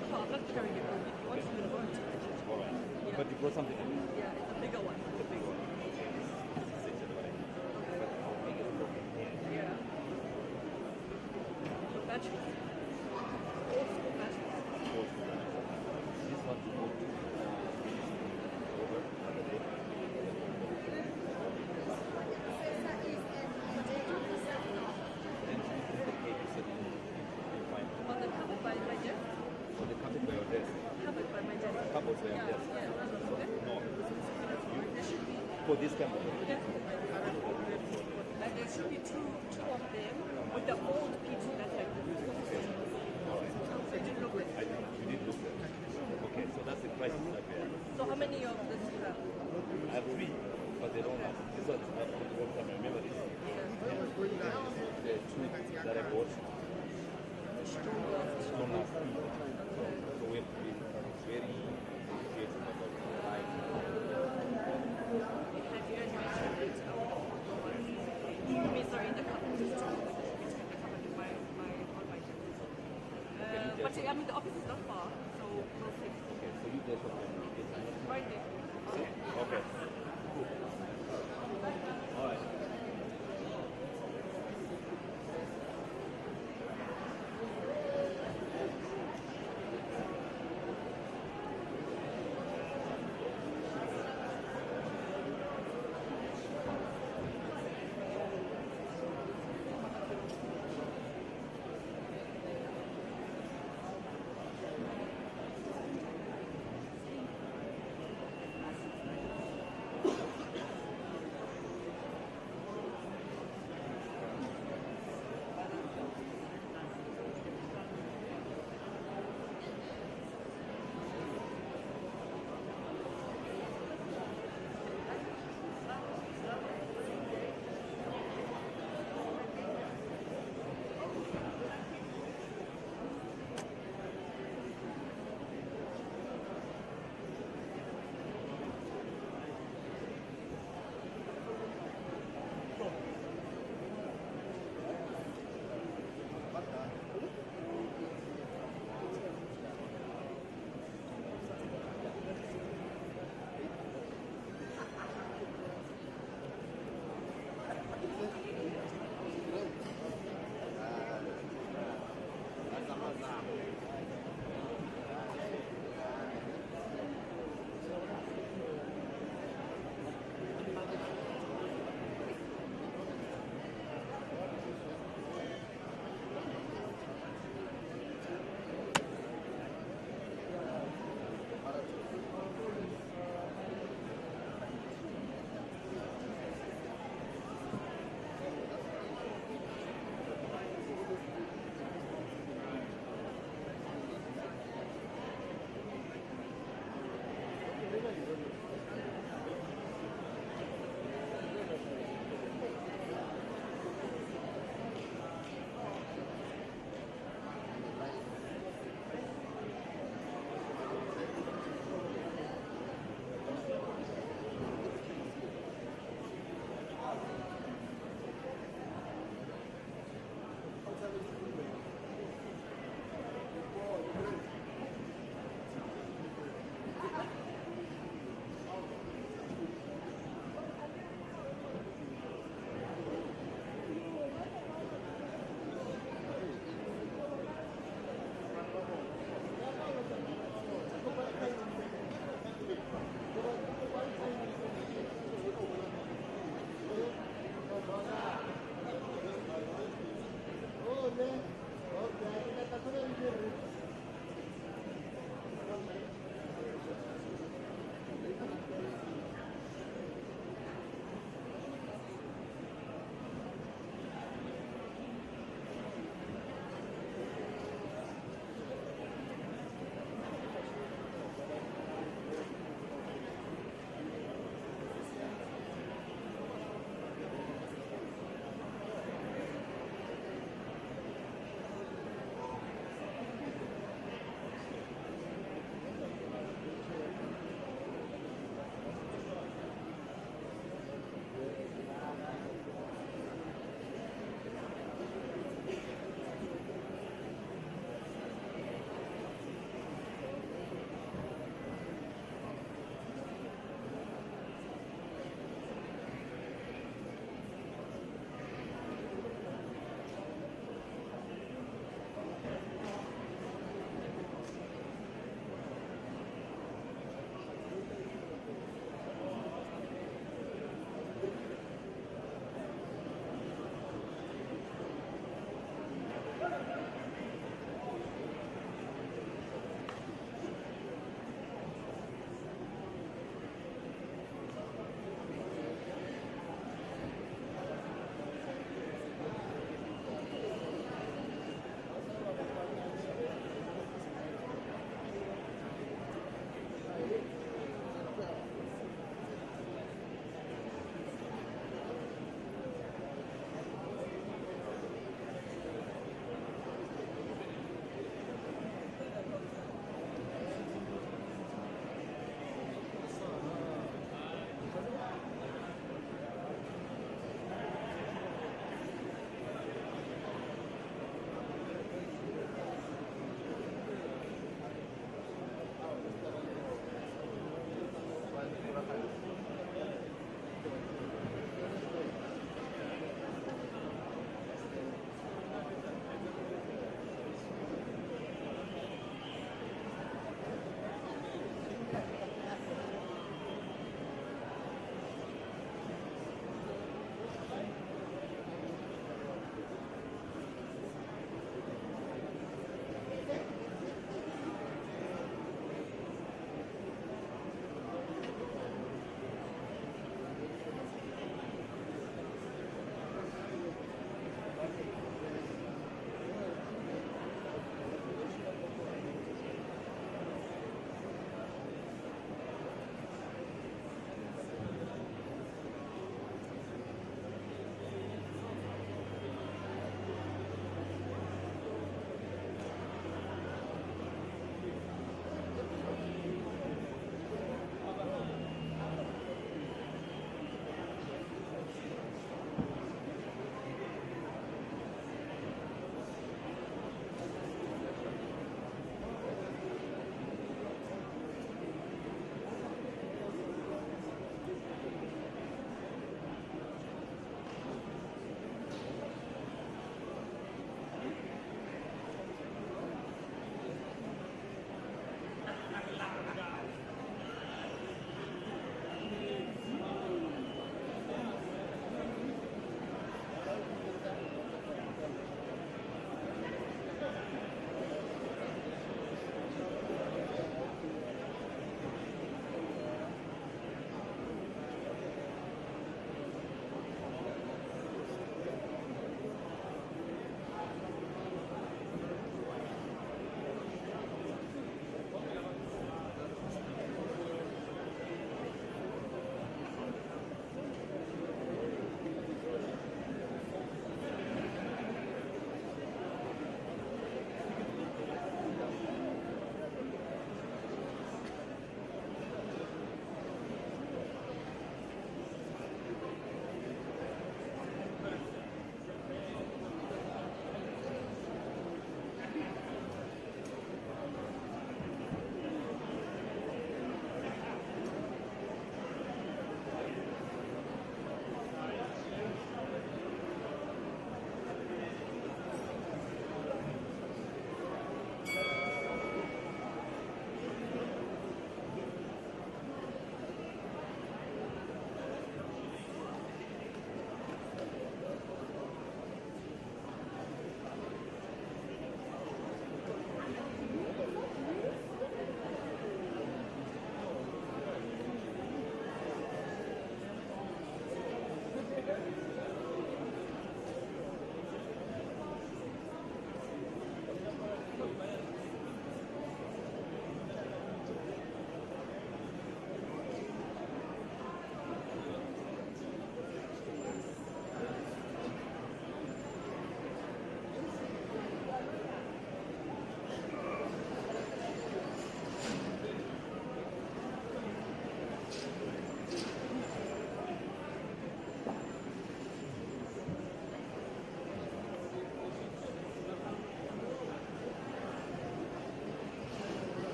the car. I'm not carrying it home. If you want to do the road. All right. Yeah. But you brought something in. Yeah, it's a bigger one. It's a big one. Okay. This is it, right? But how big is it? Yeah. The batteries. Old school batteries. This one to go to over another day. Then the cake is in fine. On the covered by my desk. So they come in by your desk. Covered by my desk. Couples by your desk. Yeah. So, no. There should be. For this camera. Like there should be two of them with the old people that like this. So you didn't look at it. You did look at it. Okay, so that's the price like that. So how many of this you have? I have three, but they don't last. This one is not for the whole time. I remember this. The two that I bought. Strong last. So we have to be very careful about the life. I mean, sorry, the couple just the couple in my on my desk. But I mean, the office is not far, so we'll see. Okay, so you there for Right there. okay. Cool. All right.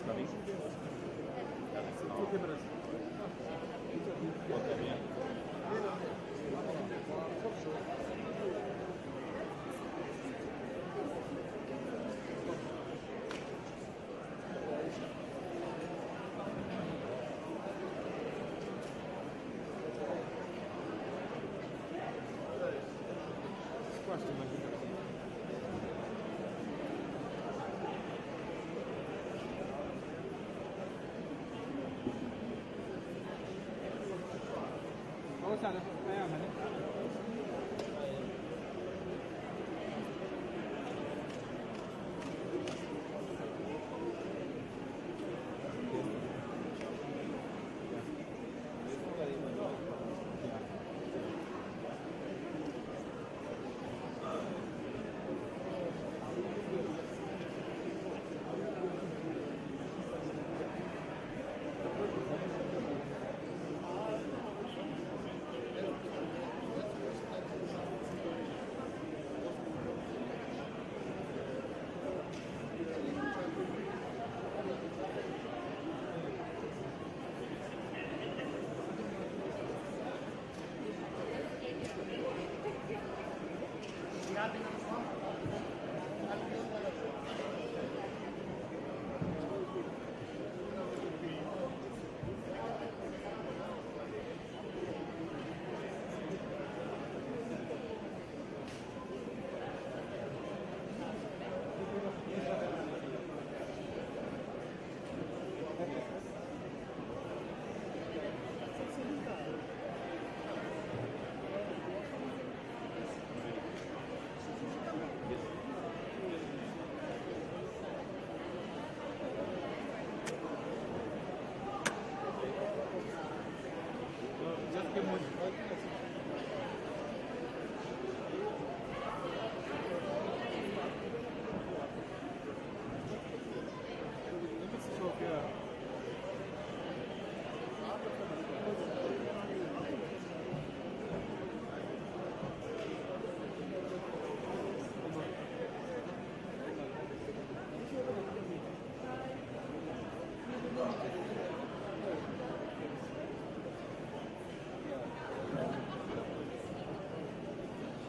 coming?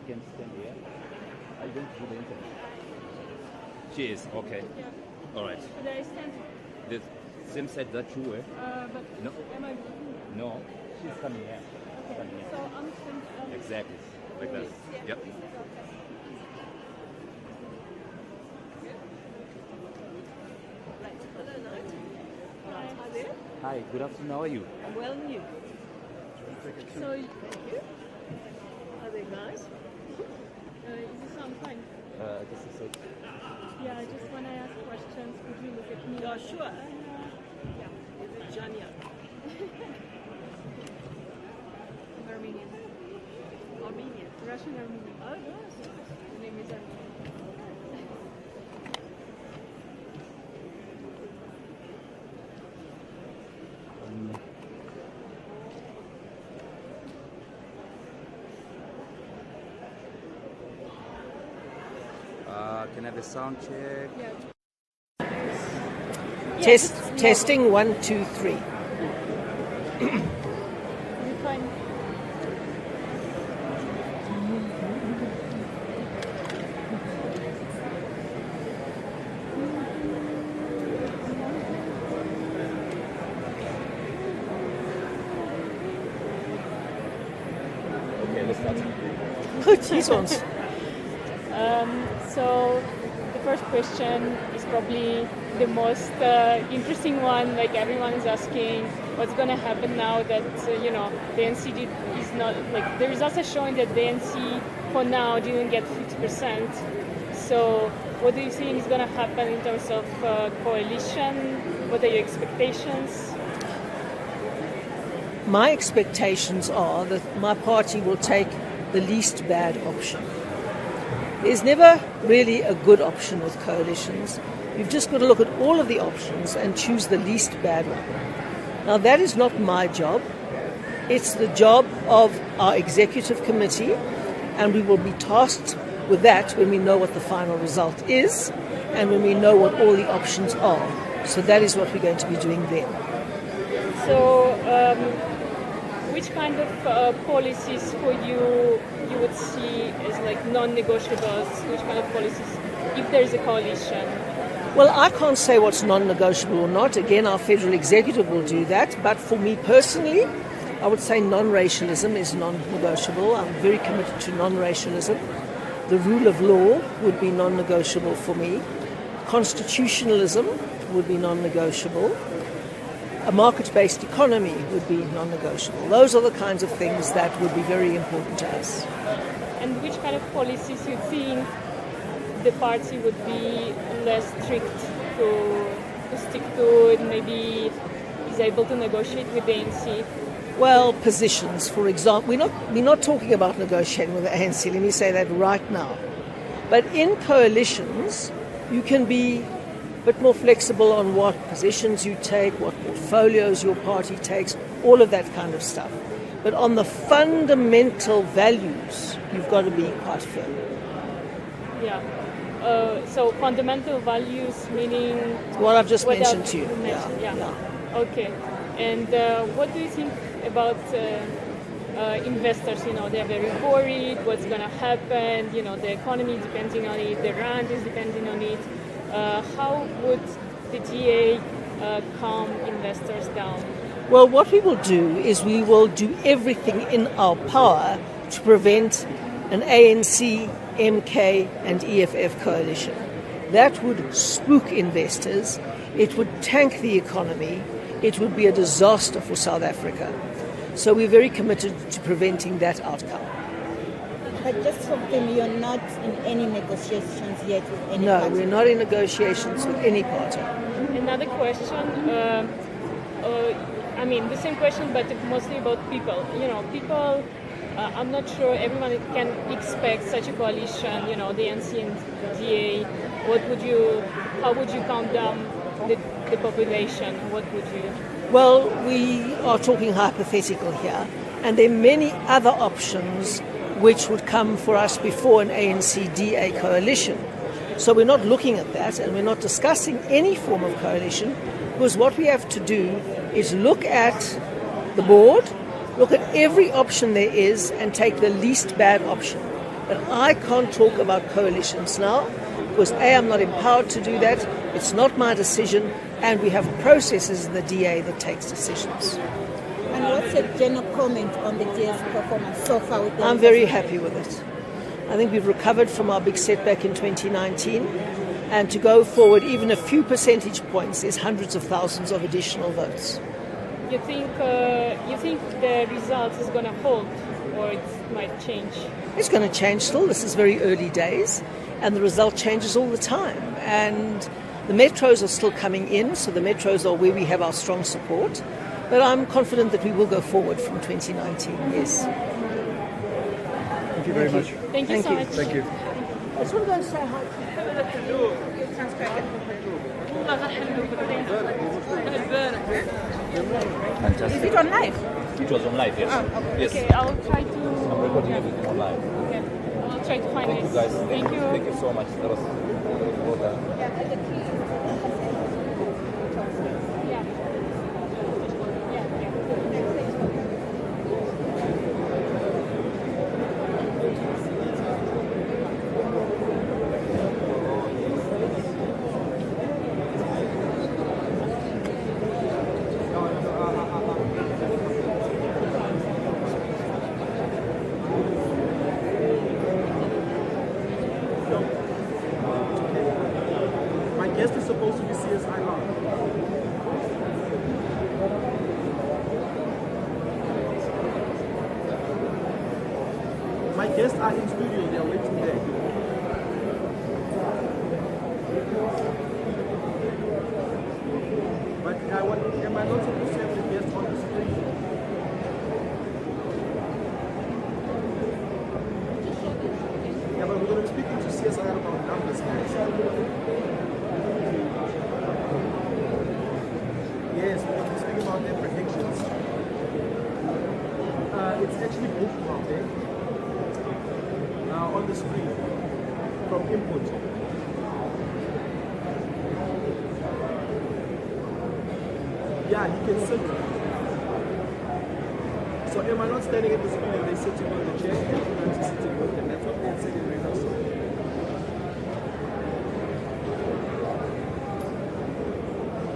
Can stand here. I don't do the internet. She is, okay. Yeah. All right. Should I stand? The same side that you were? But No. am I? No, she's coming here. Okay. Coming here. So I'm standing. Exactly. Like that. Yeah. Yep. Right. Hello, nice. Hi there. Hi, good afternoon. How are you? I'm well, and you? So, thank you. Are they nice? Is this sound fine? Just a sec. Yeah, just when I ask questions, could you look at me? Oh, sure. Yeah. Is it Jania? Armenian. Armenian. Russian Armenian. Oh, yes. The name is Armenian. Can I have a sound check? Yeah. Testing 1, 2, 3. You fine? Okay, let's start. Goed, Jesus. So the first question is probably the most interesting one. Like everyone is asking, what's going to happen now that the NC is not like the results are showing that the NC for now didn't get 50%. So what do you think is going to happen in terms of coalition? What are your expectations? My expectations are that my party will take the least bad option. There's never really a good option with coalitions. You've just got to look at all of the options and choose the least bad one. Now, that is not my job. It's the job of our executive committee, and we will be tasked with that when we know what the final result is and when we know what all the options are. So that is what we're going to be doing then. So, which kind of policies for you would see as like non-negotiables? Which kind of policies, if there is a coalition? Well, I can't say what's non-negotiable or not. Again, our federal executive will do that. But for me personally, I would say non-racialism is non-negotiable. I'm very committed to non-racialism. The rule of law would be non-negotiable for me. Constitutionalism would be non-negotiable. A market-based economy would be non-negotiable. Those are the kinds of things that would be very important to us. And which kind of policies you think the party would be less strict to stick to, and maybe is able to negotiate with the ANC? Well, positions, for example. We're not talking about negotiating with the ANC, let me say that right now. But in coalitions, you can be a bit more flexible on what positions you take, what portfolios your party takes, all of that kind of stuff. But on the fundamental values, you've got to be quite firm. Yeah. So fundamental values meaning what I've just what mentioned to you. Yeah. Okay. And what do you think about investors? You know, they're very worried. What's going to happen? You know, the economy is depending on it. The rand is depending on it. How would the DA calm investors down? Well, what we will do is we will do everything in our power to prevent an ANC, MK and EFF coalition. That would spook investors. It would tank the economy. It would be a disaster for South Africa. So we're very committed to preventing that outcome. But just to confirm, you're not in any negotiations yet with any No, party? we're not in negotiations with any party. Another question. I mean, the same question, but mostly about people. You know, people. I'm not sure everyone can expect such a coalition. You know, the ANC and DA. How would you count down the population? What would you? Well, we are talking hypothetical here, and there are many other options which would come for us before an ANC-DA coalition. So we're not looking at that, and we're not discussing any form of coalition, because what we have to do is look at the board, look at every option there is, and take the least bad option. But I can't talk about coalitions now, because A, I'm not empowered to do that, it's not my decision, and we have processes in the DA that takes decisions. And what's your general comment on the DA's performance so far? With the I'm very happy with it. I think we've recovered from our big setback in 2019, and to go forward even a few percentage points is hundreds of thousands of additional votes. You think the result is going to hold, or it might change? It's going to change still. This is very early days, and the result changes all the time. And the metros are still coming in, so the metros are where we have our strong support. But I'm confident that we will go forward from 2019, yes. Thank you very much. Thank you so much. Thank you. I just want to go and say hi. Fantastic. Is it on live? It was on live, yes. Yes. Okay, I'll try to. I'm recording everything on live. Okay, I'll try to find Thank you this. guys. Thank you. Thank you so much. That was well done. Yeah. My guest is supposed to be CSIR. My guests are in studio, they are waiting there. But am I not supposed to have the guest on the screen? Yeah, but we're going to be speaking to CSIR about numbers, guys. Yes, we're going to be speaking about their predictions. It's actually bookmarked there. On the screen from input. Yeah, he can sit. So am I not standing at the screen and they're sitting on the chair? I'm just sitting with them. That's what they said in Reuters.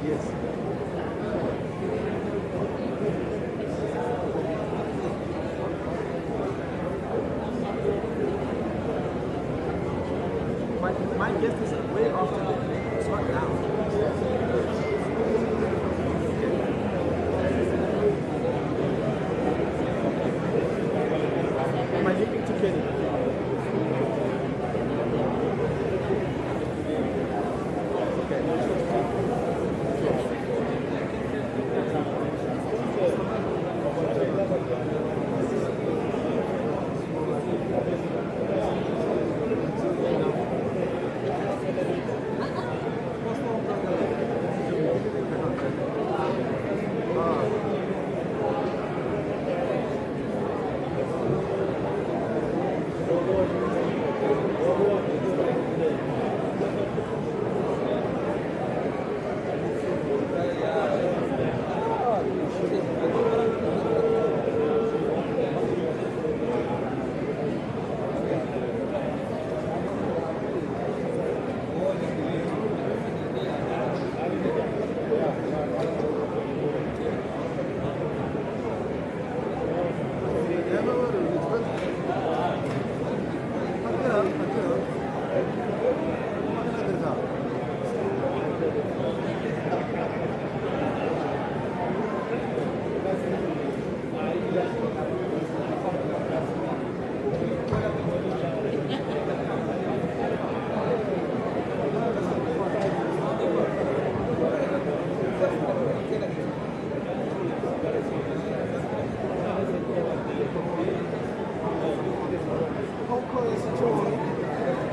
Yes. My guest is way after them. It's not now. Am I listening to Kenny?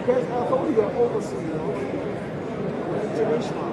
Because I thought you were overseas, you know. International.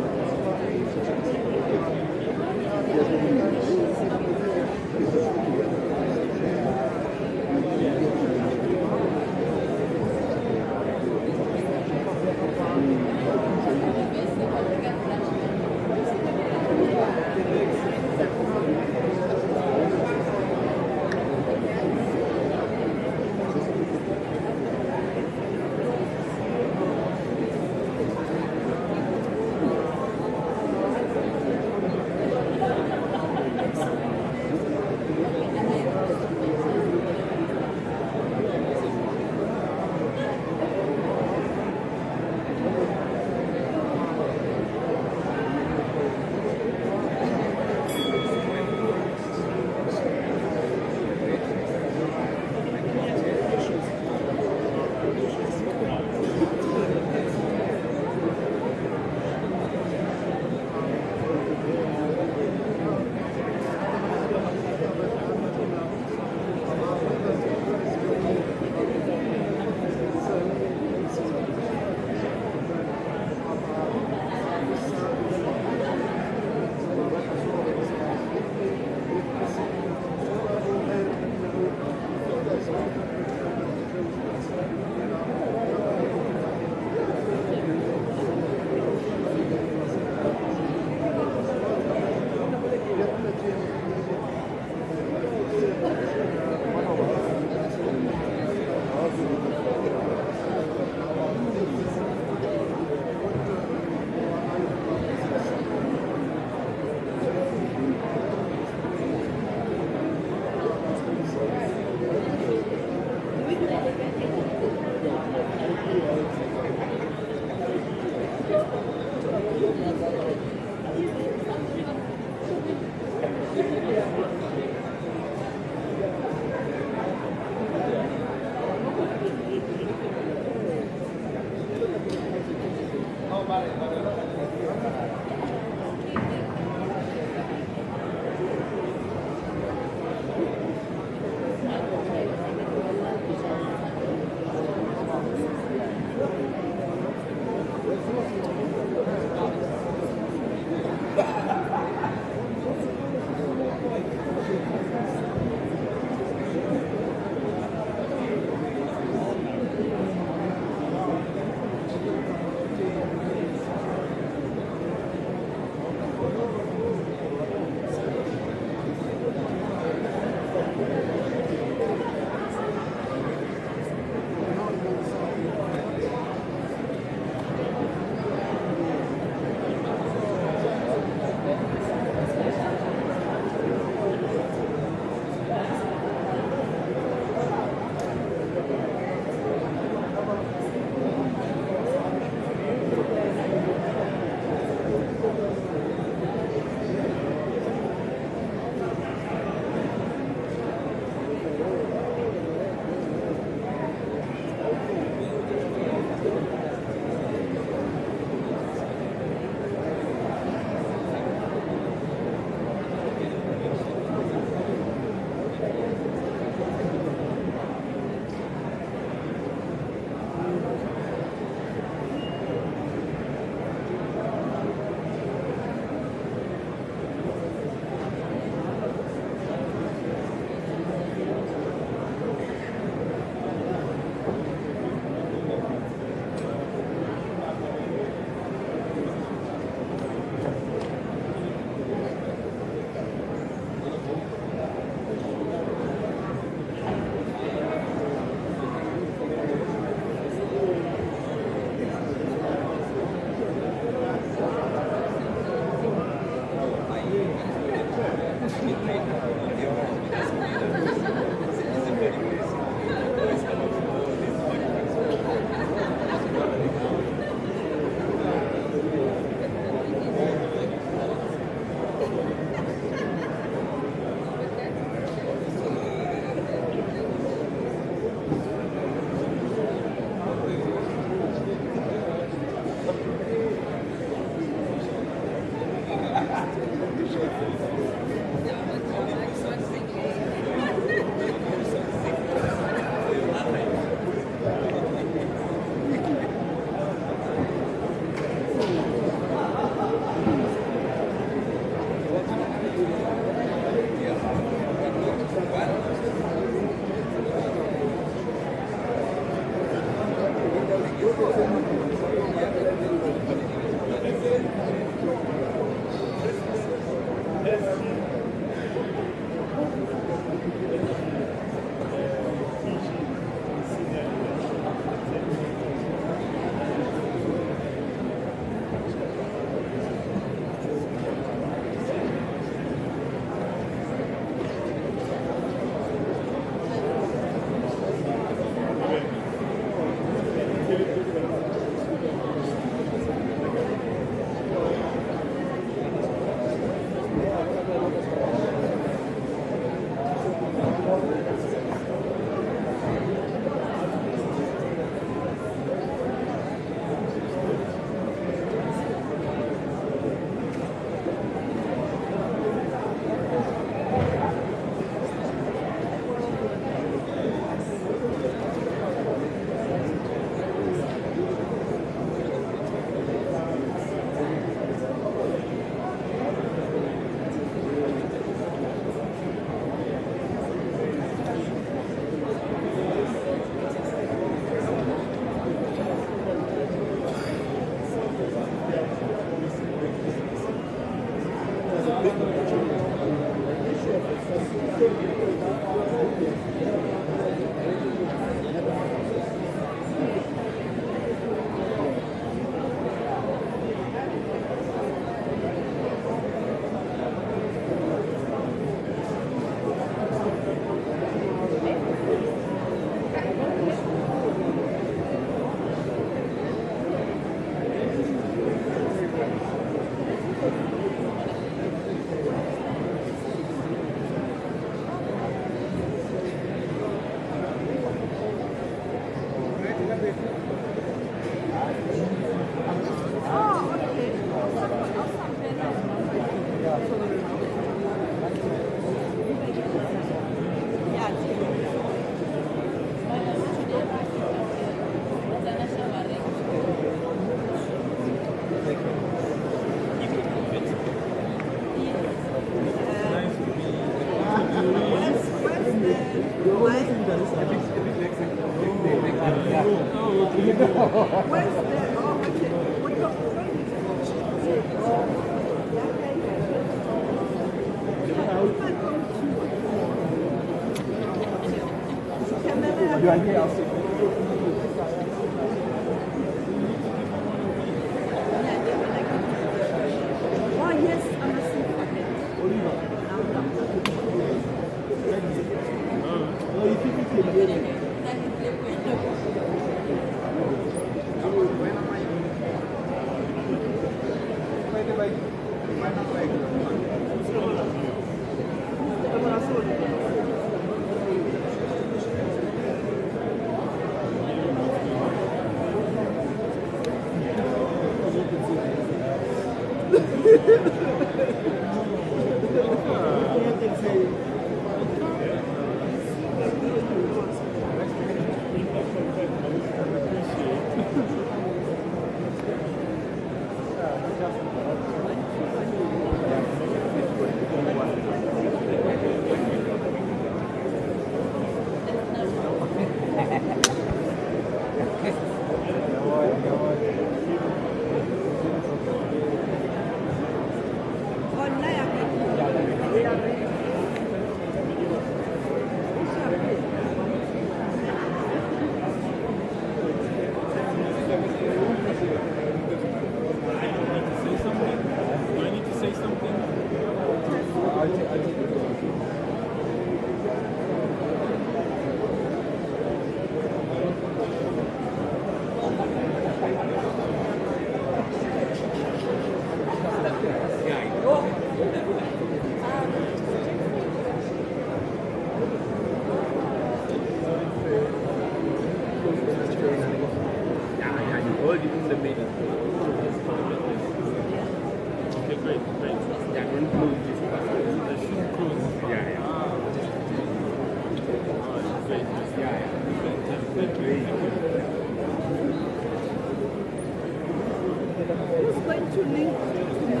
to link to me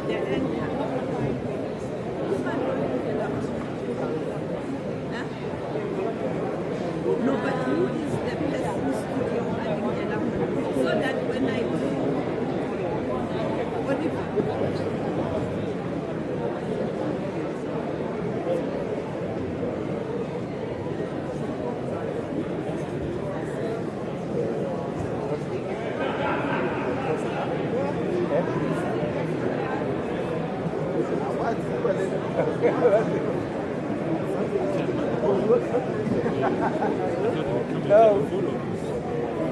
the entire. No, but who is the person studio adding the number? So that when I do, what if No, we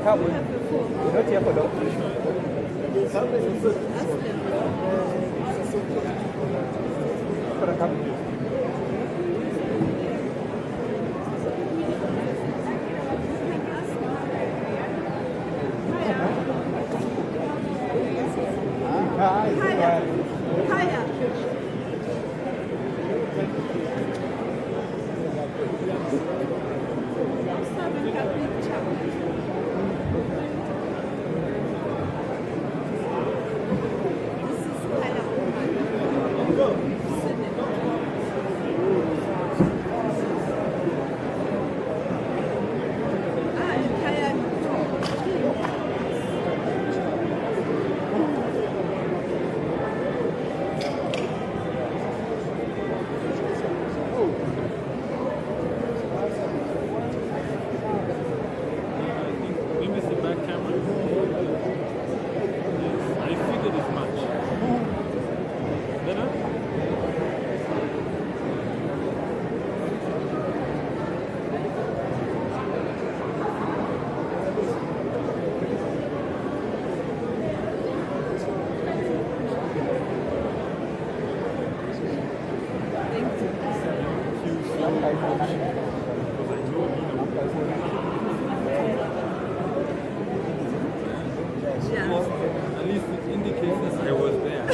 can't. We're not here for At least it indicates that I was there.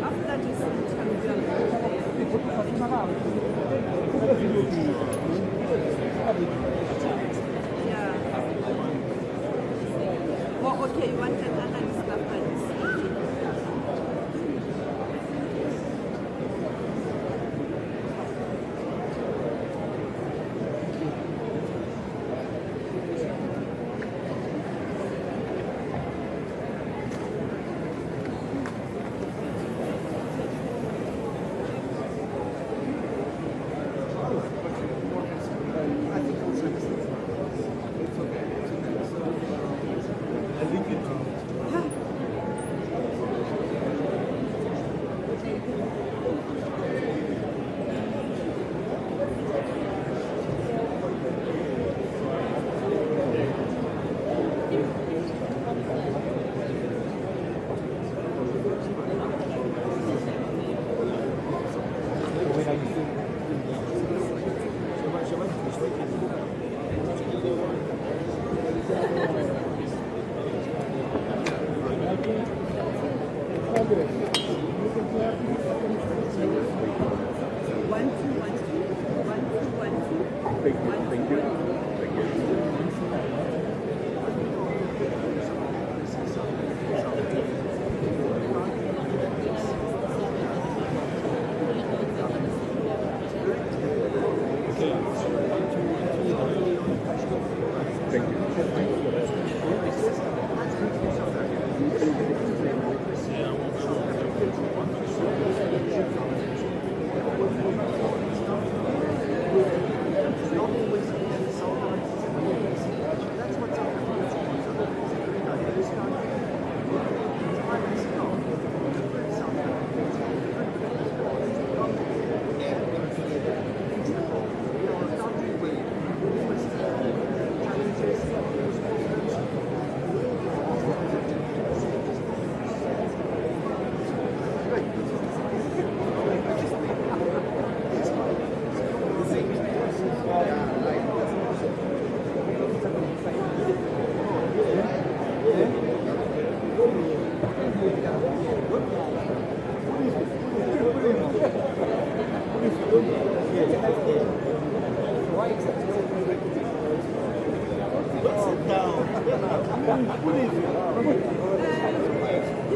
After that is Okay, you want an analyst after this.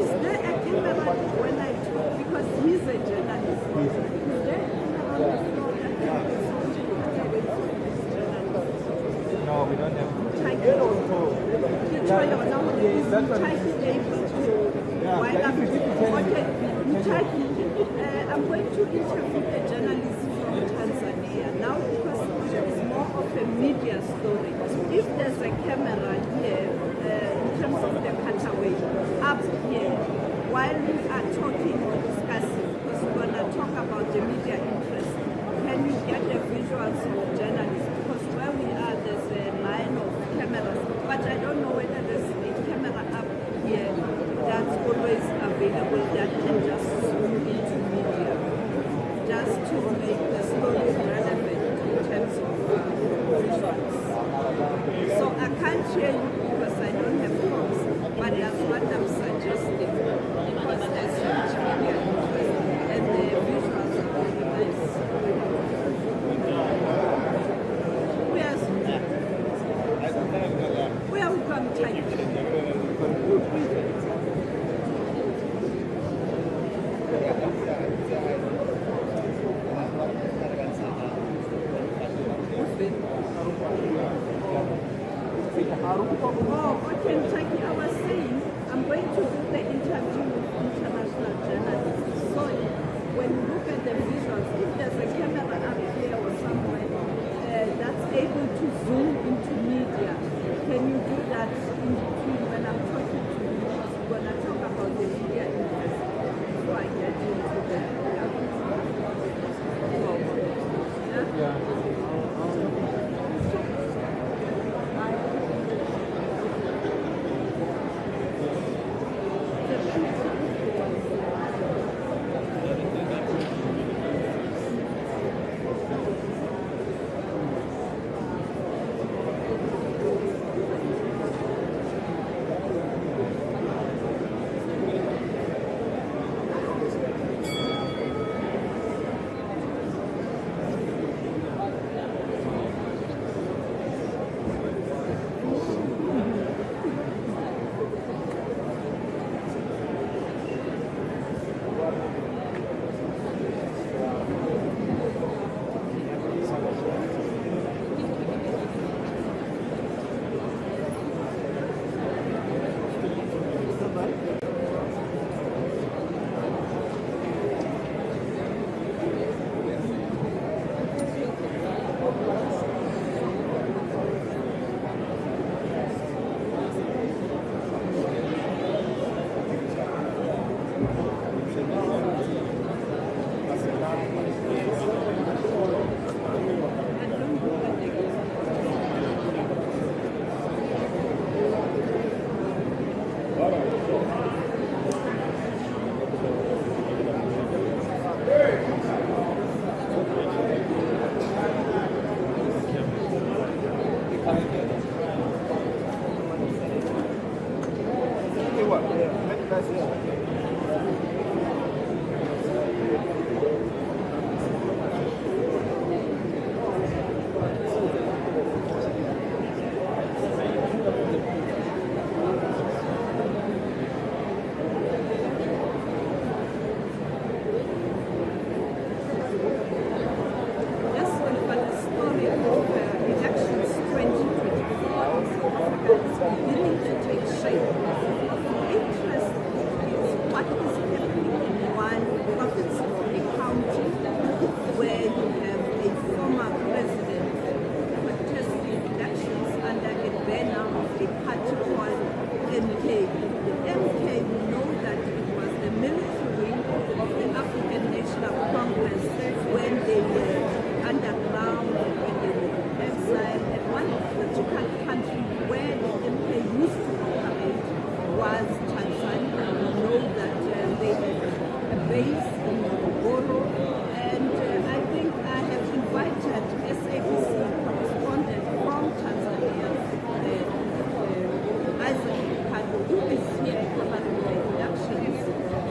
Is there a camera when I talk? Because he's a journalist. Is there a camera on the floor that can be No, we don't have. I'm going to interview a journalist from Tanzania now because it's more of a media story. If there's a camera here, in terms of the cutaway, up here, while we are talking or discussing, because we're going to talk about the media interest, can you get the visuals of journalists? Because where we are, there's a line of cameras, but I don't know whether there's a camera up here that's always available that can just zoom into media, just to make the story relevant in terms of visuals. So I can't hear you because I don't have phones, but that's what I'm suggesting, because there's huge media interest and the visuals are very nice. Where are we going to take it? Oh, okay, Taki, I was saying, I'm going to do the interview with international journalists. So when you look at the visuals, if there's a camera up here or somewhere that's able to zoom into media, can you do that in between when I'm talking to you? Because we're going to talk about the media interest before I get into the Yes, well, but the story of elections 2024 in South Africa is beginning to take shape. Of interest is what is happening in one province or a county where you have a former president contesting elections under a banner of a party called MK. The MK, we know that it was the military wing of the African National Congress when they were underground, when they were in exile. And one critical country where the MK used to operate was Tanzania. We know that they had a base in Morogoro. And I think I have invited SABC correspondent from Tanzania, Isaac Ricardo, who is here covering the elections,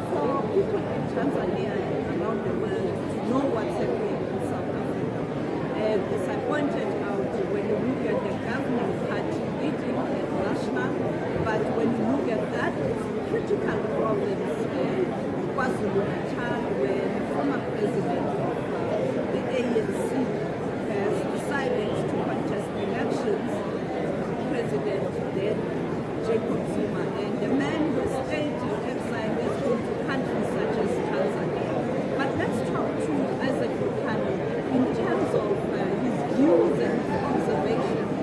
for people in Tanzania and around the world to know what's happening in South Africa. As I pointed out, when you look at the governing party leading at national, but when you look at that critical province, KwaZulu-Natal, where the former president of the ANC has decided to contest elections, President then Jacob Zuma, and the man who stayed in exile has been to countries such as Tanzania. But let's talk to Isaac Ricardo in terms of his views and his observations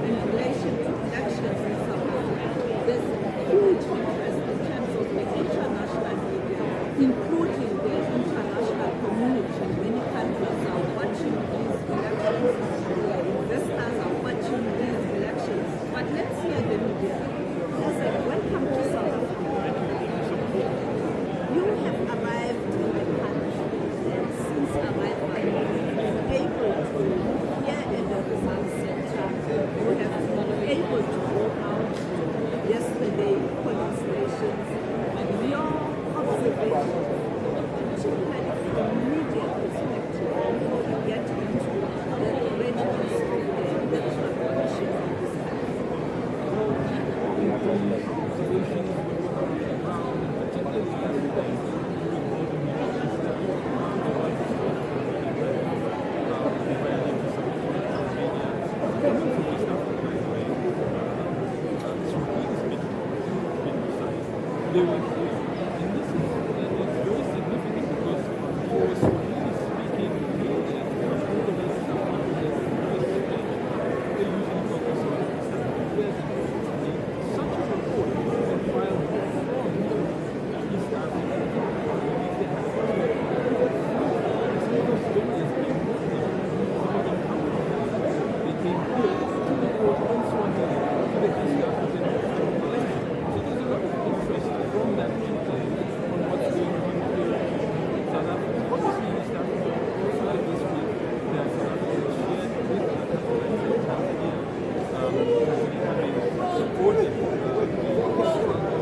in relation to elections in South Africa. There's huge interest in terms of the international media, including the international community. Many countries are watching these elections, investors are watching these elections. But let's hear the media. Isaac, welcome to South Africa. You have arrived in the country, and since arrival, you've been able to hear at the results center. You have been able to go out yesterday, polling stations. Your observation, particularly from media perspective, before we get into the readiness of the electoral commission of this country. They were and this is very significant because for Swahili speaking media, organized they usually focus on there's such a report that filed from East Africa. They have to they came here to report on Swahili to the East African election. So there's a lot of interest from that people on what's going on here in South Africa. Obviously, East Africa, also like this week, that South Africa shared with a couple like Tanzania, having supported the struggle.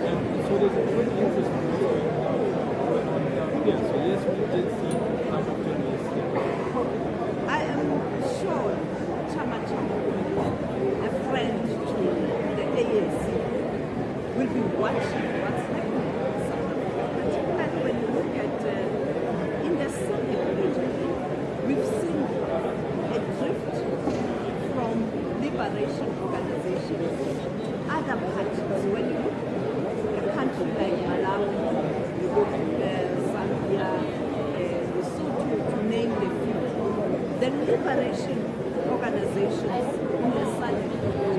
And so there's a great interest in what's going on here. So yes, we did see some of journalists here. I am sure Chama a friend to the ANC, will be watching what's happening in South Africa. Particularly when you look at in the Southern region, we've seen a drift from liberation organizations to other parties. When you look at a country like Malawi, you look at Zambia, Lesotho, to name the few, the liberation organizations in the Southern region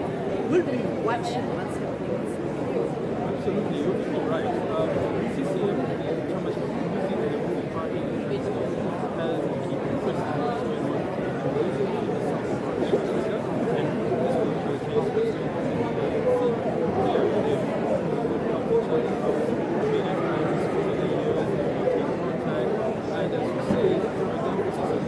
will be watching what's happening in South Africa. Absolutely, you're absolutely right. CCM, Chama cha Mapinduzi, the ruling party in the has a key interest in what's going on in the South of Africa, and this will be the case also in the area there. Charlie House, many times over the years, making contact, and as you say, for example,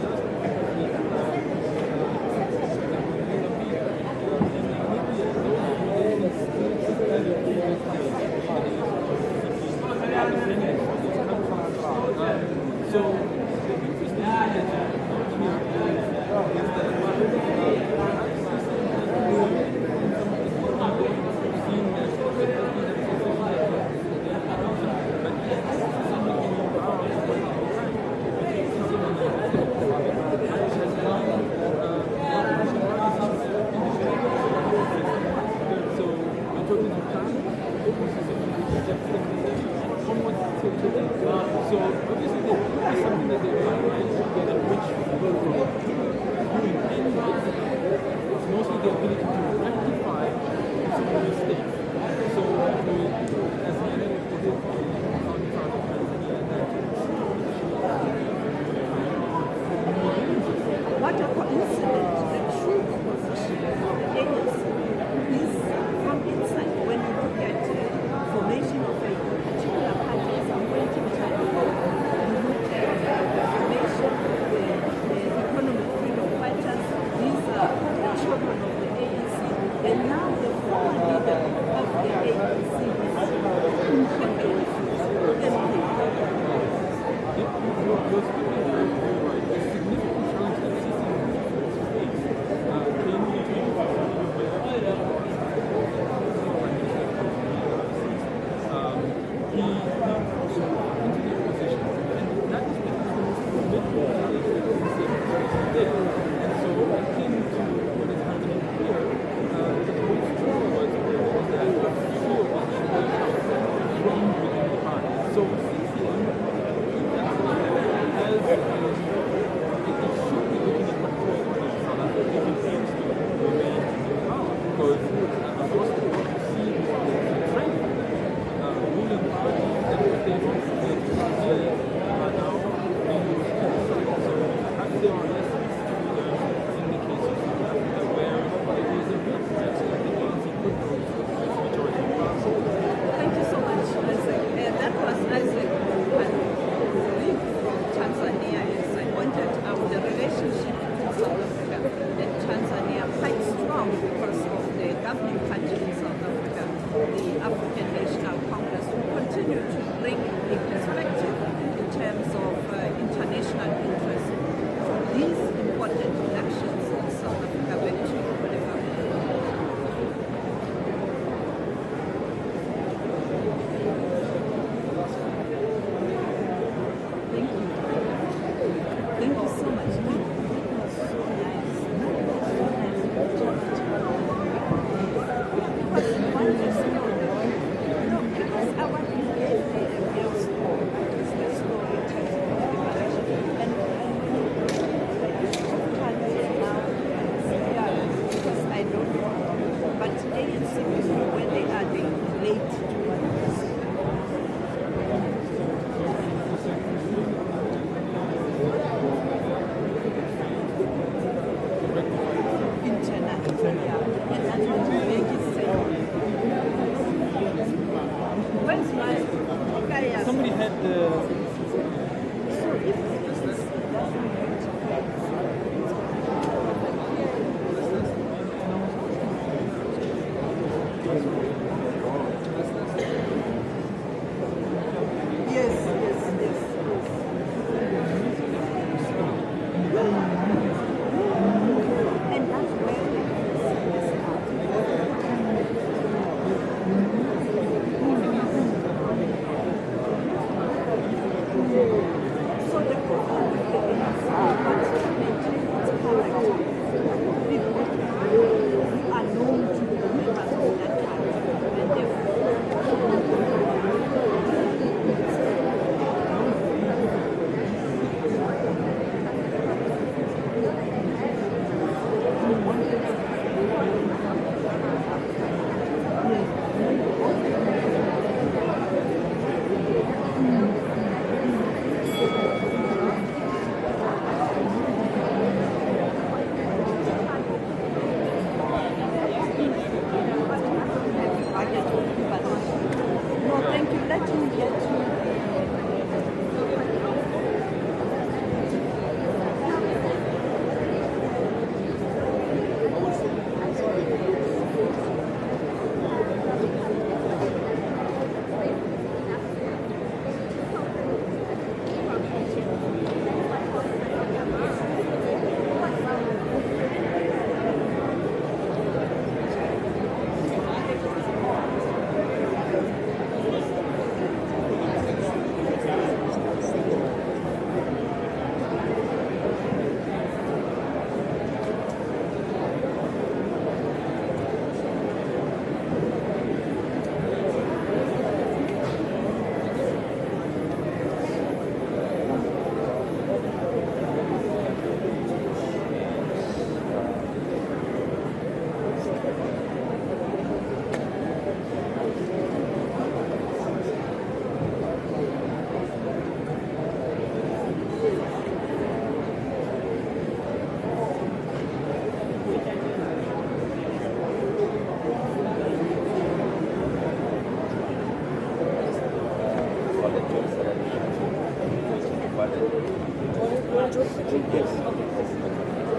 want to do it quickly? Yes.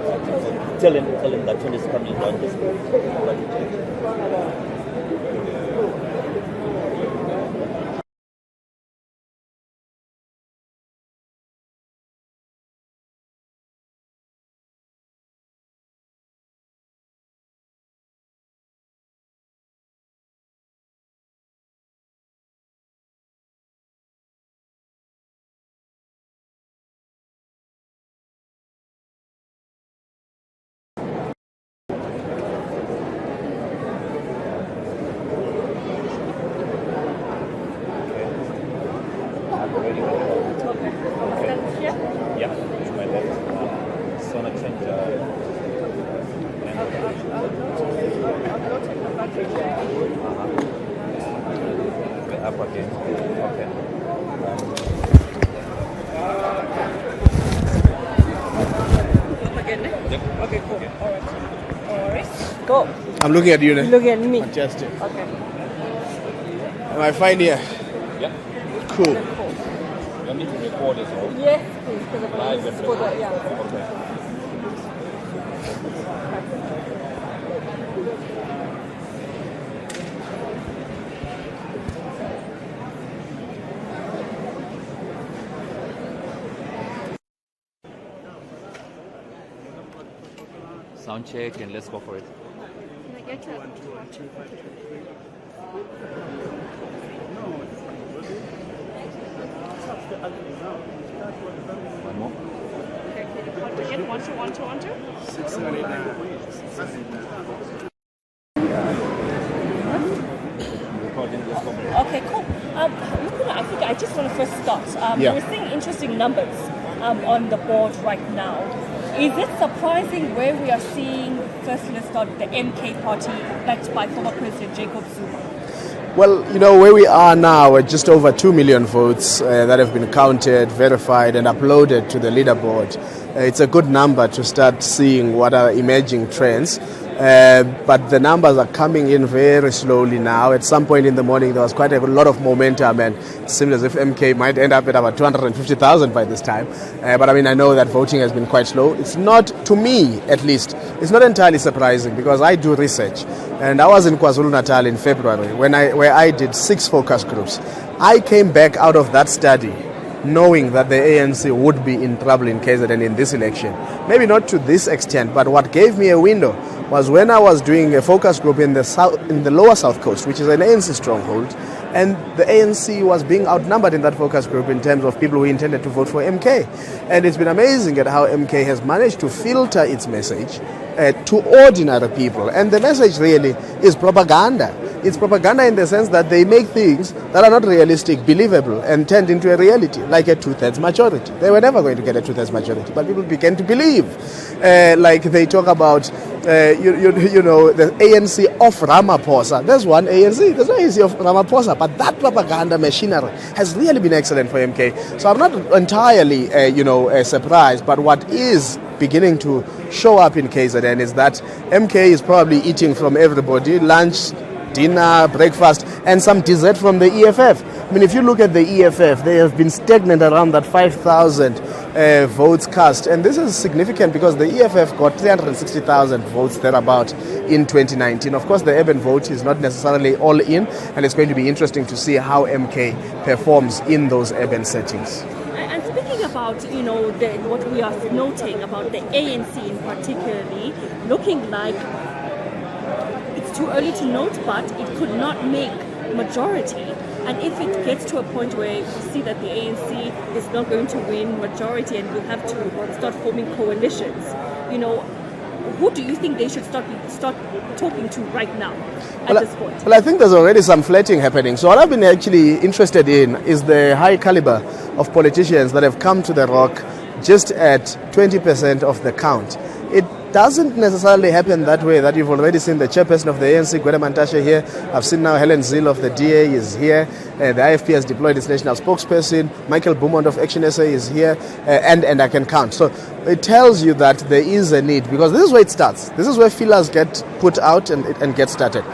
Okay. Tell him that one is coming down this way. Yeah, to my left. Sona change. Up again. Okay. Yep. Okay, cool. Okay. All right. Go. I'm looking at you now. Look at me. Fantastic. Okay. Am I fine here? Yeah. Cool. You want me to record as well? Yes, please, because I'm Live going and to for the, record. yeah. Okay. Sound check and let's go for it. One more. One, two. 6, 7, 8, 9. Recording this one. Okay, cool. Mukula, I think I just want to first start. Yeah. We're seeing interesting numbers on the board right now. Is it surprising where we are seeing, first let's start the MK party backed by former President Jacob Zuma? Well, you know, where we are now at just over 2 million votes that have been counted, verified, and uploaded to the leaderboard. It's a good number to start seeing what are emerging trends. But the numbers are coming in very slowly now. At some point in the morning, there was quite a lot of momentum, and it seemed as if MK might end up at about 250,000 by this time. But I mean, I know that voting has been quite slow. It's not, to me at least, it's not entirely surprising because I do research. And I was in KwaZulu-Natal in February where I did 6 focus groups. I came back out of that study knowing that the ANC would be in trouble in KZN in this election. Maybe not to this extent, but what gave me a window was when I was doing a focus group in the lower South Coast, which is an ANC stronghold, and the ANC was being outnumbered in that focus group in terms of people who intended to vote for MK. And it's been amazing at how MK has managed to filter its message to ordinary people. And the message really is propaganda. It's propaganda in the sense that they make things that are not realistic, believable, and turned into a reality, like a 2/3 majority. They were never going to get a 2/3 majority, but people began to believe. Like they talk about, you know, the ANC of Ramaphosa. There's one ANC, there's no ANC of Ramaphosa, but that propaganda machinery has really been excellent for MK. So I'm not entirely, surprised, but what is beginning to show up in KZN is that MK is probably eating from everybody, lunch, dinner, breakfast, and some dessert from the EFF. I mean, if you look at the EFF, they have been stagnant around that 5,000 votes cast. And this is significant because the EFF got 360,000 votes thereabout in 2019. Of course, the urban vote is not necessarily all in, and it's going to be interesting to see how MK performs in those urban settings. And speaking about, what we are noting about the ANC in particularly, looking like it's too early to note, but it could not make majority. And if it gets to a point where we see that the ANC is not going to win majority and will have to start forming coalitions, who do you think they should start talking to right now at this point? Well, I think there's already some flirting happening. So what I've been actually interested in is the high caliber of politicians that have come to the Rock just at 20% of the count. It doesn't necessarily happen that way, that you've already seen the chairperson of the ANC, Gwede Mantashe, here. I've seen now Helen Zille of the DA is here. The IFP has deployed its national spokesperson. Michael Beaumont of Action SA is here. And I can count. So it tells you that there is a need, because this is where it starts. This is where feelers get put out and get started.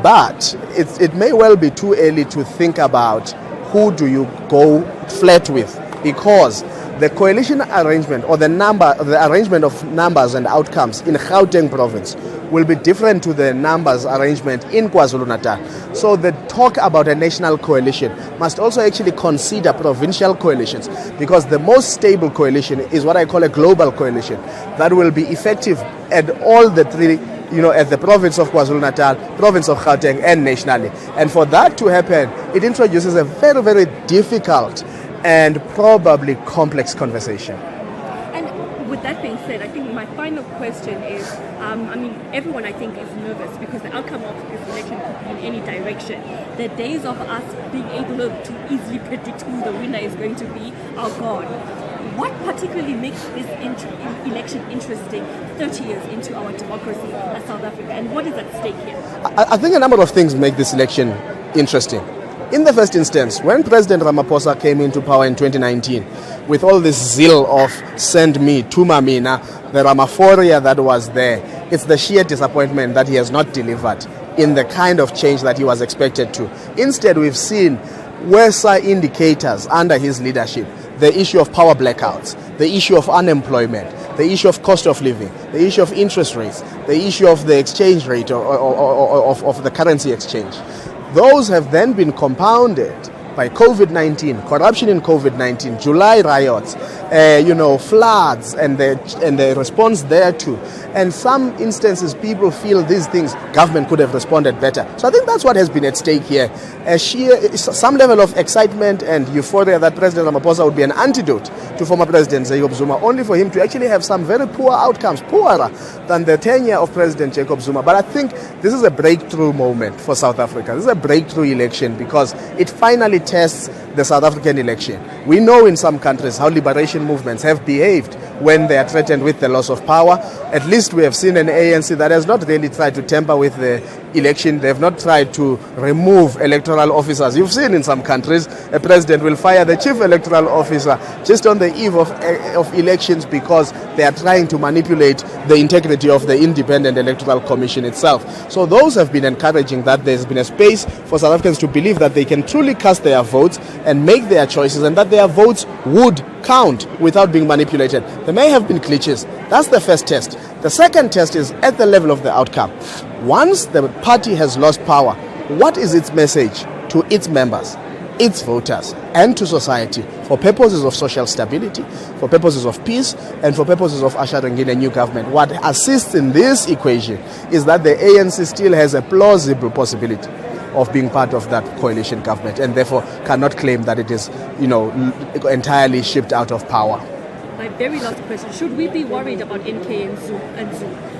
But it may well be too early to think about who do you go flat with, because the coalition arrangement or the arrangement of numbers and outcomes in Gauteng province will be different to the numbers arrangement in KwaZulu-Natal. So the talk about a national coalition must also actually consider provincial coalitions, because the most stable coalition is what I call a global coalition that will be effective at all the three, at the province of KwaZulu-Natal, province of Gauteng, and nationally. And for that to happen, it introduces a very, very difficult and probably complex conversation. And with that being said, I think my final question is, everyone I think is nervous because the outcome of this election could be in any direction. The days of us being able to easily predict who the winner is going to be are gone. What particularly makes this election interesting 30 years into our democracy as South Africa, and what is at stake here? I think a number of things make this election interesting. In the first instance, when President Ramaphosa came into power in 2019, with all this zeal of send me, tuma mina, the Ramaphoria that was there, it's the sheer disappointment that he has not delivered in the kind of change that he was expected to. Instead, we've seen worse indicators under his leadership. The issue of power blackouts, the issue of unemployment, the issue of cost of living, the issue of interest rates, the issue of the exchange rate of the currency exchange. Those have then been compounded by COVID-19, corruption in COVID-19, July riots, floods and the response thereto. And some instances, people feel these things, government could have responded better. So I think that's what has been at stake here. Some level of excitement and euphoria that President Ramaphosa would be an antidote to former President Jacob Zuma, only for him to actually have some very poor outcomes, poorer than the tenure of President Jacob Zuma. But I think this is a breakthrough moment for South Africa. This is a breakthrough election because it finally tests the South African election. We know in some countries how liberation movements have behaved when they are threatened with the loss of power. At least we have seen an ANC that has not really tried to tamper with the election. They have not tried to remove electoral officers. You've seen in some countries a president will fire the chief electoral officer just on the eve of elections because they are trying to manipulate the integrity of the Independent Electoral Commission itself. So those have been encouraging that there's been a space for South Africans to believe that they can truly cast their votes and make their choices, and that their votes would count without being manipulated. There may have been glitches. That's the first test. The second test is at the level of the outcome. Once the party has lost power, what is its message to its members, its voters, and to society for purposes of social stability, for purposes of peace, and for purposes of ushering in a new government? What assists in this equation is that the ANC still has a plausible possibility of being part of that coalition government, and therefore cannot claim that it is, entirely shipped out of power. My very last question: should we be worried about NK and Zoo?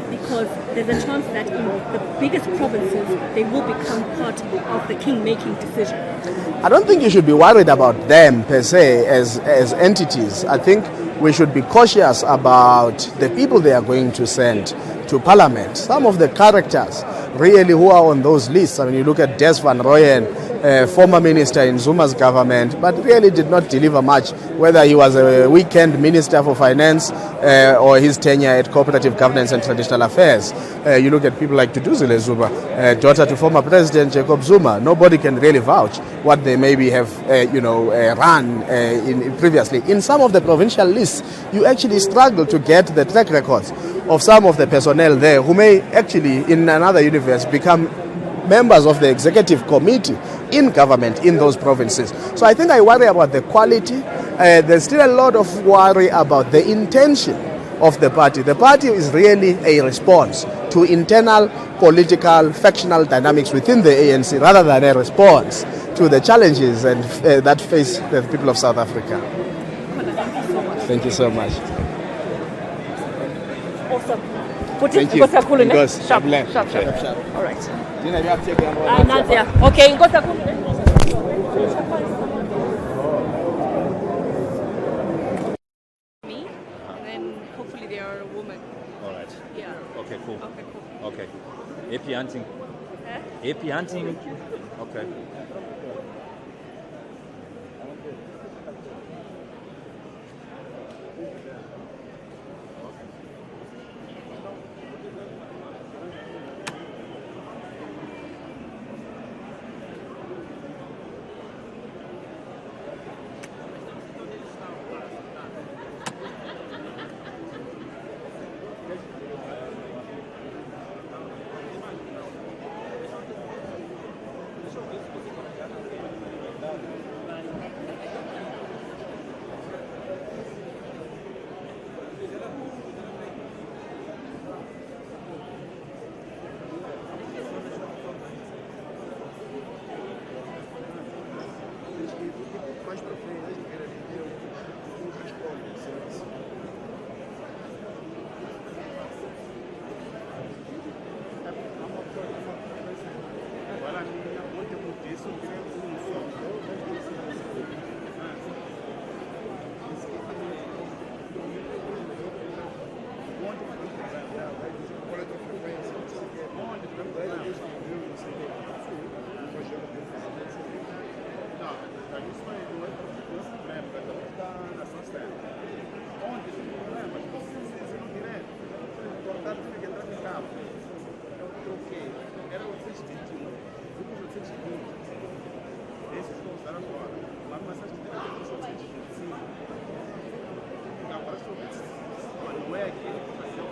Because there's a chance that in the biggest provinces they will become part of the king-making decision. I don't think you should be worried about them per se as entities. I think we should be cautious about the people they are going to send to parliament. Some of the characters really who are on those lists, you look at Des Van Rooyen, former minister in Zuma's government, but really did not deliver much, whether he was a weekend minister for finance or his tenure at cooperative governance and traditional affairs. You look at people like Duduzile Zuma, daughter to former President Jacob Zuma. Nobody can really vouch what they maybe have run previously. In some of the provincial lists, you actually struggle to get the track records of some of the personnel there who may actually, in another universe, become members of the executive committee in government in those provinces. So I think I worry about the quality. There's still a lot of worry about the intention of the party. The party is really a response to internal political, factional dynamics within the ANC rather than a response to the challenges and that face the people of South Africa. Thank you so much. Awesome. Thank you. Sharp. All right. Okay, me, and then hopefully they are a woman. All right. Yeah. Okay, cool. Okay, cool. Okay. AP hunting. AP hunting. Okay. certificate that we have, okay, era o 620, grupos o 620. Esses não usaram agora. Mas uma certificate que são 625. Agora são 25. Mas não é aquele que fazia o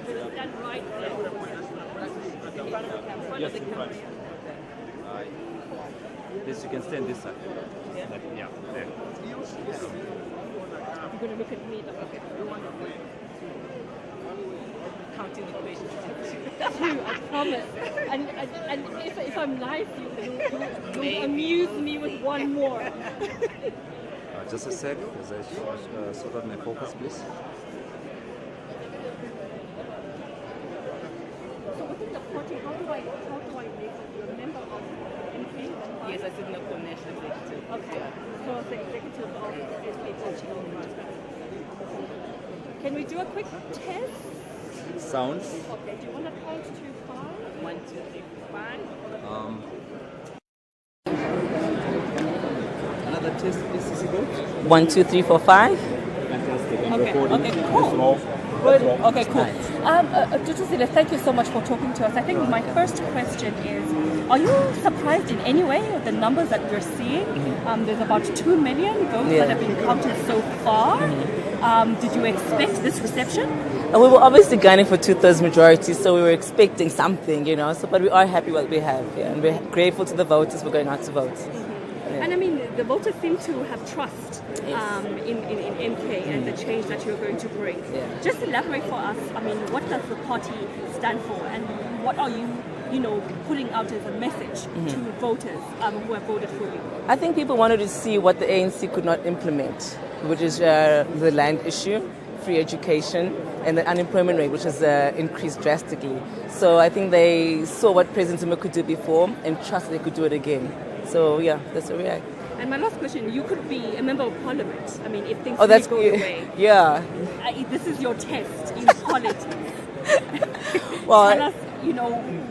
Stand right there. Yes, in front. This you can stand this side. Like, yeah, there. You're going to look at me like, okay. Counting the questions. Two, I promise. And if I'm nice, you'll amuse me with one more. Just a sec, as I sort out my focus, please. So within the party, how do I make you a member of NK? Yes, I sit in the national executive. Okay. So the executive of NK party. Can we do a quick test? Sounds. Okay, do you want to count to 5? 1, 2, 3, 4, 5. Another test, please, Sissy, go. 1, 2, 3, 4, 5. Fantastic. And Okay, recording. okay, cool. Roll. Good. Okay, cool. Tutusile, thank you so much for talking to us. I think my first question is, are you surprised in any way with the numbers that we're seeing? There's about 2 million votes that have been counted so far. Did you expect this reception? And we were obviously gunning for 2/3 majority, so we were expecting something, so but we are happy what we have, and we're grateful to the voters for going out to vote. Yeah. And I mean, the voters seem to have trust in MK and the change that you're going to bring. Yeah. Just elaborate for us, I mean, what does the party stand for, and what are you putting out as a message to voters who have voted for you? I think people wanted to see what the ANC could not implement, which is the land issue, free education, and the unemployment rate, which has increased drastically. So I think they saw what President Zuma could do before and trust they could do it again. So yeah, that's where we are. And my last question, you could be a member of parliament. I mean, if things Oh, really that's go your way. Yeah. This is your test in politics. Well, Tell us,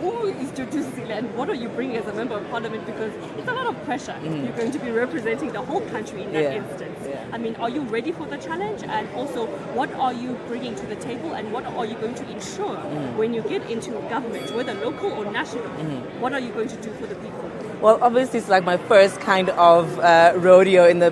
who is Tutusile and what are you bringing as a member of parliament? Because it's a lot of pressure. You're going to be representing the whole country in that instance. Yeah. I mean, are you ready for the challenge? And also, what are you bringing to the table? And what are you going to ensure when you get into government, whether local or national? What are you going to do for the people? Well, obviously, it's like my first kind of rodeo in the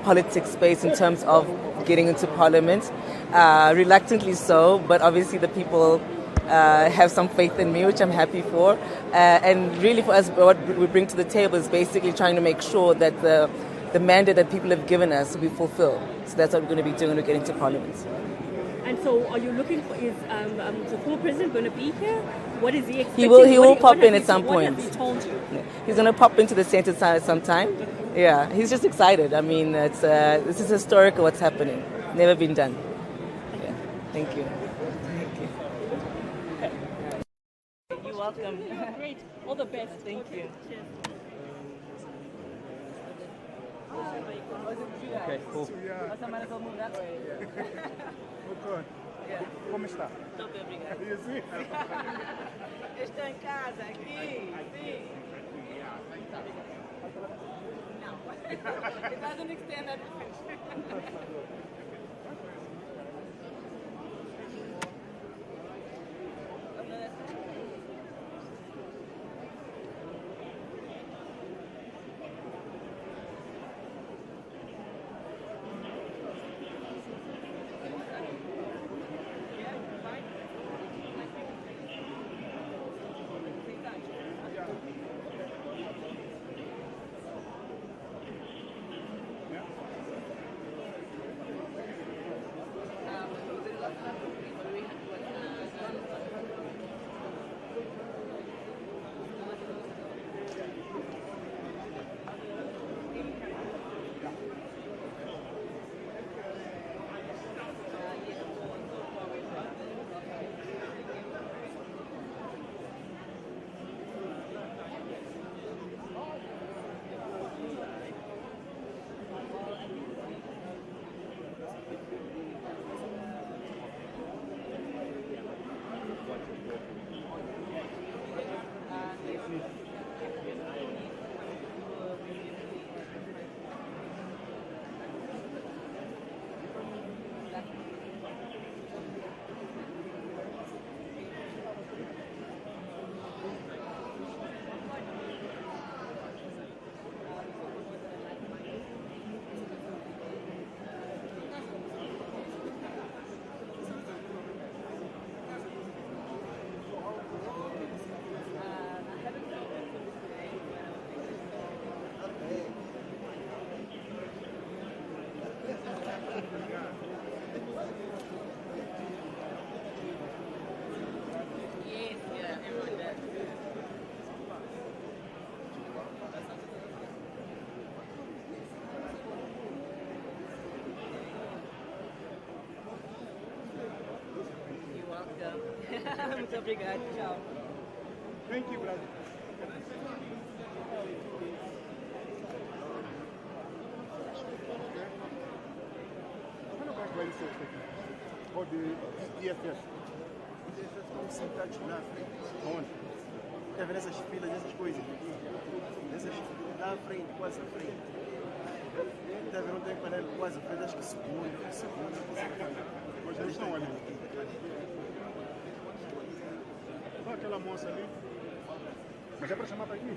politics space in terms of getting into parliament. Reluctantly so, but obviously the people have some faith in me, which I'm happy for. And really, for us, what we bring to the table is basically trying to make sure that the mandate that people have given us we fulfill. So that's what we're going to be doing when we get into parliament. And so, are you looking for? Is the former president going to be here? What is he expecting? He will pop in at some point. What has he told you? Yeah. He's going to pop into the centre at some time. Yeah, he's just excited. I mean, this is historical what's happening. Never been done. Yeah. Thank you. You're welcome. Great. All the best. Thank you. Cheers. Okay, cool. Como está? Muito obrigada. Estou em casa aqui. Sim. Não. It doesn't extend that much. Muito obrigado. Tchau. Thank you, brother. Quando o gajo vai no seu aqui? Ou de DFS? DFS estão sentados lá à frente. Onde? Está vendo essas filas, essas coisas aqui? Essas lá à frente, quase à frente. Está vendo onde tem panela quase à frente? Acho que segunda, terceira. Mas eles estão ali. Olha aquela moça ali. Mas é para chamar para aqui?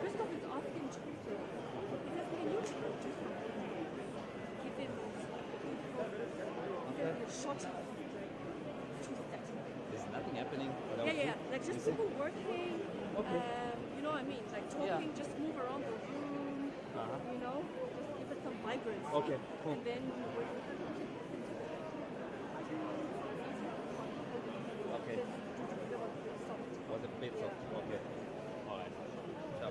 Christoph is asking to because can you do something? Give him a shot of There's nothing happening. yeah. Like just people working. You know what I mean? Like talking, just move around the room. You know, just give it some vibrancy. Okay, cool. And then Okay. Was a bit soft. Okay. Alright. Ciao.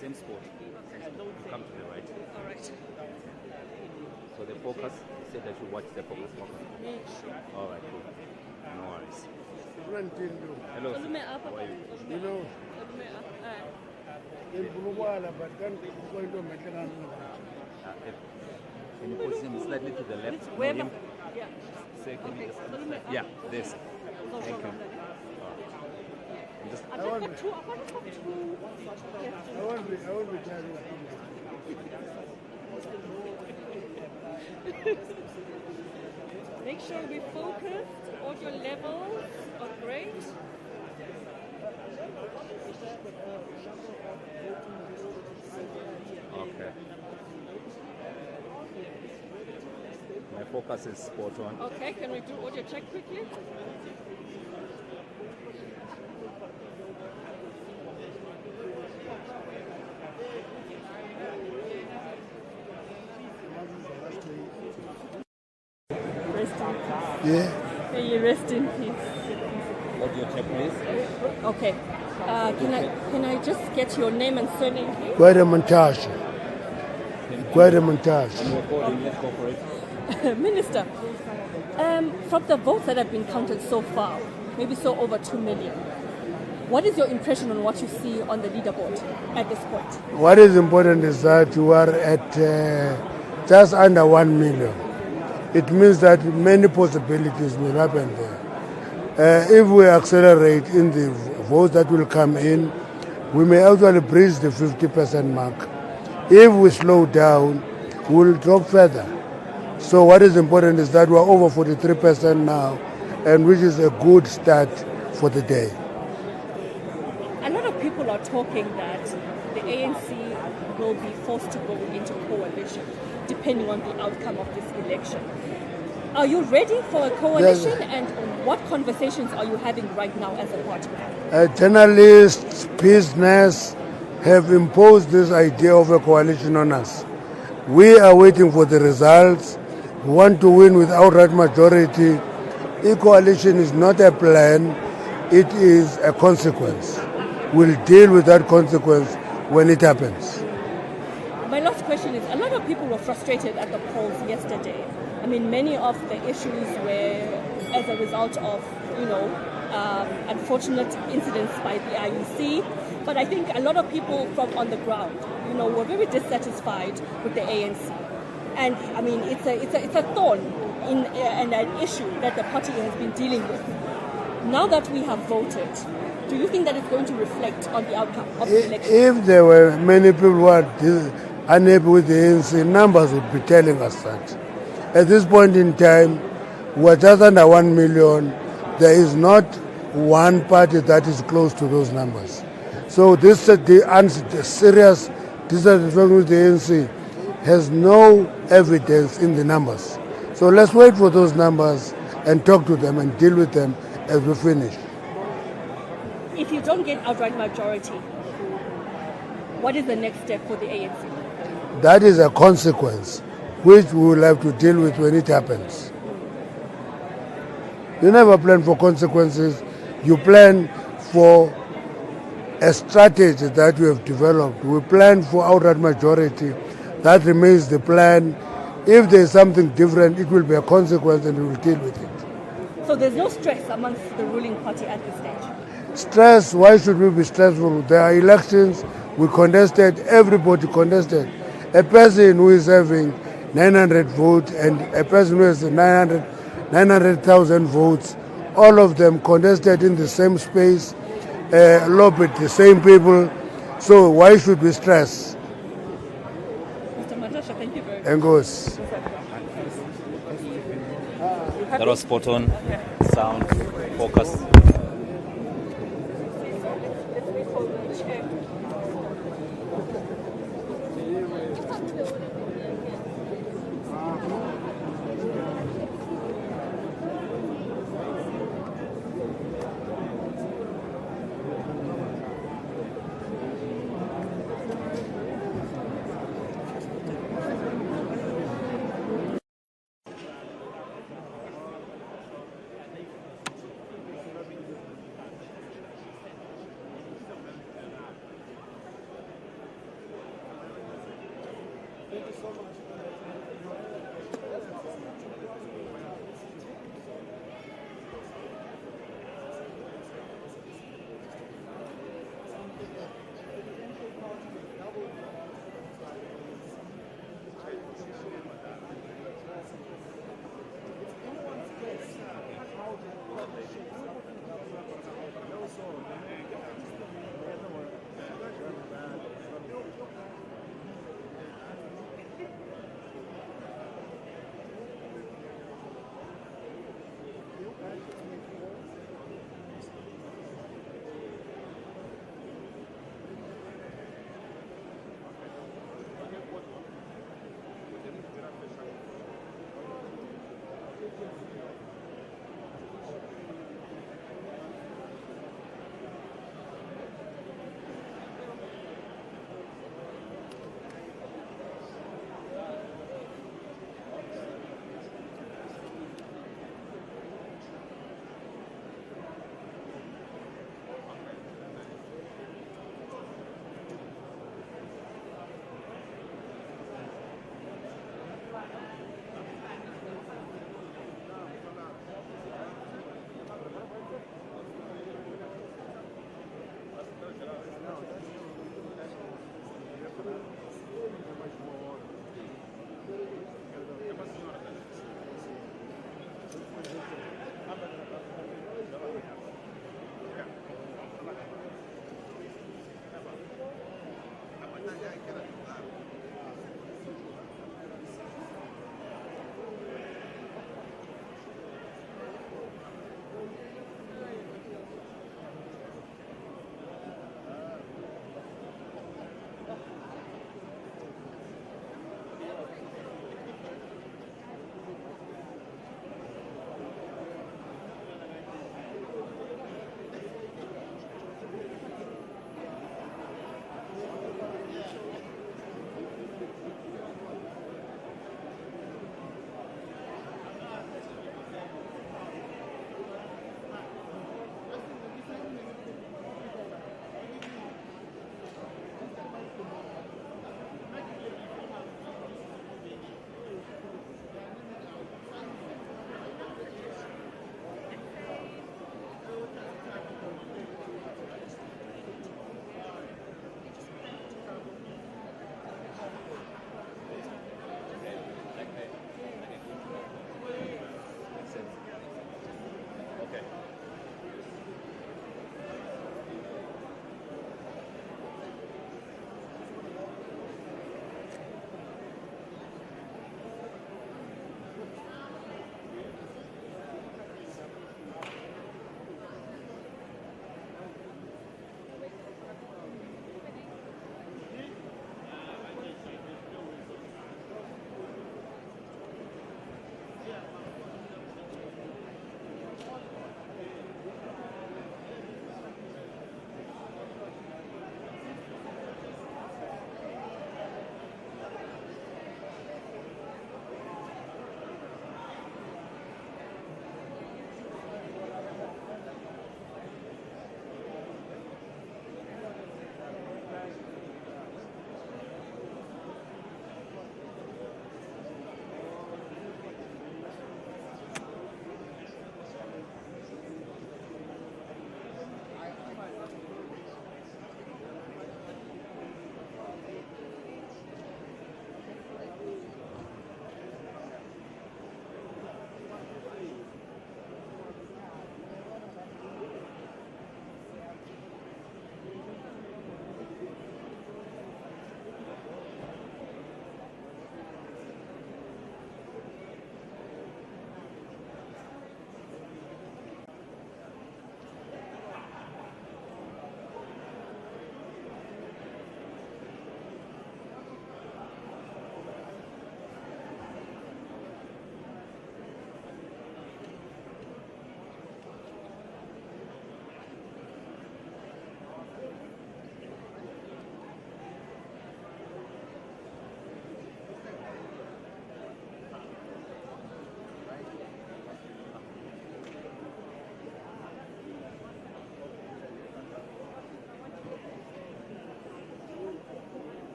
Same sport. You come to the right. All right. So the focus, you said that you watch the focus. All right, cool. No worries. Hello. Olume apha. How are you? Olume Can you position me slightly to the left? Where? Him? Yeah. Say, can you Okay. just Olume up. yeah, this. Thank you. Just, I just got two. I want to talk to. I won't be telling Make sure we focus. Audio levels are great. okay. My focus is spot on. Okay, can we do audio check quickly? Rest in peace. Yeah. May you rest in peace. Audio check, please. Okay. Can I just get your name and surname, please? Quite a montage. Quite a montage. And recording, let's go for it. Minister, from the votes that have been counted so far, maybe so over 2 million, what is your impression on what you see on the leaderboard at this point? What is important is that you are at just under 1 million. It means that many possibilities will happen there. If we accelerate in the votes that will come in, we may actually breach the 50% mark. If we slow down, we'll drop further. So what is important is that we're over 43% now, and which is a good start for the day. A lot of people are talking that the ANC will be forced to go into coalition depending on the outcome of this election. Are you ready for a coalition, Yes. and what conversations are you having right now as a party? Journalists, business have imposed this idea of a coalition on us. We are waiting for the results. We want to win with outright majority. E-coalition is not a plan, it is a consequence. We'll deal with that consequence when it happens. My last question is, a lot of people were frustrated at the polls yesterday. I mean, many of the issues were as a result of, unfortunate incidents by the IEC. But I think a lot of people from on the ground, were very dissatisfied with the ANC. And I mean, it's a thorn and an issue that the party has been dealing with. Now that we have voted, do you think that it's going to reflect on the outcome of the election? If there were many people who are unhappy with the ANC, numbers would be telling us that. At this point in time, we're just under 1 million. There is not one party that is close to those numbers. So the serious dissatisfaction with the ANC has no evidence in the numbers. So let's wait for those numbers and talk to them and deal with them as we finish. If you don't get outright majority, what is the next step for the ANC? That is a consequence which we will have to deal with when it happens. You never plan for consequences, you plan for a strategy that we have developed. We plan for outright majority. That remains the plan. If there is something different, it will be a consequence and we will deal with it. So there's no stress amongst the ruling party at this stage? Stress, why should we be stressful? There are elections, we contested, everybody contested. A person who is having 900 votes and a person who has 900,000 votes, all of them contested in the same space, lobbied the same people. So why should we stress? Mr. Matasha, thank you very much. Engos. That was spot on. Sound, focus.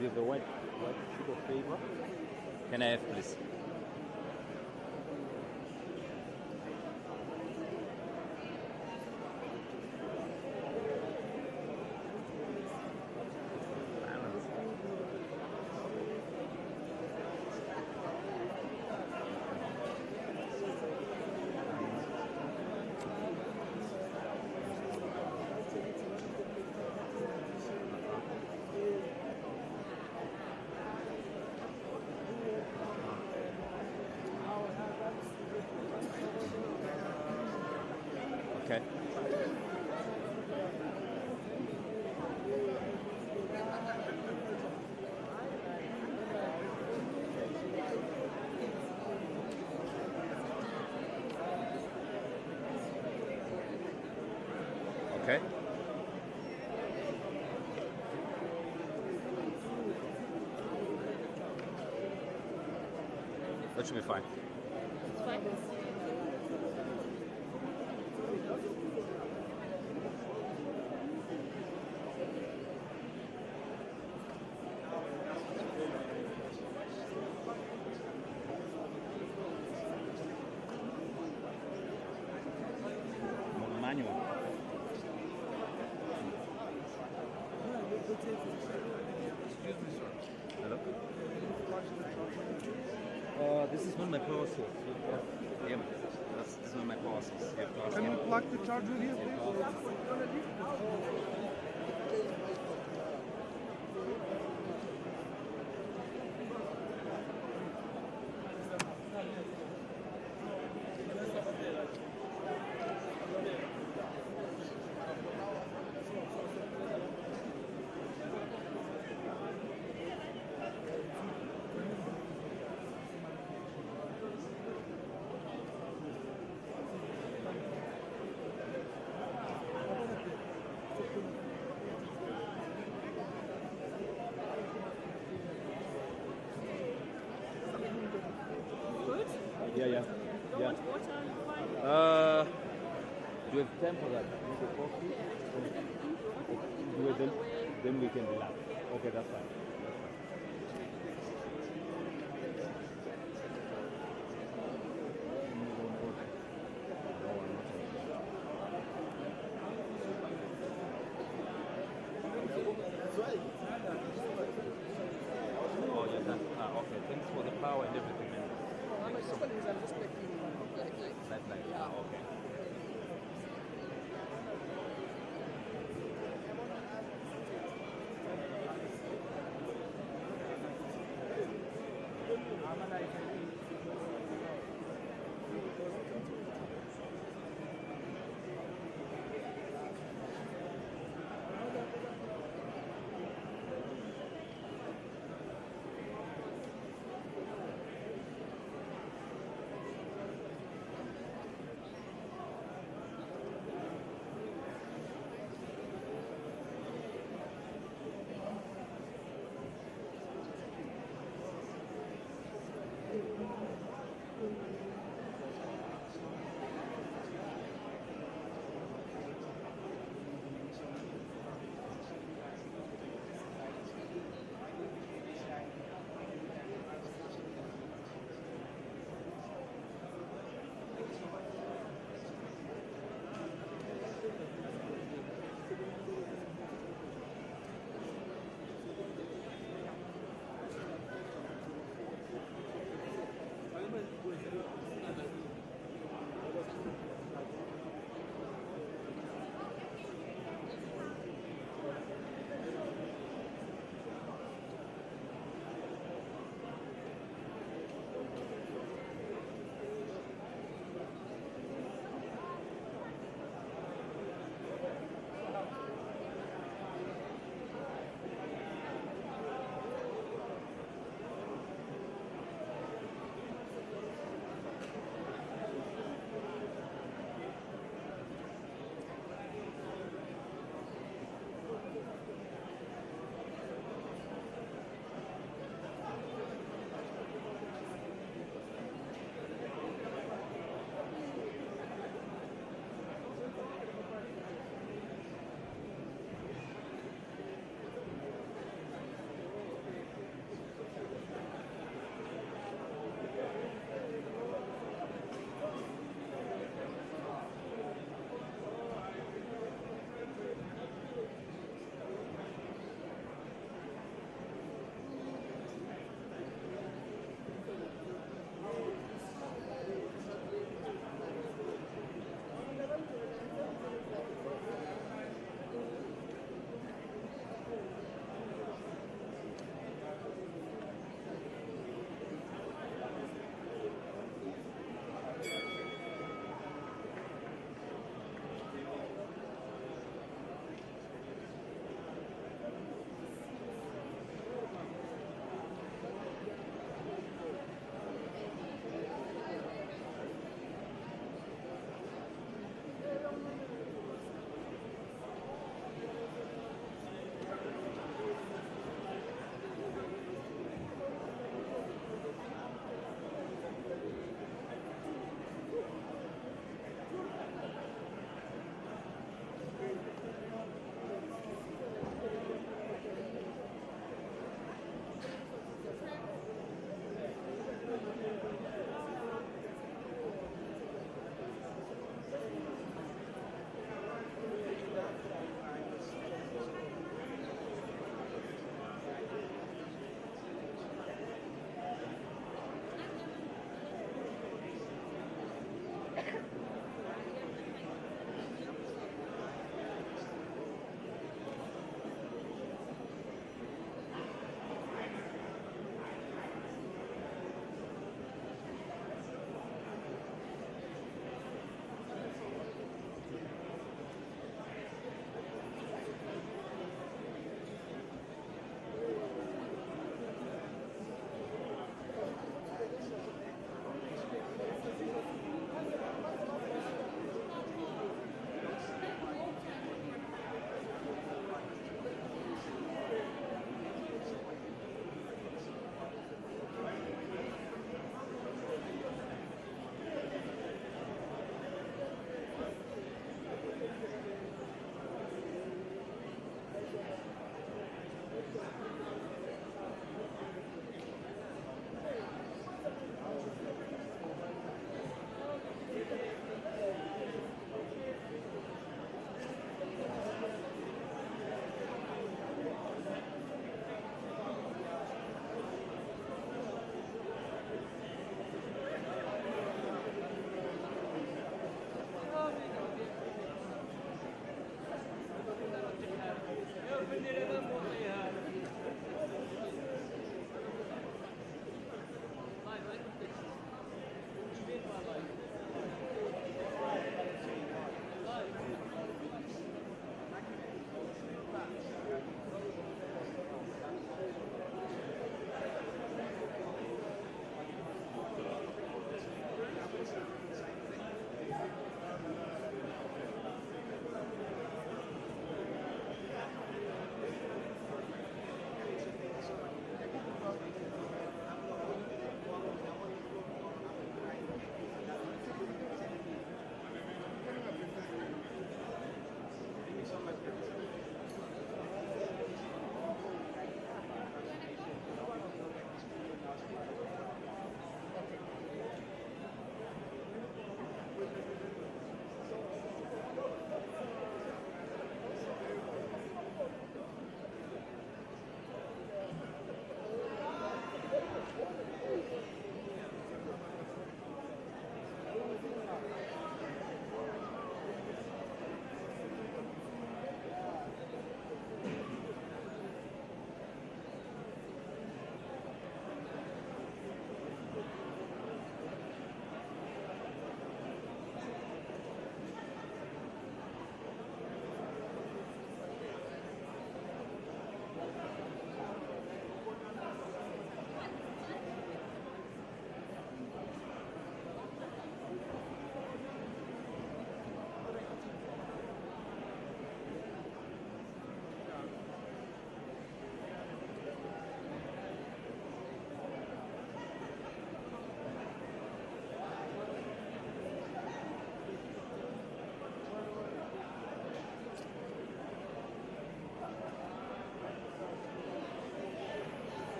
Do you have a white sheet of paper? Can I have, please? Okay. Okay. That should be fine. It's fine. Manual. Hello? This is one of my power source. Yeah, this is one of my power source. You have to ask Can him. you plug the charger here, please? Good? Yeah, yeah. Don't want water, you fine? Do you have time for that? Maybe coffee? Do it then we can relax. Okay, that's fine. That's fine. Oh, you're done. Okay, thanks for the power and everything, man. Thank you so much. Lifeline. Okay.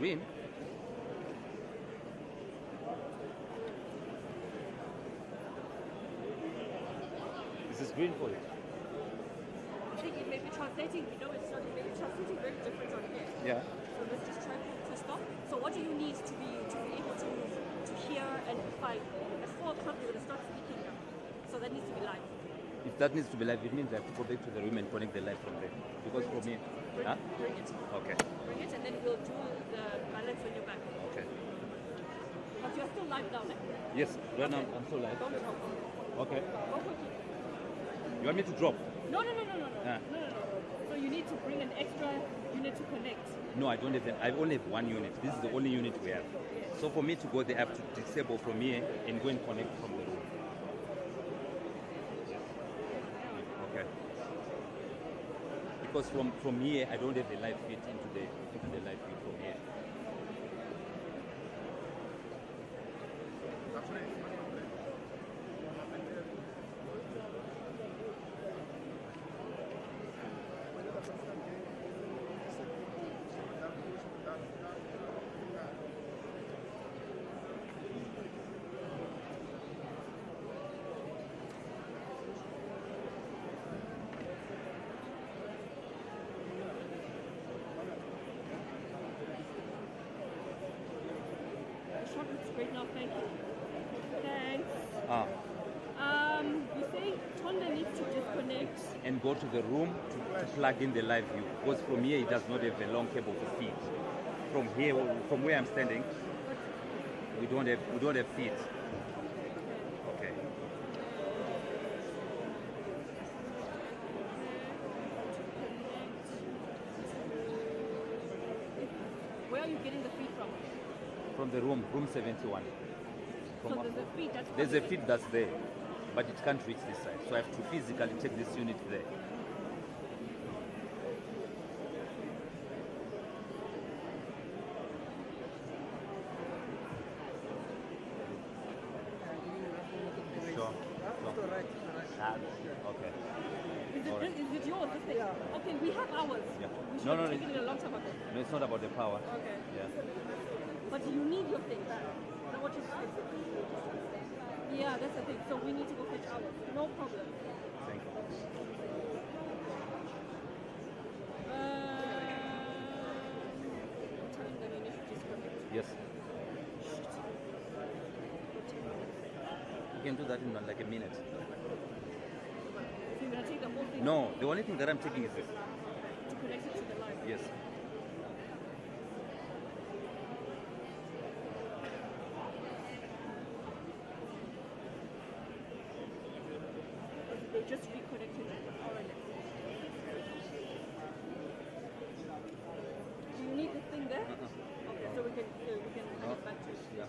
green. This is green for you. I think it may be translating, it's not, it may be translating very different on here. Yeah. So let's just try to stop. So what do you need to be able to hear, and by at 4 o'clock you're going to start speaking now. So that needs to be live. If that needs to be live, it means I have to go back to the room and connect the live from there. Because for me, Bring it. Okay. Bring it, and then we'll do the balance when you're back. Okay. But you're still live now, eh? Yes, right now I'm so live. Don't drop. Okay. Go quickly. You want me to drop? No. Ah. No. So you need to bring an extra unit to connect. No, I don't have that. I only have one unit. This is the only unit we have. So for me to go there, I have to disable from here and go and connect from the room. Okay. Because from here, I don't have the live feed into the live feed from here. The shot looks great now, thank you. Thanks. You say Tonda needs to disconnect. And go to the room to plug in the live view. Because from here, it does not have a long cable to feed. From here, from where I'm standing, we don't have feed. Okay. Where are you getting the feed from? From the room 71. So there's a feed that's There's a feed that's there, but it can't reach this side. So I have to physically take this unit there. Sure. Okay. Is it yours? This thing? Okay, we have ours. Yeah. We should No, have taken it a long time ago. No, it's not about the power. Okay. Yeah. But you need your thing. Is that what you're saying? Yeah, that's the thing. So we need to go fetch ours. No problem. Thank you. Telling them you need to disconnect. Yes. You can do that in like a minute. So you're gonna take the whole thing? No, the only thing that I'm taking is this. To connect it to the line. Yes. They just reconnected our net. Do you need this thing there? Okay, so we can hand it back to you. Yeah.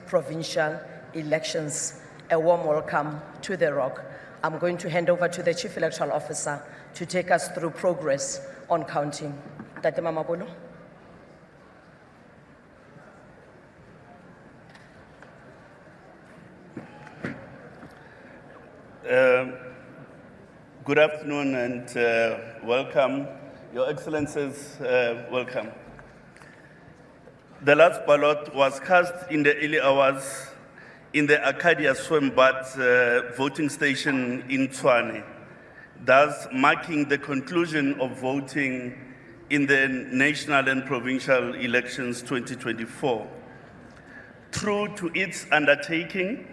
provincial elections. A warm welcome to the Rock. I'm going to hand over to the Chief Electoral Officer to take us through progress on counting. Tate Mamabolo. Good afternoon and welcome. Your Excellencies, welcome. The last ballot was cast in the early hours in the Arcadia Swembad voting station in Tshwane, thus marking the conclusion of voting in the national and provincial elections 2024. True to its undertaking,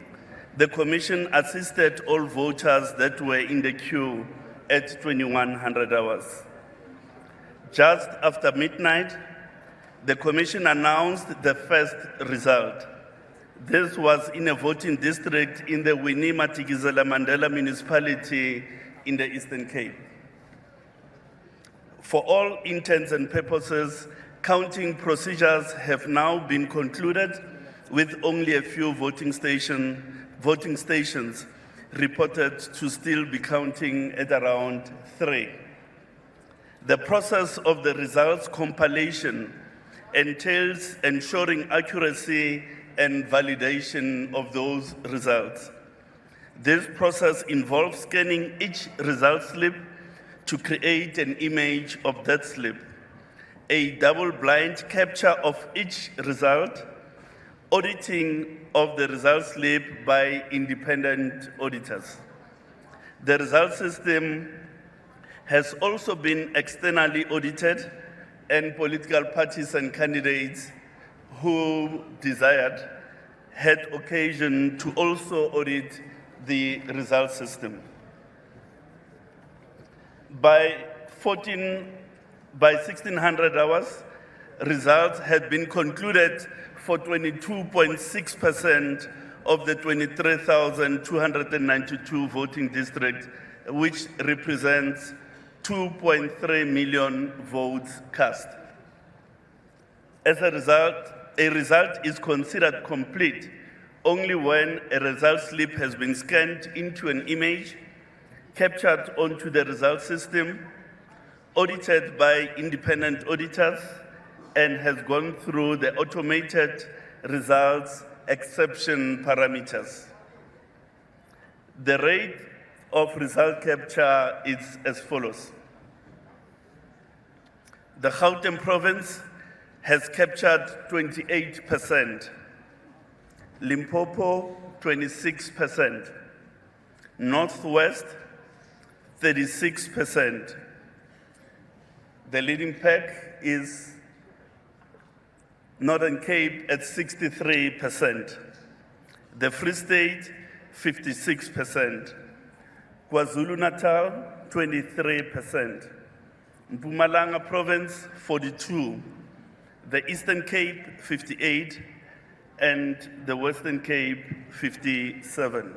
the Commission assisted all voters that were in the queue at 2100 hours. Just after midnight, the Commission announced the first result. This was in a voting district in the Winnie Madikizela Mandela municipality in the Eastern Cape. For all intents and purposes, counting procedures have now been concluded with only a few voting stations reported to still be counting at around 3. The process of the results compilation entails ensuring accuracy and validation of those results. This process involves scanning each result slip to create an image of that slip, a double-blind capture of each result, auditing of the result slip by independent auditors. The result system has also been externally audited, and political parties and candidates who desired had occasion to also audit the result system. By 1600 hours, results had been concluded for 22.6% of the 23,292 voting districts, which represents 2.3 million votes cast. As a result is considered complete only when a result slip has been scanned into an image, captured onto the result system, audited by independent auditors, and has gone through the automated results exception parameters. The rate of result capture is as follows. The Gauteng province has captured 28%, Limpopo 26%, Northwest 36%. The leading pack is Northern Cape at 63%, the Free State 56%, KwaZulu-Natal 23%, Mpumalanga Province 42%, the Eastern Cape 58%, and the Western Cape 57%.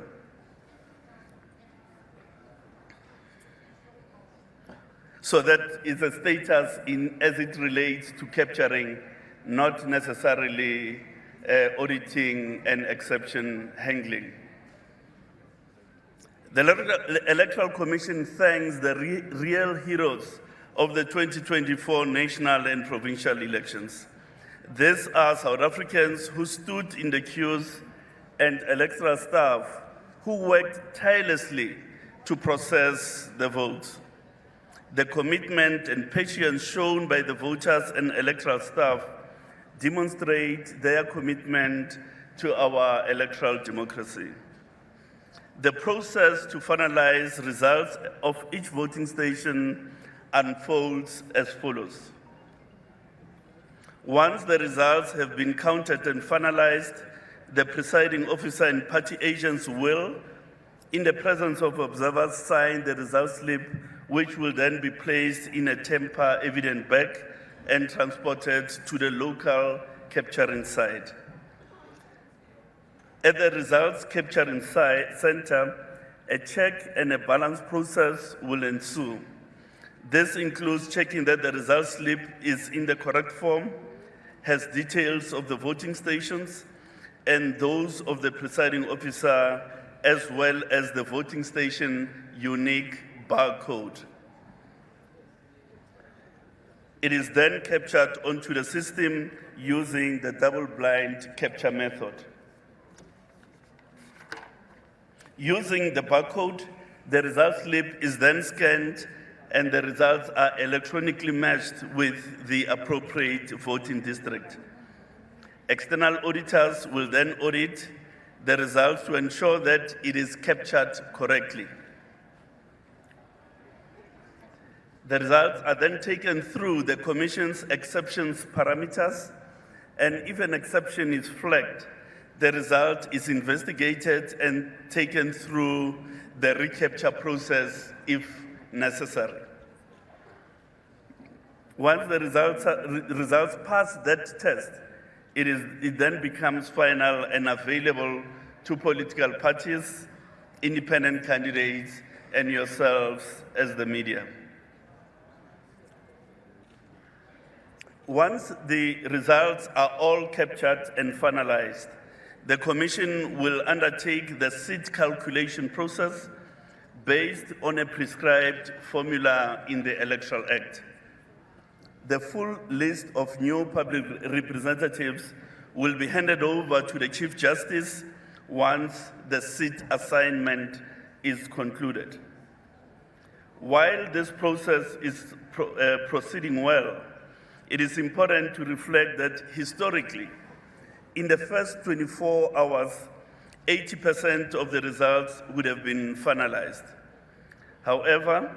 So that is the status as it relates to capturing, not necessarily auditing and exception handling. The Electoral Commission thanks the real heroes of the 2024 national and provincial elections. These are South Africans who stood in the queues and electoral staff who worked tirelessly to process the votes. The commitment and patience shown by the voters and electoral staff demonstrate their commitment to our electoral democracy. The process to finalize results of each voting station unfolds as follows. Once the results have been counted and finalized, the presiding officer and party agents will, in the presence of observers, sign the result slip, which will then be placed in a tamper-evident bag and transported to the local capturing site. At the results capturing center, a check and a balance process will ensue. This includes checking that the result slip is in the correct form, has details of the voting stations, and those of the presiding officer, as well as the voting station unique barcode. It is then captured onto the system using the double-blind capture method. Using the barcode, the result slip is then scanned and the results are electronically matched with the appropriate voting district. External auditors will then audit the results to ensure that it is captured correctly. The results are then taken through the Commission's exceptions parameters, and if an exception is flagged, the result is investigated and taken through the recapture process if necessary. Once the results pass that test, it then becomes final and available to political parties, independent candidates, and yourselves as the media. Once the results are all captured and finalized, the Commission will undertake the seat calculation process based on a prescribed formula in the Electoral Act. The full list of new public representatives will be handed over to the Chief Justice once the seat assignment is concluded. While this process is proceeding well, it is important to reflect that historically, in the first 24 hours, 80% of the results would have been finalized. However,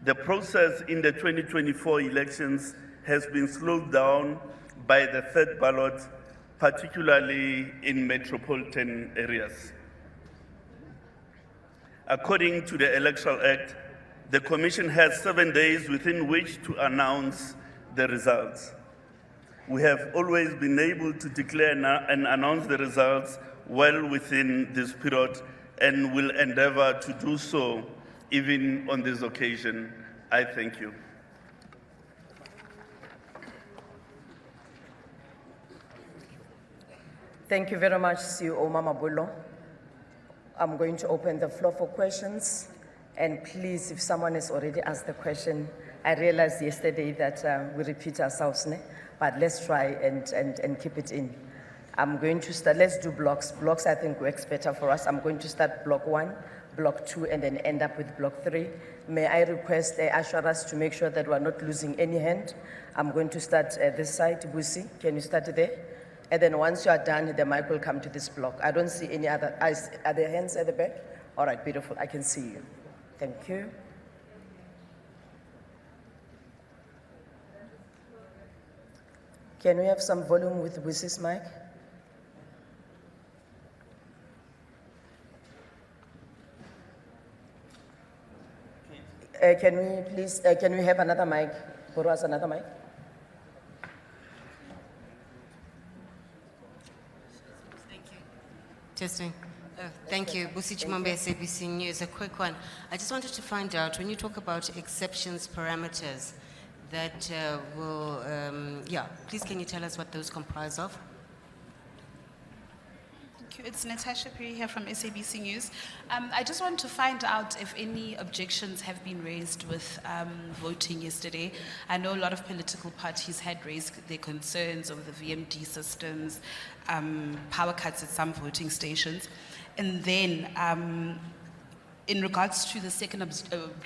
the process in the 2024 elections has been slowed down by the third ballot, particularly in metropolitan areas. According to the Electoral Act, the Commission has 7 days within which to announce the results. We have always been able to declare and announce the results well within this period and will endeavor to do so even on this occasion. I thank you. Thank you very much, CEO Mamabolo. I'm going to open the floor for questions. And please, if someone has already asked the question, I realized yesterday that we repeat ourselves, but let's try and keep it in. I'm going to start, let's do blocks. Blocks I think works better for us. I'm going to start block 1, block 2, and then end up with block 3. May I request Assurance to make sure that we're not losing any hand? I'm going to start this side. Busi, can you start there? And then once you are done, the mic will come to this block. I don't see any other eyes. Are there hands at the back? All right, beautiful. I can see you. Thank you. Can we have some volume with Busi's mic? Can we please, can we have another mic? For us, another mic? Thank you. Testing. Thank you. Busi Chimambe, SABC News. A quick one. I just wanted to find out, when you talk about exceptions parameters that will, please can you tell us what those comprise of? It's Natasha Perry here from SABC News. I just want to find out if any objections have been raised with voting yesterday. I know a lot of political parties had raised their concerns over the VMD systems, power cuts at some voting stations. And then in regards to the second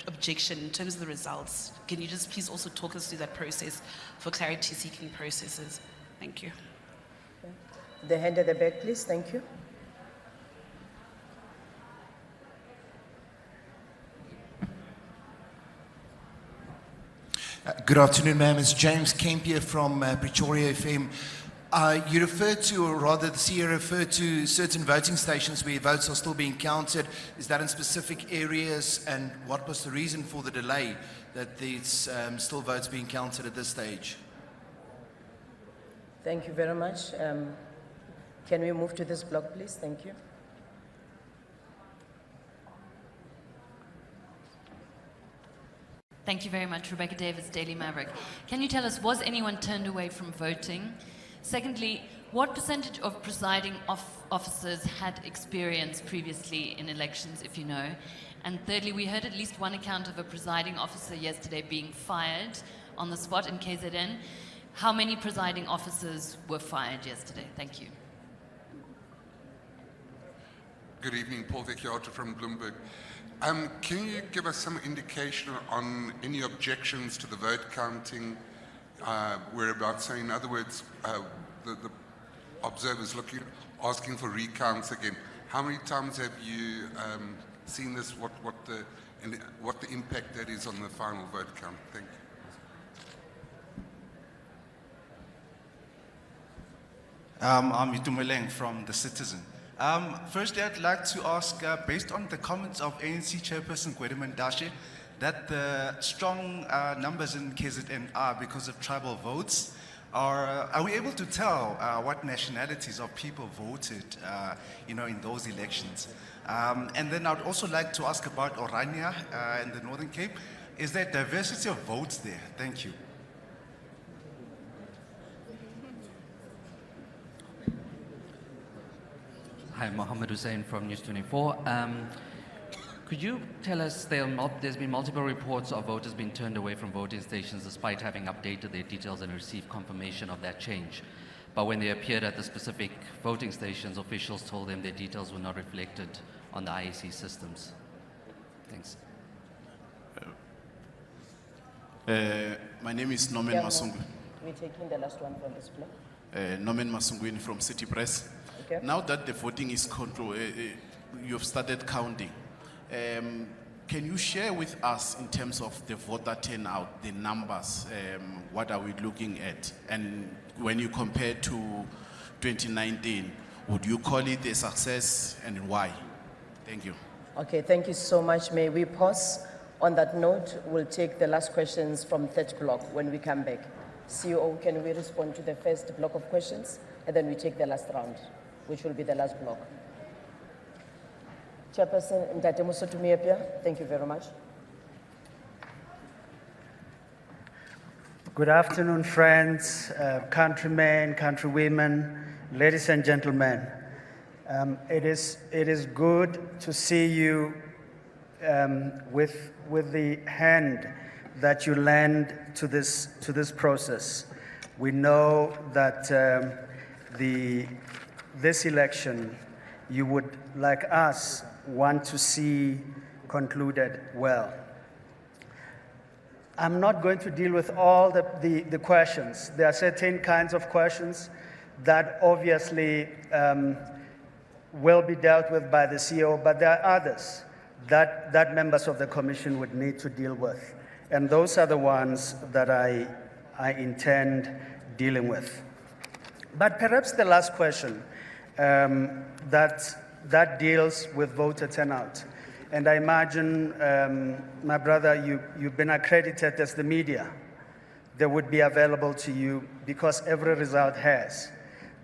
objection, in terms of the results, can you just please also talk us through that process for clarity-seeking processes? Thank you. The hand at the back, please. Thank you. Good afternoon, ma'am. It's James Kemp here from Pretoria FM. You referred to, or rather the CEO referred to certain voting stations where votes are still being counted. Is that in specific areas, and what was the reason for the delay that there's still votes being counted at this stage? Thank you very much. Can we move to this block, please? Thank you. Thank you very much. Rebecca Davis, Daily Maverick. Can you tell us, was anyone turned away from voting Secondly, what percentage of presiding officers had experience previously in elections, if you know? And thirdly, we heard at least one account of a presiding officer yesterday being fired on the spot in KZN. How many presiding officers were fired yesterday? Thank you. Good evening, Paul Vecchiato from Bloomberg. Can you give us some indication on any objections to the vote counting whereabouts? So in other words, the observers asking for recounts again. How many times have you seen this? What the impact that is on the final vote count? Thank you. I'm Itumeleng from The Citizen. Firstly, I'd like to ask, based on the comments of ANC Chairperson Gwede Mantashe, that the strong numbers in KZN are because of tribal votes. Are we able to tell what nationalities of people voted, in those elections? And then I'd also like to ask about Orania in the Northern Cape. Is there diversity of votes there? Thank you. Hi, Mohammed Hussein from News 24. Could you tell us, there's been multiple reports of voters being turned away from voting stations despite having updated their details and received confirmation of that change. But when they appeared at the specific voting stations, officials told them their details were not reflected on the IEC systems. Thanks. My name is Norman Masungwe. We're taking the last one from this block. Norman Masungwini from City Press. Okay. Now that the voting is controlled, you've started counting. Can you share with us in terms of the voter turnout, the numbers, what are we looking at? And when you compare to 2019, would you call it a success and why? Thank you. Okay, thank you so much. May we pause? On that note, we'll take the last questions from third block when we come back. CEO, can we respond to the first block of questions? And then we take the last round, which will be the last block. Chairperson Ntate Mosotumiapia, thank you very much. Good afternoon, friends, countrymen, countrywomen, ladies and gentlemen. It is good to see you with the hand that you lend to this process. We know that this election you would, like us, want to see concluded well. I'm not going to deal with all the questions. There are certain kinds of questions that obviously will be dealt with by the CEO, but there are others that members of the Commission would need to deal with. And those are the ones that I intend dealing with. But perhaps the last question that deals with voter turnout. And I imagine, my brother, you've been accredited as the media. They would be available to you because every result has.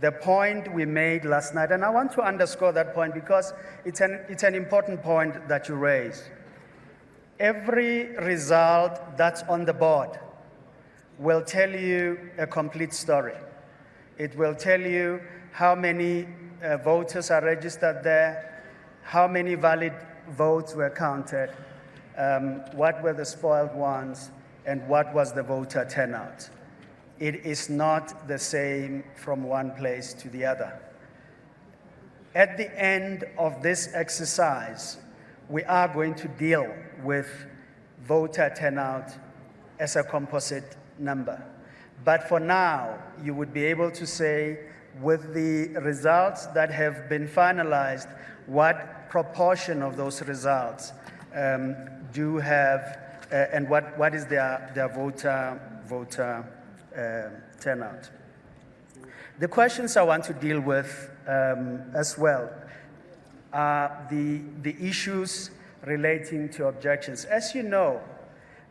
The point we made last night, and I want to underscore that point because it's an important point that you raised. Every result that's on the board will tell you a complete story. It will tell you how many voters are registered there, how many valid votes were counted, what were the spoiled ones, and what was the voter turnout. It is not the same from one place to the other. At the end of this exercise, we are going to deal with voter turnout as a composite number. But for now, you would be able to say, with the results that have been finalized, what proportion of those results do have, and what is their voter turnout. The questions I want to deal with as well are the issues relating to objections. As you know,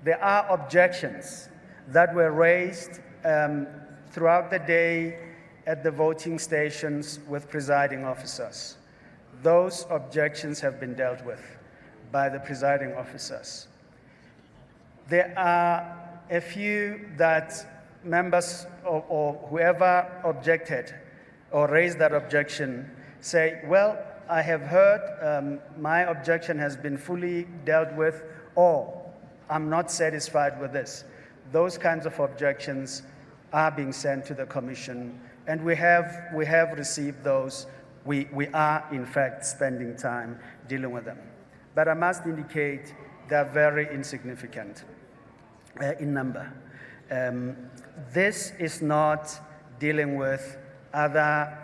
there are objections that were raised throughout the day at the voting stations with presiding officers. Those objections have been dealt with by the presiding officers. There are a few that members or whoever objected or raised that objection say, well, I have heard my objection has been fully dealt with, or I'm not satisfied with this. Those kinds of objections are being sent to the Commission, and we have received those. We are, in fact, spending time dealing with them. But I must indicate they're very insignificant in number. This is not dealing with other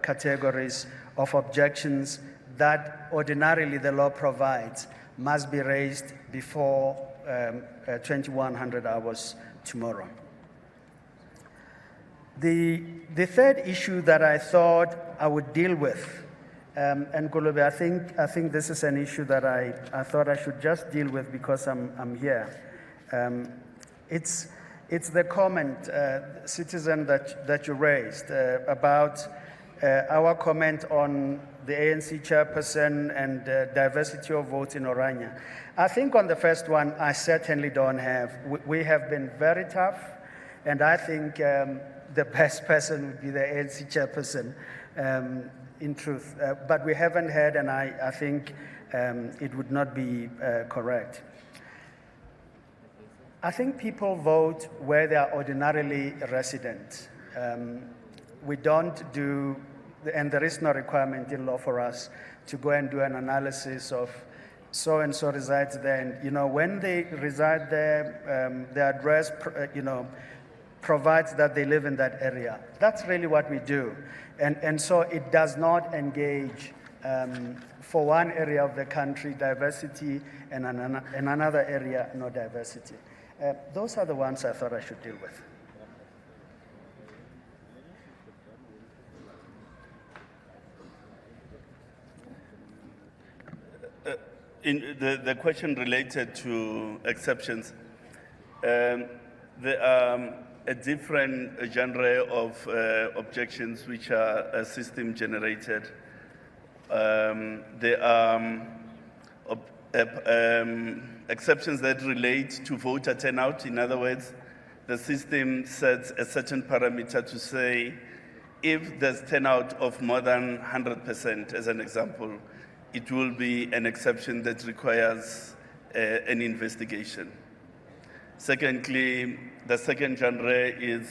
categories of objections that ordinarily the law provides must be raised before 2100 hours tomorrow. The third issue that I thought I would deal with, and Golobe, I think this is an issue that I thought I should just deal with because I'm here. It's the comment, citizen, that you raised about our comment on the ANC chairperson and diversity of votes in Orania. I think on the first one, I certainly don't have. We have been very tough, and I think the best person would be the ANC chairperson, in truth. But we haven't had, and I think it would not be correct. I think people vote where they are ordinarily resident. We don't do, and there is no requirement in law for us to go and do an analysis of so-and-so resides there. And, when they reside there, the address, provides that they live in that area. That's really what we do. And so it does not engage, for one area of the country, diversity, and in another area, no diversity. Those are the ones I thought I should deal with. In the question related to exceptions, there are a different genre of objections which are system generated. There are exceptions that relate to voter turnout. In other words, the system sets a certain parameter to say if there's turnout of more than 100%, as an example, it will be an exception that requires an investigation. Secondly, the second genre is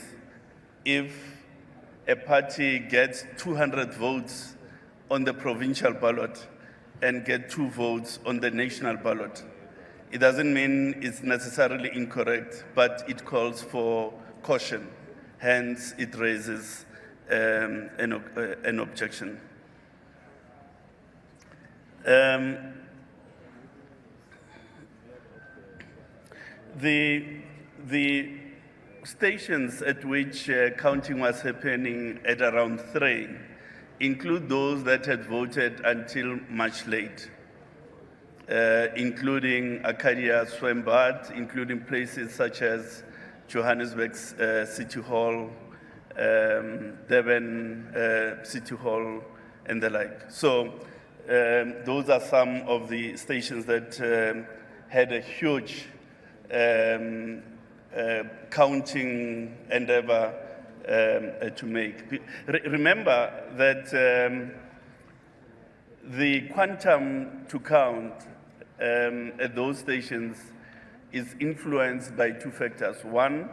if a party gets 200 votes on the provincial ballot and get 2 votes on the national ballot. It doesn't mean it's necessarily incorrect, but it calls for caution. Hence, it raises an objection. The stations at which counting was happening at around 3 include those that had voted until much late, including Arcadia, Swembad, including places such as Johannesburg's City Hall, Durban City Hall, and the like. So those are some of the stations that had a huge counting endeavor to make. Remember that the quantum to count at those stations is influenced by 2 factors. One,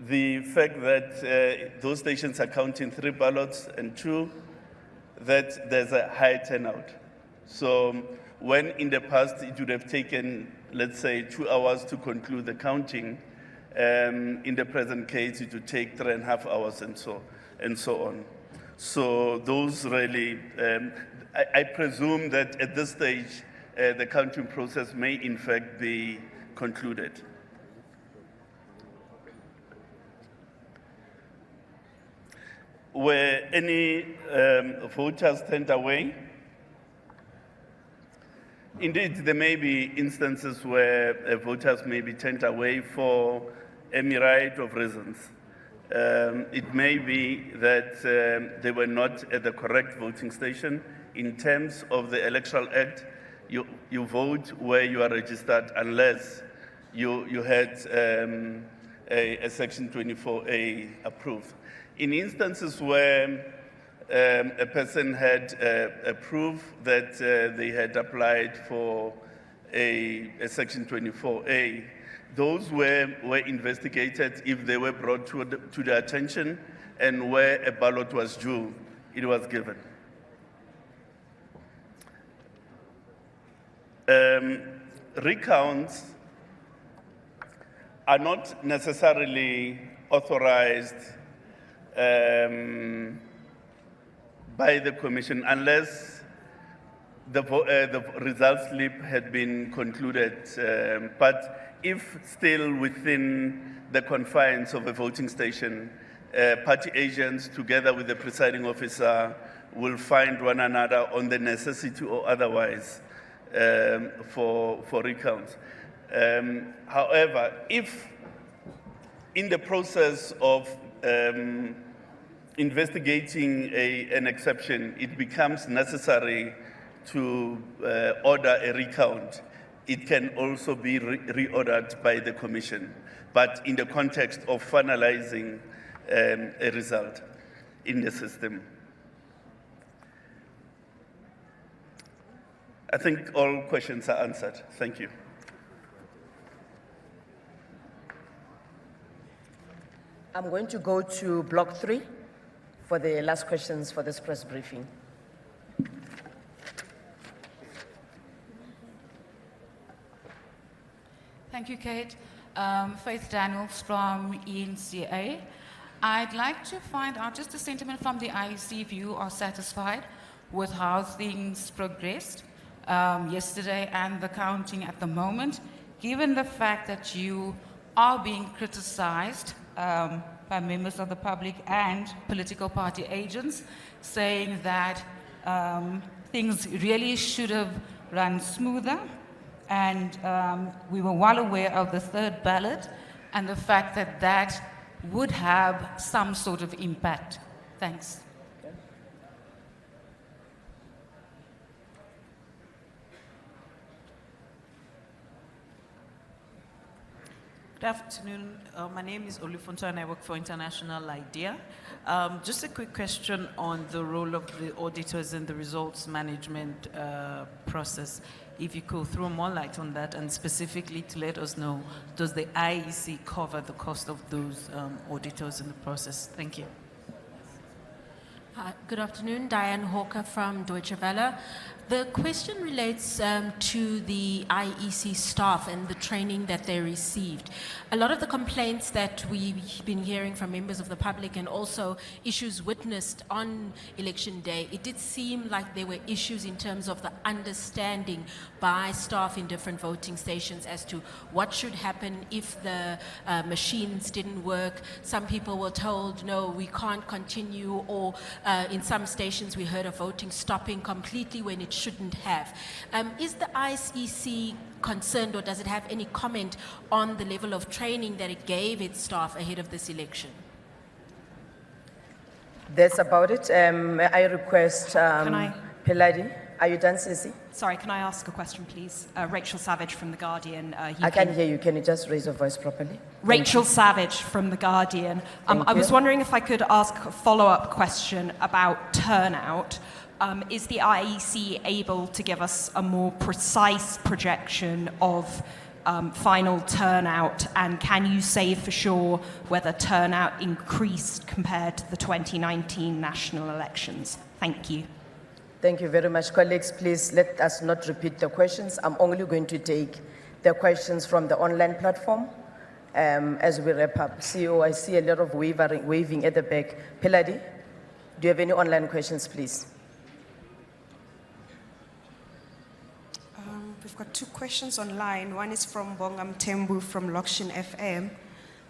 the fact that those stations are counting 3 ballots, and 2, that there's a high turnout. So when in the past it would have taken, let's say, 2 hours to conclude the counting, in the present case it would take 3.5 hours and so on. So those really, I presume that at this stage the counting process may in fact be concluded. Were any voters turned away? Indeed, there may be instances where voters may be turned away for a myriad of reasons. It may be that they were not at the correct voting station. In terms of the Electoral Act, you vote where you are registered unless you had a Section 24A approved. In instances where a person had a proof that they had applied for a Section 24A, those were investigated if they were brought to the attention, and where a ballot was due, it was given. Recounts are not necessarily authorized by the Commission unless the result slip had been concluded. But if still within the confines of a voting station, party agents together with the presiding officer will find one another on the necessity or otherwise for recounts. However, if in the process of investigating an exception, it becomes necessary to order a recount, it can also be reordered by the Commission, but in the context of finalizing a result in the system. I think all questions are answered. Thank you. I'm going to go to block 3 for the last questions for this press briefing. Thank you, Kate. Faith Daniels from ENCA. I'd like to find out just a sentiment from the IEC if you are satisfied with how things progressed yesterday and the counting at the moment, given the fact that you are being criticized by members of the public and political party agents, saying that things really should have run smoother, and we were well aware of the third ballot and the fact that that would have some sort of impact. Thanks. Good afternoon. My name is Olufonso and I work for International IDEA. Just a quick question on the role of the auditors in the results management process. If you could throw more light on that, and specifically to let us know, does the IEC cover the cost of those auditors in the process? Thank you. Good afternoon, Diane Hawker from Deutsche Welle. The question relates to the IEC staff and the training that they received. A lot of the complaints that we've been hearing from members of the public and also issues witnessed on election day, it did seem like there were issues in terms of the understanding by staff in different voting stations as to what should happen if the machines didn't work. Some people were told, no, we can't continue, or in some stations we heard of voting stopping completely when it shouldn't have. Is the IEC concerned, or does it have any comment on the level of training that it gave its staff ahead of this election? That's about it. I request Peladi. Are you done, Sisi? Sorry, can I ask a question, please? Rachel Savage from The Guardian. I can't hear you. Can you just raise your voice properly? Rachel Savage from The Guardian. I was wondering if I could ask a follow-up question about turnout. Is the IEC able to give us a more precise projection of final turnout, and can you say for sure whether turnout increased compared to the 2019 national elections? Thank you. Thank you very much. Colleagues, please let us not repeat the questions. I'm only going to take the questions from the online platform as we wrap up. CEO, I see a lot of waving at the back. Peladi, do you have any online questions, please? We've got two questions online. One is from Bongam Tembu from Lokshin FM.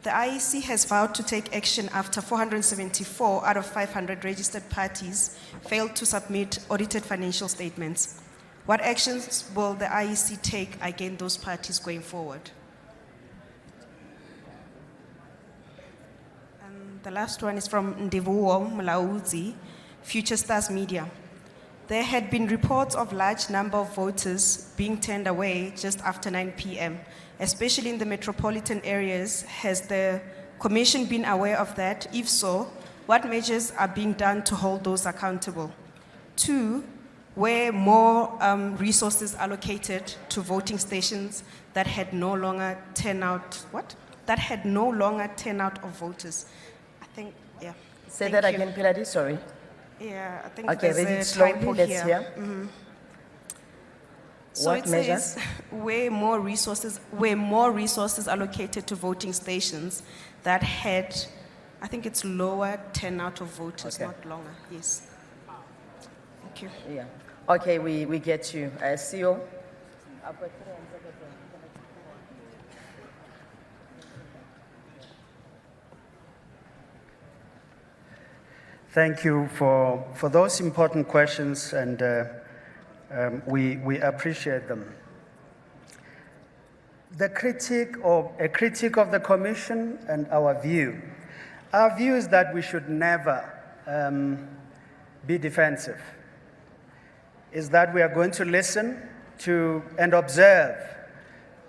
The IEC has vowed to take action after 474 out of 500 registered parties failed to submit audited financial statements. What actions will the IEC take against those parties going forward? And the last one is from Ndivuo Mlaudzi, Future Stars Media. there had been reports of large number of voters being turned away just after 9 p.m., especially in the metropolitan areas. Has the Commission been aware of that? If so, what measures are being done to hold those accountable? 2, were more resources allocated to voting stations that had no longer turnout, That had no longer turnout of voters. I think, yeah. Say Thank that you. again, Piladi, sorry. Yeah, I think Okay, there's read it a slowly, typo let's here. hear. So What it measures? says, were more resources allocated to voting stations that had, I think it's lower turnout of voters, Okay. not longer. Yes. Thank you. Yeah. Okay, we get you. CEO? Thank you for those important questions, and we appreciate them. A critique of the Commission and our view. Our view is that we should never be defensive. Is that we are going to listen to and observe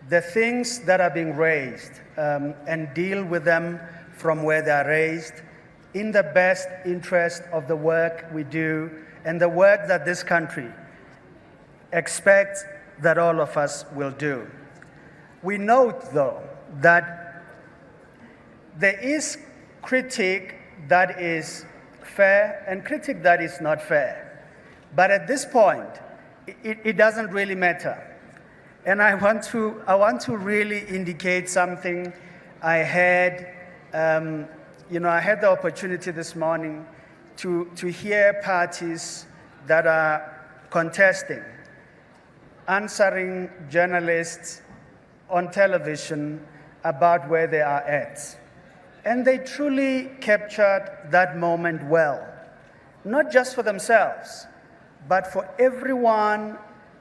the things that are being raised and deal with them from where they are raised, in the best interest of the work we do and the work that this country expects that all of us will do. We note, though, that there is critique that is fair and critique that is not fair. But at this point, it doesn't really matter. And I want to really indicate something I had. I had the opportunity this morning to hear parties that are contesting, answering journalists on television about where they are at. And they truly captured that moment well, not just for themselves, but for everyone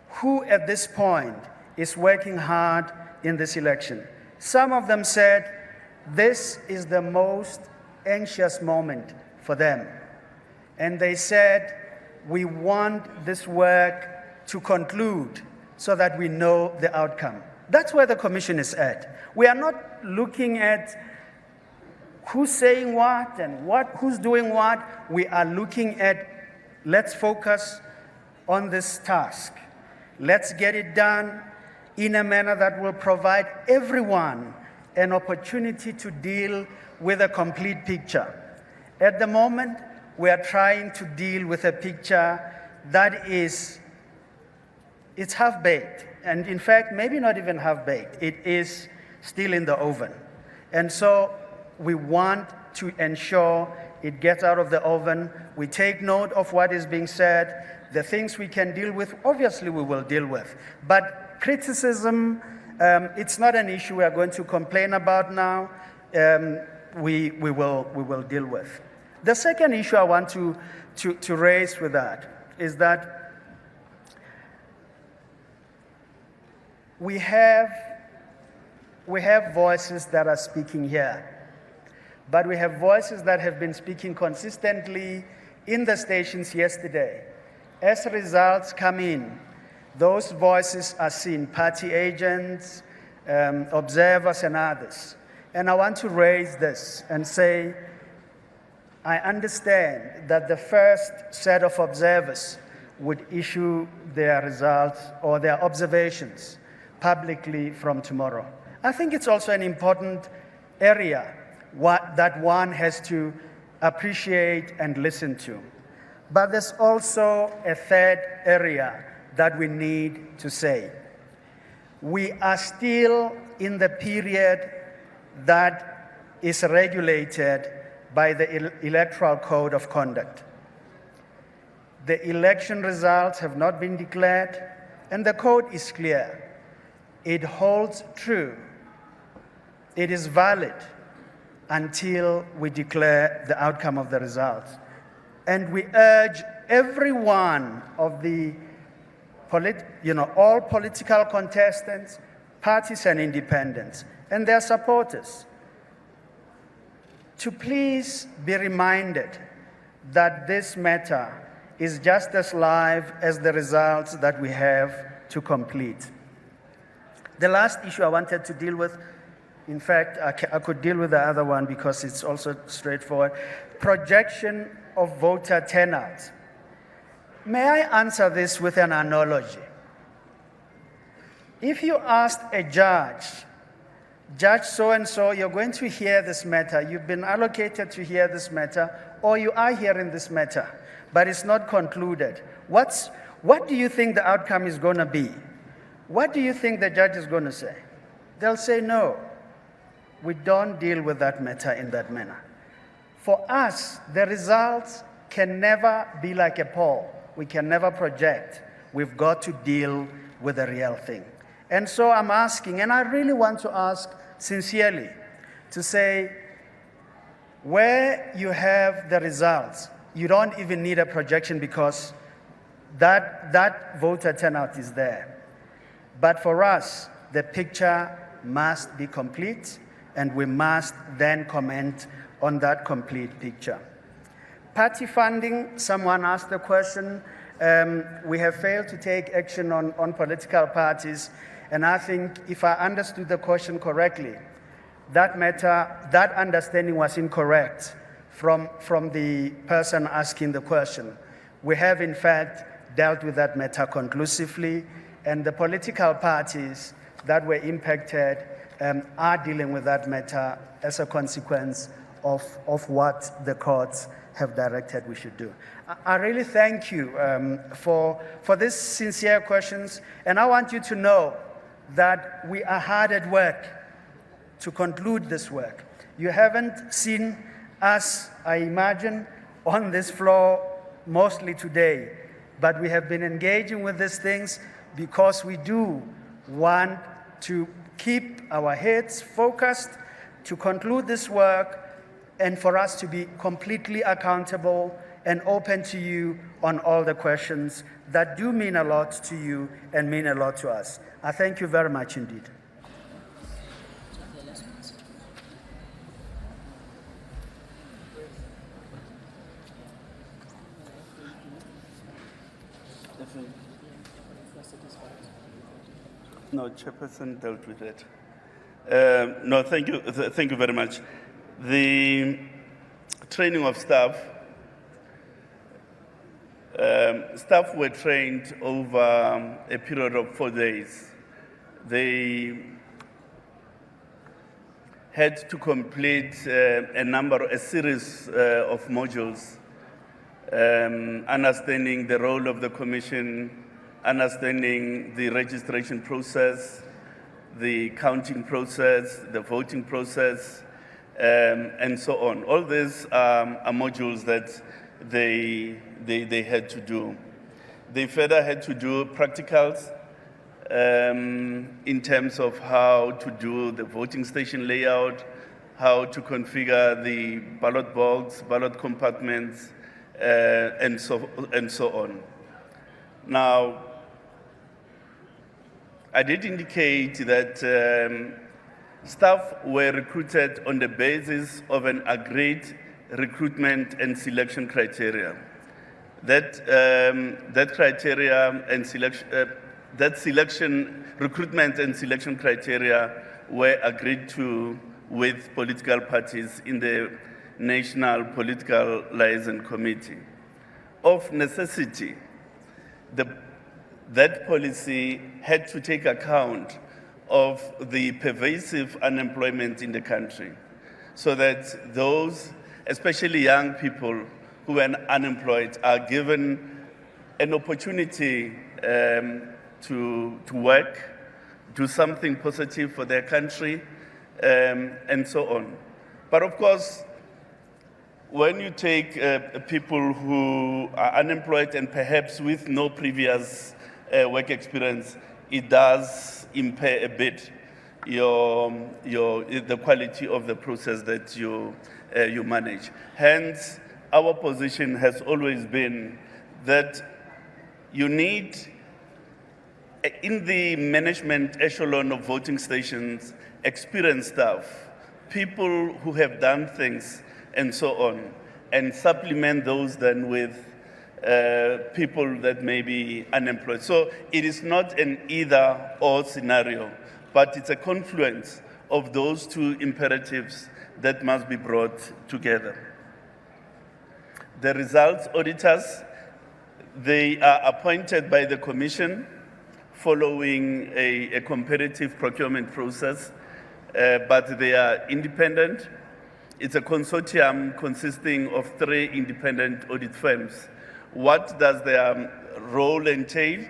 who at this point is working hard in this election. Some of them said this is the most anxious moment for them. And they said, we want this work to conclude so that we know the outcome. That's where the Commission is at. We are not looking at who's saying what and who's doing what. We are looking at, let's focus on this task. Let's get it done in a manner that will provide everyone an opportunity to deal with a complete picture. At the moment, we are trying to deal with a picture that it's half-baked. And in fact, maybe not even half-baked. It is still in the oven. And so we want to ensure it gets out of the oven. We take note of what is being said. The things we can deal with, obviously we will deal with. But criticism, it's not an issue we are going to complain about now. We will deal with. The second issue I want to raise with that is that we have voices that are speaking here, but we have voices that have been speaking consistently in the stations yesterday. As results come in, those voices are seen, party agents, observers, and others. And I want to raise this and say, I understand that the first set of observers would issue their results or their observations publicly from tomorrow. I think it's also an important area that one has to appreciate and listen to. But there's also a third area that we need to say. We are still in the period that is regulated by the Electoral Code of Conduct. The election results have not been declared, and the code is clear. It holds true. It is valid until we declare the outcome of the results. And we urge every one of the all political contestants, parties and independents, and their supporters, to please be reminded that this matter is just as live as the results that we have to complete. The last issue I wanted to deal with, in fact, I could deal with the other one because it's also straightforward. Projection of voter turnout. May I answer this with an analogy? If you asked a judge, Judge so-and-so, you're going to hear this matter, you've been allocated to hear this matter, or you are hearing this matter, but it's not concluded. What do you think the outcome is going to be? What do you think the judge is going to say? They'll say, no, we don't deal with that matter in that manner. For us, the results can never be like a poll. We can never project. We've got to deal with the real thing. And so I'm asking, and I really want to ask sincerely, to say, where you have the results, you don't even need a projection because that voter turnout is there. But for us, the picture must be complete, and we must then comment on that complete picture. Party funding, someone asked the question. We have failed to take action on political parties, and I think if I understood the question correctly, that understanding was incorrect from the person asking the question. We have, in fact, dealt with that matter conclusively, and the political parties that were impacted are dealing with that matter as a consequence of what the courts have directed we should do. I really thank you for these sincere questions, and I want you to know that we are hard at work to conclude this work. You haven't seen us, I imagine, on this floor mostly today, but we have been engaging with these things because we do want to keep our heads focused, to conclude this work, and for us to be completely accountable and open to you on all the questions that do mean a lot to you and mean a lot to us. I thank you very much indeed. No, Chairperson dealt with it. No, thank you very much. The training of staff, staff were trained over a period of 4 days. They had to complete a series of modules, understanding the role of the Commission, understanding the registration process, the counting process, the voting process, and so on. All these are modules that they had to do. They further had to do practicals in terms of how to do the voting station layout, how to configure the ballot box, ballot compartments, and so on. Now, I did indicate that staff were recruited on the basis of an agreed recruitment and selection criteria. That criteria and recruitment and selection criteria were agreed to with political parties in the National Political Liaison Committee. Of necessity, that policy had to take account of the pervasive unemployment in the country, so that those, especially young people who are unemployed, are given an opportunity to work, do something positive for their country, and so on. But of course, when you take people who are unemployed and perhaps with no previous work experience, it does impair a bit the quality of the process that you manage. Hence, our position has always been that you need, in the management echelon of voting stations, experienced staff, people who have done things and so on, and supplement those then with people that may be unemployed. So it is not an either-or scenario, but it's a confluence of those two imperatives that must be brought together. The results auditors, they are appointed by the Commission following a competitive procurement process, but they are independent. It's a consortium consisting of 3 independent audit firms. What does their role entail?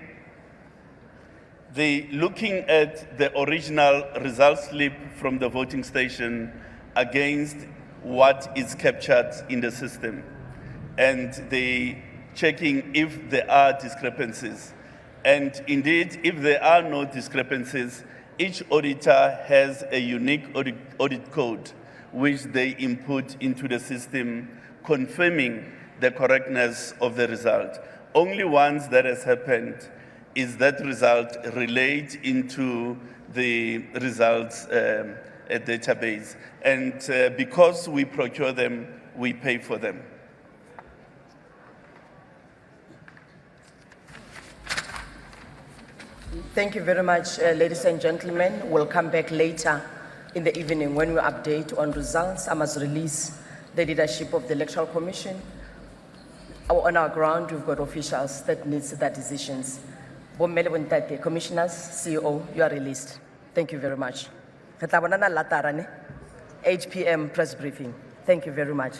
They looking at the original result slip from the voting station against what is captured in the system. And they checking if there are discrepancies. And indeed, if there are no discrepancies, each auditor has a unique audit code which they input into the system, confirming the correctness of the result. Only once that has happened is that result relayed into the results database. And because we procure them, we pay for them. Thank you very much, ladies and gentlemen. We'll come back later in the evening when we update on results. I must release the leadership of the Electoral Commission. On our ground, we've got officials that needs their decisions. Commissioners, CEO, you are released. Thank you very much. 8 p.m. press briefing. Thank you very much.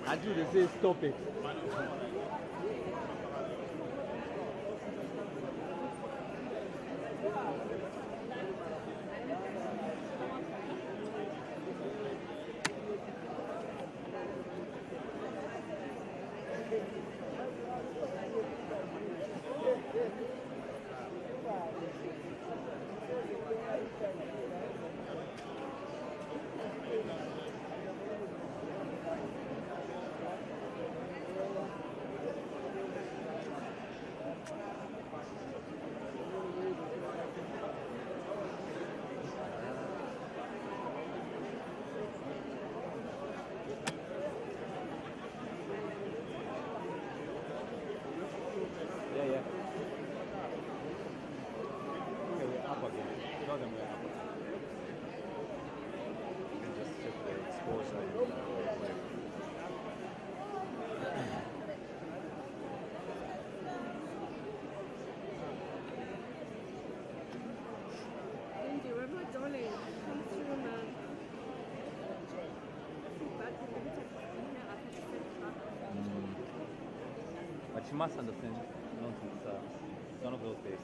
Until they say stop it. Yeah, yeah. Okay, we're up again. Tell them we're up. You can just check the exposure and Lindy, where my darling? Come through, man. But she must understand nonsense. It's one of those days.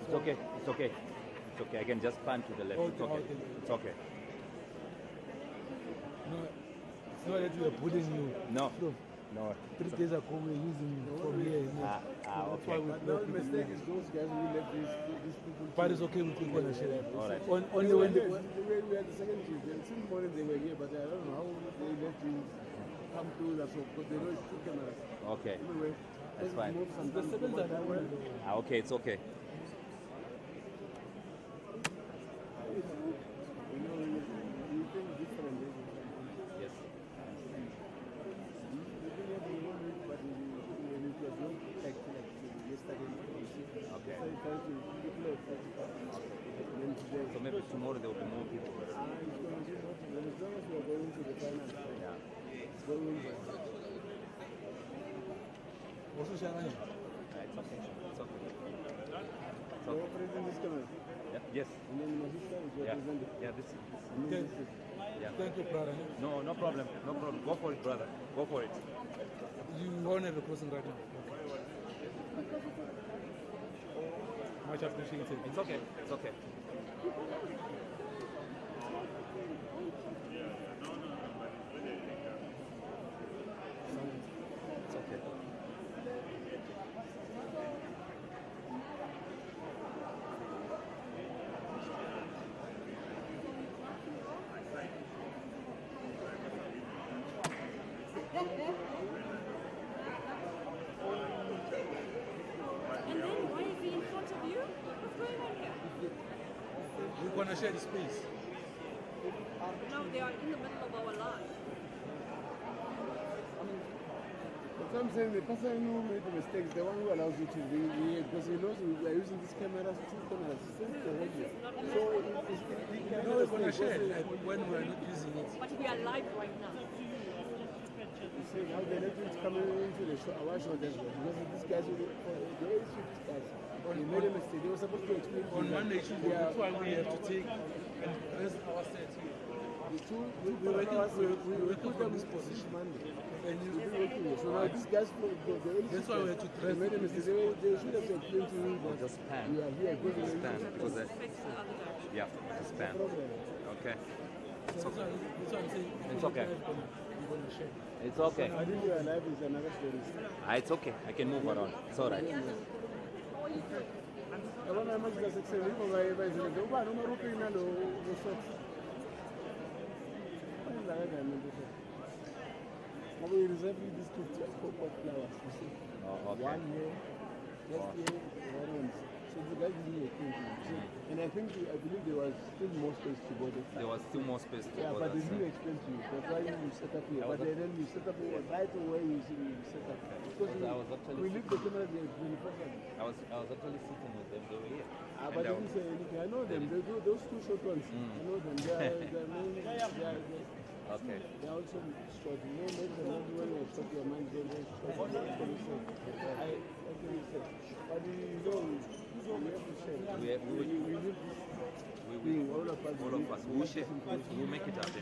It's okay. It's okay. It's okay. I can just pan to the left. It's okay. It's okay. No, it's not that we are bullying you. No. No. 3 days ago we were using from here. That's why we No, the mistake is those guys who let these people. But it's okay with people to share. All right. Only when they. We had the second shift. Since morning they were here, but I don't know how they let you come through that. So, because they know it's 2 cameras. Okay. Anyway, That's fine. The sevens are that way. Okay, it's okay. You know, you think different. Yes. Okay. So maybe tomorrow there will be more people. As long as we are going to the final. Yeah. It's going well. Also, Sharon. It's okay. It's okay. It's You're okay. operating this camera? Yeah. Yes. And then my sister is representing. Yeah, this. Yeah. Thank you, brother. No, no problem. No problem. Go for it, brother. Go for it. You won't have a crossing right now. Much appreciated. It's okay. It's okay. It's okay. And then why is he in front of you? What's going on here? We're going to share the space. No, they are in the middle of our line. That's what I'm saying. The person who made the mistake is the one who allows you to be here because he knows we are using these cameras, 2 cameras. So No, we're going to share it when we're not using it. But we are live right now. you see how the elections coming into the show, our show as well. Because these guys, the 850 guys, they made a mistake. They were supposed to explain to On you Monday, that Tuesday, that's why we have to take and rest our sets here. we put them in this position Monday. And you be working here. So now these guys, That's why we have to they made a mistake. They should have explained to you that Just pan. we are here. Just pan because yeah, just pan. Okay. So that's why I'm saying It's okay. we're going to share. It's okay. I think your life is another story. It's okay. I can move around. It's all right. Yabona amazwi asekuseni yiko bayizile uba noma ruphi nalo socks. Wenza kanjani into socks? Ngoba you reserve this to pop flowers. You see. Oh, okay. 1 year, next year, another one. So the guy didn't make things. And I believe there was still more space to go there. There was still more space to Yeah, go. but they that's didn't it. explain to you. That's why you set up here. I But was then you set up here right away. You set up. Because I was actually we leave the camera there 24/7. I was actually sitting with them. They were here. But they didn't say anything. I know them. They do those 2 short ones. I know them. Okay. They are also short. You know, maybe the ones when you short your mind, they're short. What can you say? But you know, we have to share. We live this. All of us. We will share. We'll make it happen.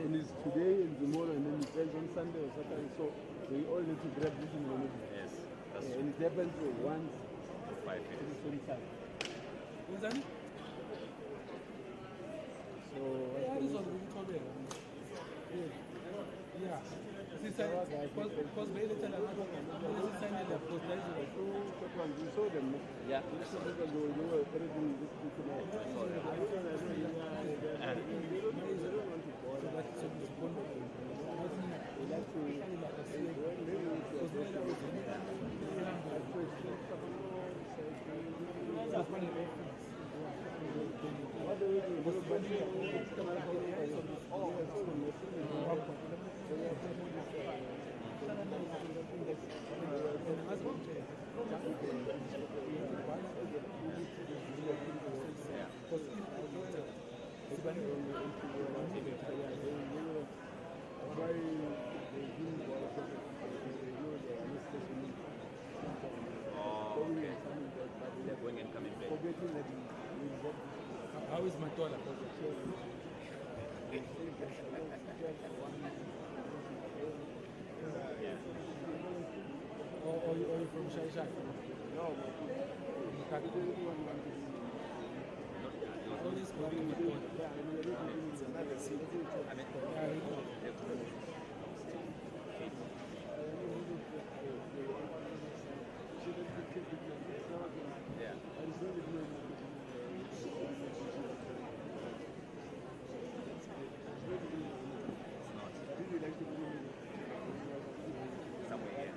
And it's today and tomorrow and then it ends on Sunday or Saturday. So we all need to grab this in the middle. Yes, that's And it happens once 5 at the minutes. same time. So Yeah, this one will come here. Yeah. Because they tell another one. This is signing the post. you saw them, no? Yeah. You saw them, they were operating this people. They're going and coming back. How is Matola? Or you from Shai? No. All this going to Matola. It's another city. Yeah. Somewhere here.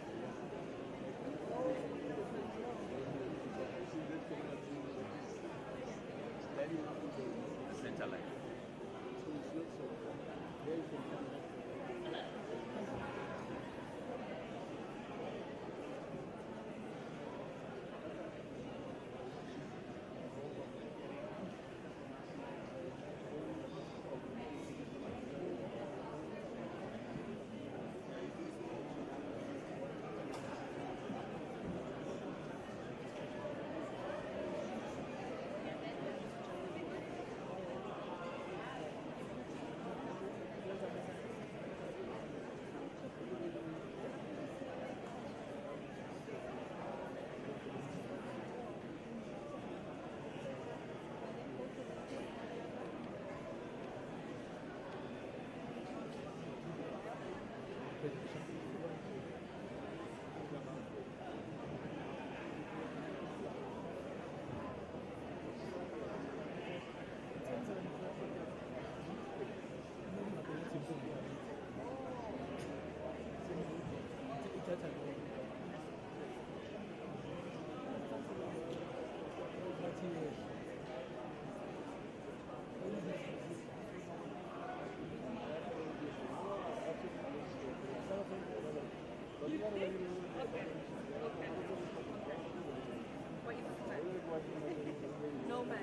The center line. No man.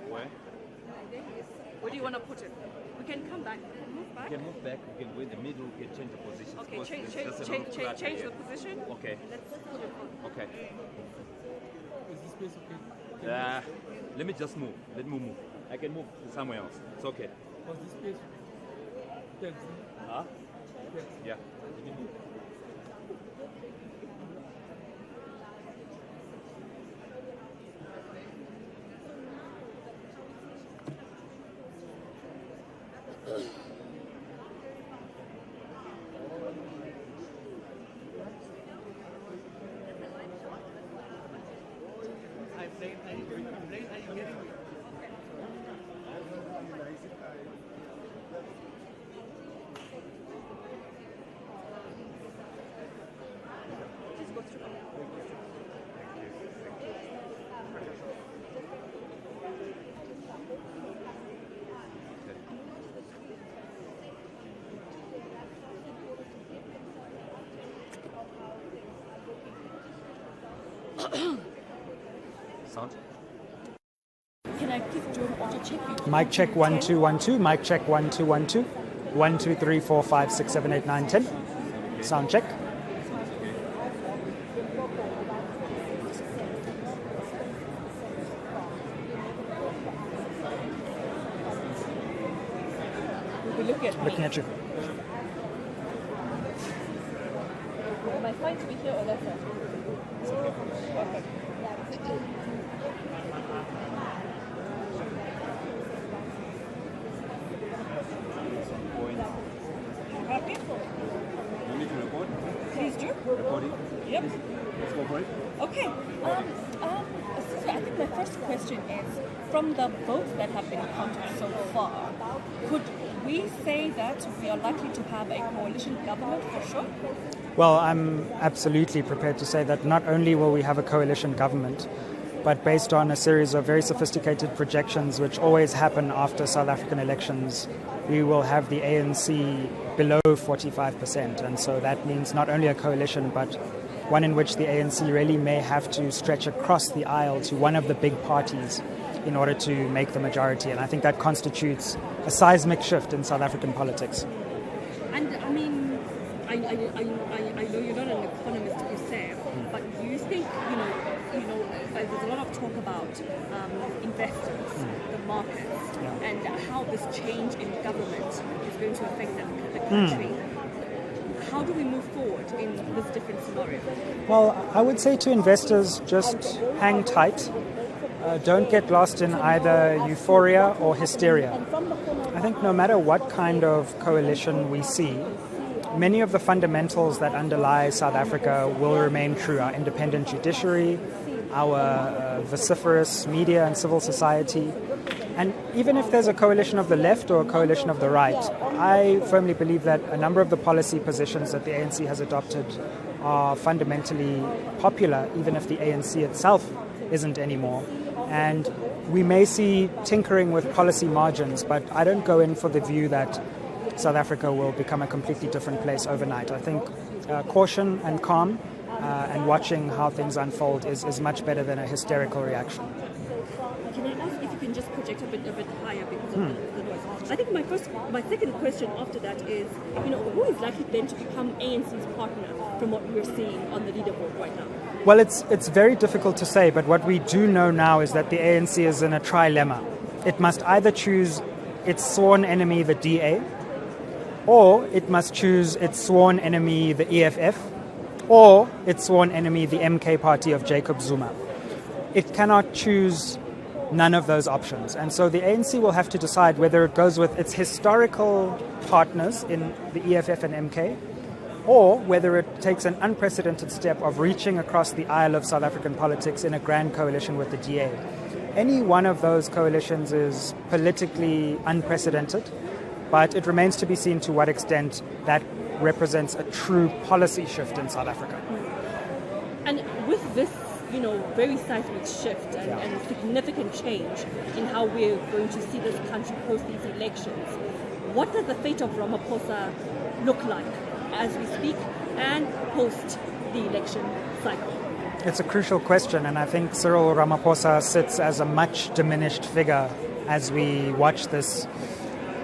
Where? Where do you want to put it? We can come back. Move back. We can move back, we can go in the middle, we can change the position. Okay, Because change there's a lot of clutter the here. position. Okay. Let's put it on. Okay. Is this space okay? Let me just move. Let me move. I can move somewhere else. It's okay. Was this space tense? Huh? Tense. Yeah. Let me move. Can I Mic check 1 2 1 2. Mic check 1 2 1 2. 1 2 3 4 5 6 7 8 9 10. Sound check. Looking at you. Am I fine to be here or lesser? Okay. Happy? You need to record? Please do. Recording? Yep. Let's go for it. Okay. Excuse me, I think my first question is, from the votes that have been counted so far, could we say that we are likely to have a coalition government for sure? Well, I'm absolutely prepared to say that not only will we have a coalition government, but based on a series of very sophisticated projections which always happen after South African elections, we will have the ANC below 45%. And so that means not only a coalition, but one in which the ANC really may have to stretch across the aisle to one of the big parties in order to make the majority. And I think that constitutes a seismic shift in South African politics. And I mean, I know you're not an economist yourself, but do you think, there's a lot of talk about investors, the markets, and how this change in government is going to affect the country. How do we move forward in this different scenario? Well, I would say to investors, just hang tight. Don't get lost in either euphoria or hysteria. I think no matter what kind of coalition we see, many of the fundamentals that underlie South Africa will remain true. Our independent judiciary, our vociferous media and civil society. And even if there's a coalition of the left or a coalition of the right, I firmly believe that a number of the policy positions that the ANC has adopted are fundamentally popular, even if the ANC itself isn't anymore. And we may see tinkering with policy margins, but I don't go in for the view that South Africa will become a completely different place overnight. I think caution and calm and watching how things unfold is much better than a hysterical reaction. Can I ask if you can just project a bit higher because of the noise? I think my second question after that is, who is likely then to become ANC's partner from what we're seeing on the leaderboard right now? Well, it's very difficult to say, but what we do know now is that the ANC is in a trilemma. It must either choose its sworn enemy, the DA, or it must choose its sworn enemy, the EFF, or its sworn enemy, the MK party of Jacob Zuma. It cannot choose none of those options. And so the ANC will have to decide whether it goes with its historical partners in the EFF and MK, or whether it takes an unprecedented step of reaching across the aisle of South African politics in a grand coalition with the DA. Any one of those coalitions is politically unprecedented, but it remains to be seen to what extent that represents a true policy shift in South Africa. And with this, very seismic shift and significant change in how we're going to see this country post these elections, what does the fate of Ramaphosa look like as we speak and post the election cycle? It's a crucial question, and I think Cyril Ramaphosa sits as a much diminished figure as we watch this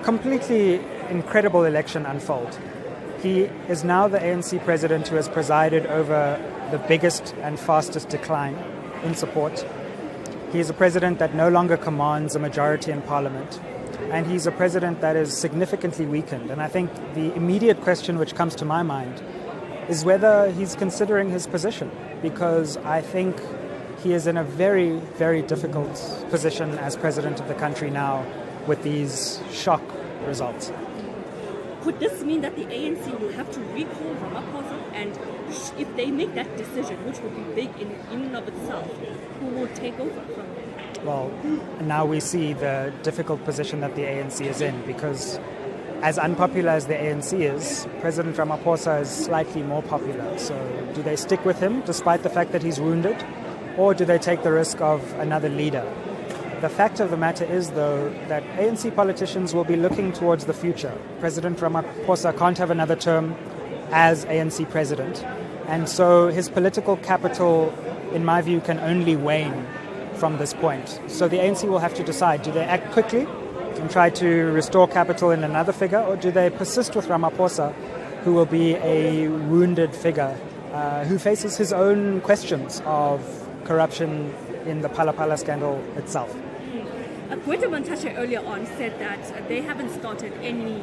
completely incredible election unfold. He is now the ANC president who has presided over the biggest and fastest decline in support. He is a president that no longer commands a majority in parliament, and he's a president that is significantly weakened. And I think the immediate question which comes to my mind is whether he's considering his position, because I think he is in a very, very difficult position as president of the country now with these shock results. Could this mean that the ANC will have to recall Ramaphosa, and if they make that decision, which would be big in and of itself, who will take over from him? Well, now we see the difficult position that the ANC is in, because as unpopular as the ANC is, President Ramaphosa is slightly more popular. So do they stick with him despite the fact that he's wounded, or do they take the risk of another leader? The fact of the matter is, though, that ANC politicians will be looking towards the future. President Ramaphosa can't have another term as ANC president, and so his political capital, in my view, can only wane from this point. So the ANC will have to decide, do they act quickly and try to restore capital in another figure, or do they persist with Ramaphosa, who will be a wounded figure, who faces his own questions of corruption in the Phala scandal itself? Gwede Mantashe earlier on said that they haven't started any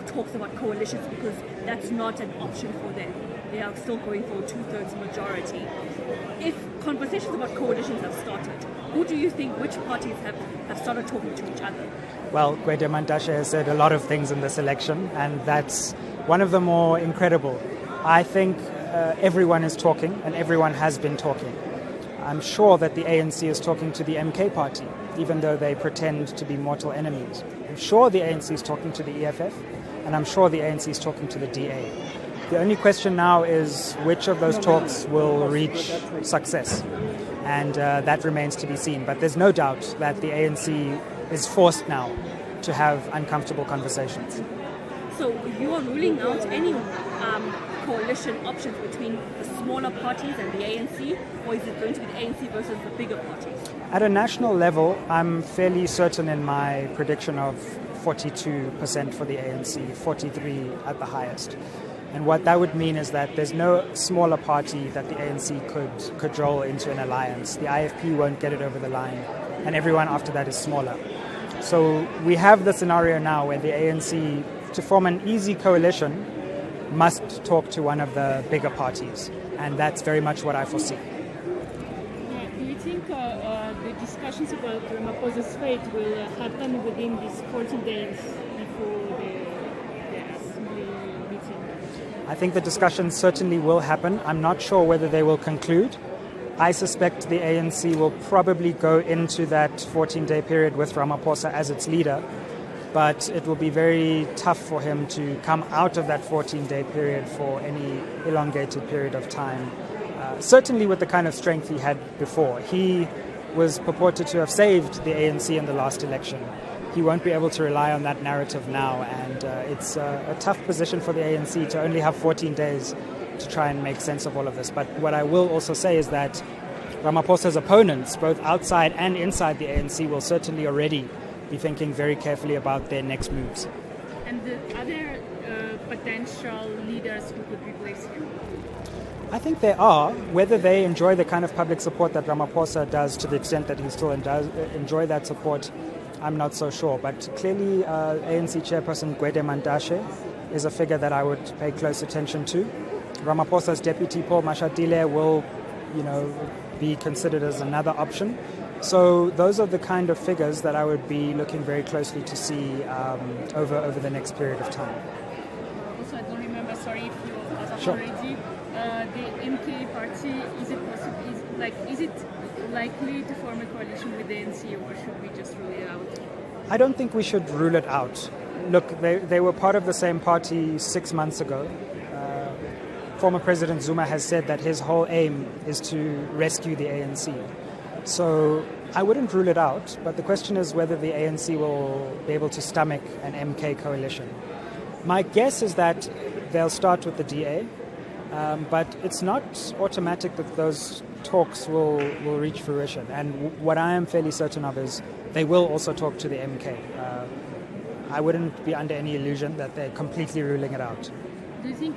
talks about coalitions because that's not an option for them. They are still going for a 2/3 majority. If conversations about coalitions have started, who do you think, which parties have started talking to each other? Well, Gwede Mantashe has said a lot of things in this election, and that's one of the more incredible. I think everyone is talking, and everyone has been talking. I'm sure that the ANC is talking to the MK party, even though they pretend to be mortal enemies. I'm sure the ANC is talking to the EFF, and I'm sure the ANC is talking to the DA. The only question now is which of those talks will reach success, and that remains to be seen. But there's no doubt that the ANC is forced now to have uncomfortable conversations. So you are ruling out any coalition options between the smaller parties and the ANC, or is it going to be the ANC versus the bigger parties? At a national level, I'm fairly certain in my prediction of 42% for the ANC, 43 at the highest. And what that would mean is that there's no smaller party that the ANC could cajole into an alliance. The IFP won't get it over the line, and everyone after that is smaller. So we have the scenario now where the ANC, to form an easy coalition, must talk to one of the bigger parties, and that's very much what I foresee. Do you think the discussions about Ramaphosa's fate will happen within these 14 days before the assembly meeting? I think the discussions certainly will happen. I'm not sure whether they will conclude. I suspect the ANC will probably go into that 14-day period with Ramaphosa as its leader, but it will be very tough for him to come out of that 14-day period for any elongated period of time. Certainly with the kind of strength he had before. He was purported to have saved the ANC in the last election. He won't be able to rely on that narrative now, and it's a tough position for the ANC to only have 14 days to try and make sense of all of this. But what I will also say is that Ramaphosa's opponents, both outside and inside the ANC, will certainly already be thinking very carefully about their next moves. And the other potential leaders who could replace him? I think there are. Whether they enjoy the kind of public support that Ramaphosa does, to the extent that he still does enjoy that support, I'm not so sure. But clearly, ANC chairperson Gwede Mantashe is a figure that I would pay close attention to. Ramaphosa's deputy, Paul Mashatile, will, be considered as another option. So those are the kind of figures that I would be looking very closely to see over the next period of time. Also, I don't remember, sorry if you asked Sure. already. The MK party, is it likely to form a coalition with the ANC, or should we just rule it out? I don't think we should rule it out. Look, they were part of the same party 6 months ago. Former President Zuma has said that his whole aim is to rescue the ANC. So I wouldn't rule it out, but the question is whether the ANC will be able to stomach an MK coalition. My guess is that they'll start with the DA, but it's not automatic that those talks will reach fruition. And what I am fairly certain of is they will also talk to the MK. I wouldn't be under any illusion that they're completely ruling it out. Do you think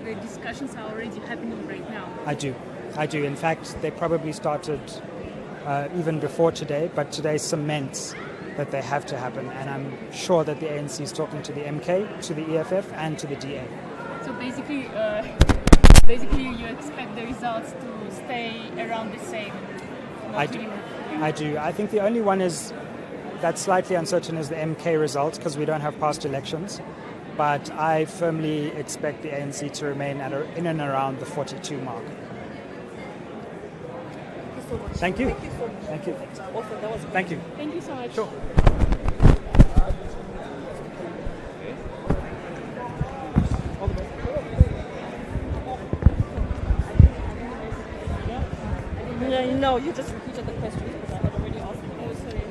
the discussions are already happening right now? I do. In fact, they probably started even before today, but today cements that they have to happen. And I'm sure that the ANC is talking to the MK, to the EFF, and to the DA. So basically, you expect the results to stay around the same? I do. I think the only one that's slightly uncertain is the MK results, because we don't have past elections. But I firmly expect the ANC to remain in and around the 42 mark. Thank you. Thank you. Thank you. Thank you so much. Sure. No, you just repeated the question because I had already asked it. Oh, sorry.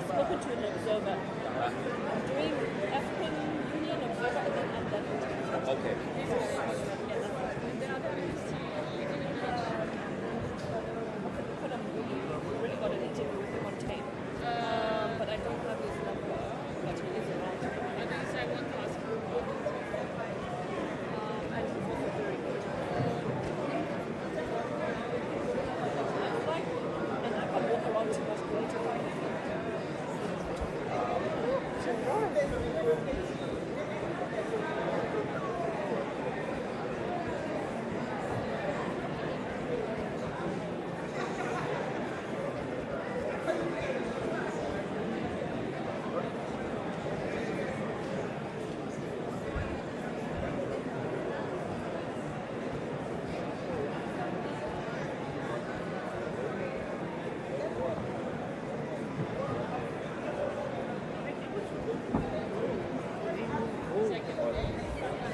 Spoken to an observer Okay. But I don't have his number, but he is around. I want to ask and he's also very good. And I can walk around too much going to find him.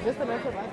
Just a matter, right?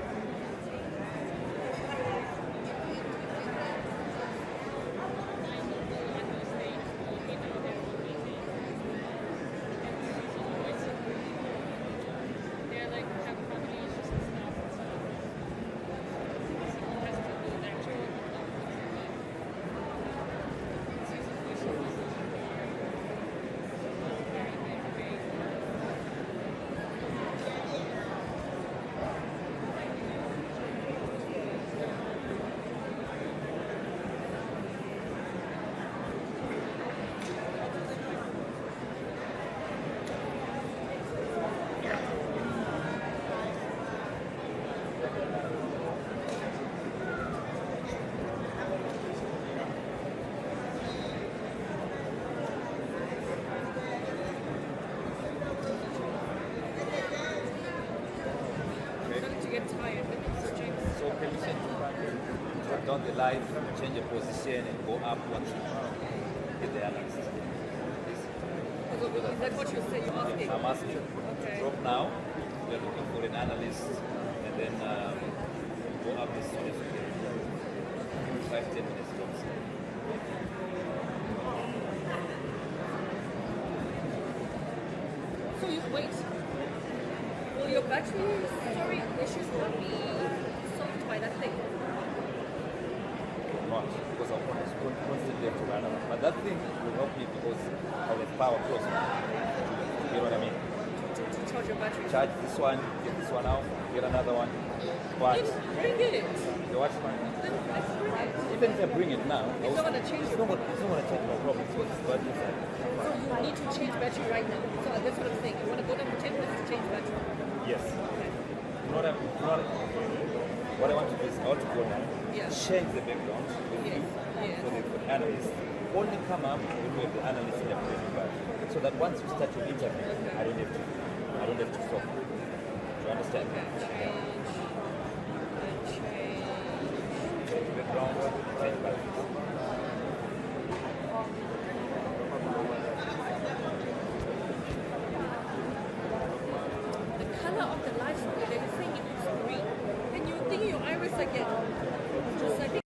So can you send drop down the light, change the position, and go up once you get the analyst? Is that what you're saying? You're asking? I'm asking. Okay. Drop now. We are looking for an analyst, and then go up as soon as we can. 5-10 minutes tops. So you wait. Will your battery storage issues not be solved by that thing? Not because our phone is constantly have to run around. But that thing will help me because I'll have power close. You know what I mean? To charge your battery. Charge this one, get this one out, get another one. But Bring it. the watch one. Let's bring it. Even if I bring it now, It's not going to change it's not going to change my problem because it's battery side. So you need to change battery right now. So that's what I'm saying. You want to go down to 10 minutes to change battery. Yes. What I want to do is I want to go now, change the background with you for the analyst. Only come up when we have the analyst in the back. So that once you start your interview, I don't have to stop. Do you understand? Change the background, change batteries. The color of the light, they're saying it's green. Then you think your iris again. Just I think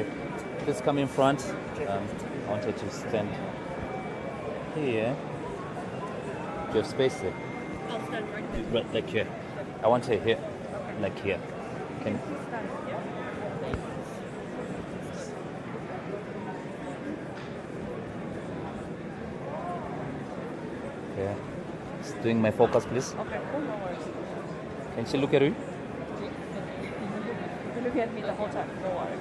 Okay. Please come in front. I wanted to stand here. Do you have space there? I'll stand right there. Right, like here. I want her here, like here. Can Okay. Just doing my focus, please. Okay, no worries. Can she look at you? You're looking at me the whole time, no worries.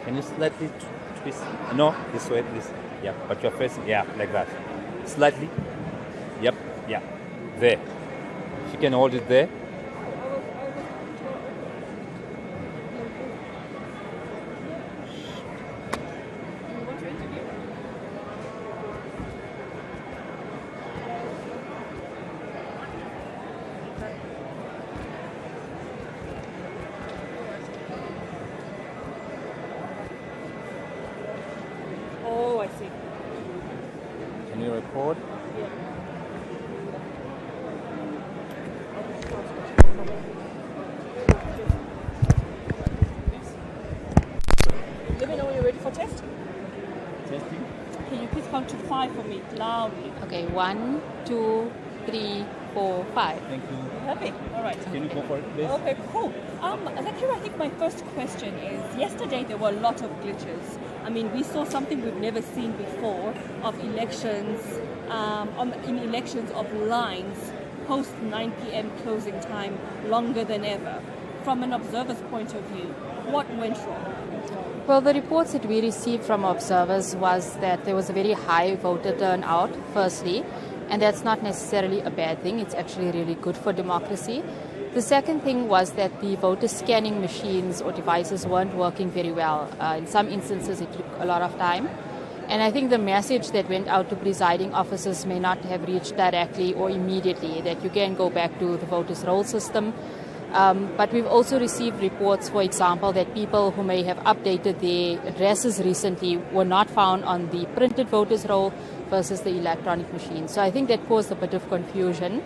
Can you slightly twist? No, this way, this. Yeah, but you're facing, yeah, like that. Slightly. Yep, yeah. There. If you can hold it there. Oh, I see. Can you record? Let me know when you're ready for test. Testing. Can you please count to 5 for me, loudly? Okay, 1, 2, 3, 4, 5. Thank you. You happy? All right. Can you go for it, please? Okay, cool. Zakir, I think my first question is, yesterday there were a lot of glitches. I mean, we saw something we've never seen before of elections, in elections of lines post 9 p.m. closing time longer than ever. From an observer's point of view, what went wrong? Well, the reports that we received from observers was that there was a very high voter turnout, firstly, and that's not necessarily a bad thing. It's actually really good for democracy. The second thing was that the voter scanning machines or devices weren't working very well. In some instances, it took a lot of time. And I think the message that went out to presiding officers may not have reached directly or immediately, that you can go back to the voters' roll system. But we've also received reports, for example, that people who may have updated their addresses recently were not found on the printed voters' roll versus the electronic machine. So I think that caused a bit of confusion.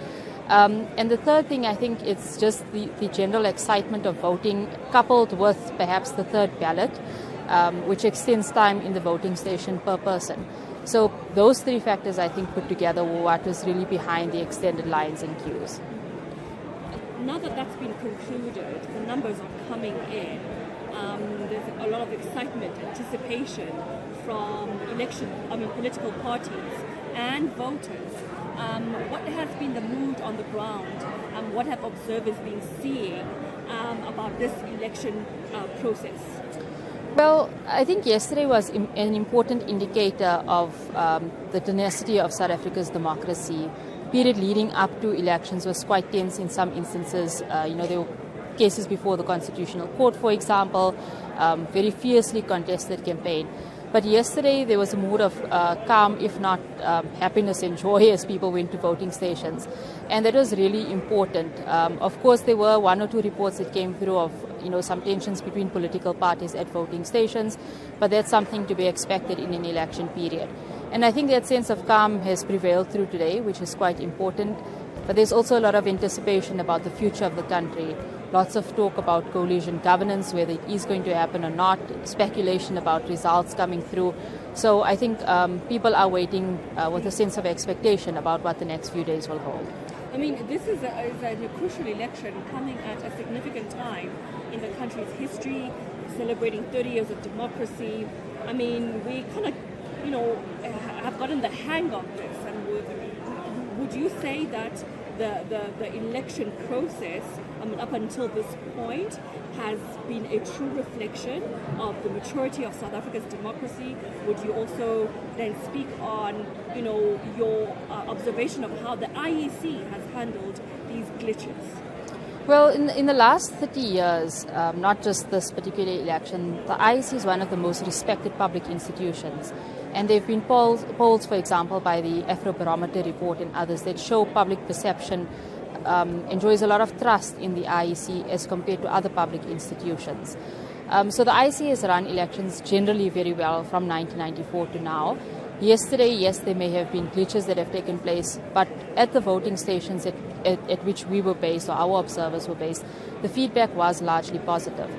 And the third thing, I think it's just the general excitement of voting coupled with perhaps the third ballot, which extends time in the voting station per person. So those three factors, I think, put together were what was really behind the extended lines and queues. Now that that's been concluded, the numbers are coming in. There's a lot of excitement, anticipation from political parties and voters. What has been the mood on the ground? What have observers been seeing about this election process? Well, I think yesterday was an important indicator of the tenacity of South Africa's democracy. The period leading up to elections was quite tense in some instances. There were cases before the Constitutional Court, for example, very fiercely contested campaign. But yesterday there was a mood of calm, if not happiness and joy, as people went to voting stations. And that was really important. Of course, there were one or two reports that came through of some tensions between political parties at voting stations, but that's something to be expected in an election period. And I think that sense of calm has prevailed through today, which is quite important. But there's also a lot of anticipation about the future of the country. Lots of talk about coalition governance, whether it is going to happen or not, speculation about results coming through. So I think people are waiting with a sense of expectation about what the next few days will hold. I mean, this is a crucial election coming at a significant time in the country's history, celebrating 30 years of democracy. I mean, we kind of, have gotten the hang of this. And would you say that the election process, up until this point, has been a true reflection of the maturity of South Africa's democracy? Would you also then speak on, your observation of how the IEC has handled these glitches? Well, in the last 30 years, not just this particular election, the IEC is one of the most respected public institutions. And there have been polls, for example, by the Afrobarometer report and others that show public perception enjoys a lot of trust in the IEC as compared to other public institutions. So the IEC has run elections generally very well from 1994 to now. Yesterday, yes, there may have been glitches that have taken place, but at the voting stations at which we were based, or our observers were based, the feedback was largely positive.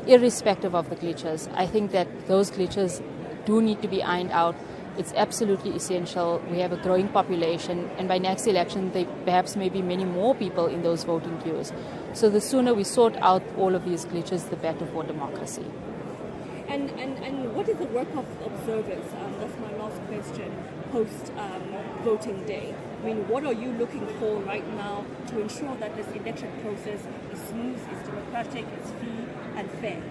Irrespective of the glitches, I think that those glitches do need to be ironed out. It's absolutely essential. We have a growing population, and by next election, there perhaps may be many more people in those voting queues. So the sooner we sort out all of these glitches, the better for democracy. And what is the work of observers? That's my last question. Post voting day, I mean, what are you looking for right now to ensure that this election process is smooth, is democratic, is free and fair?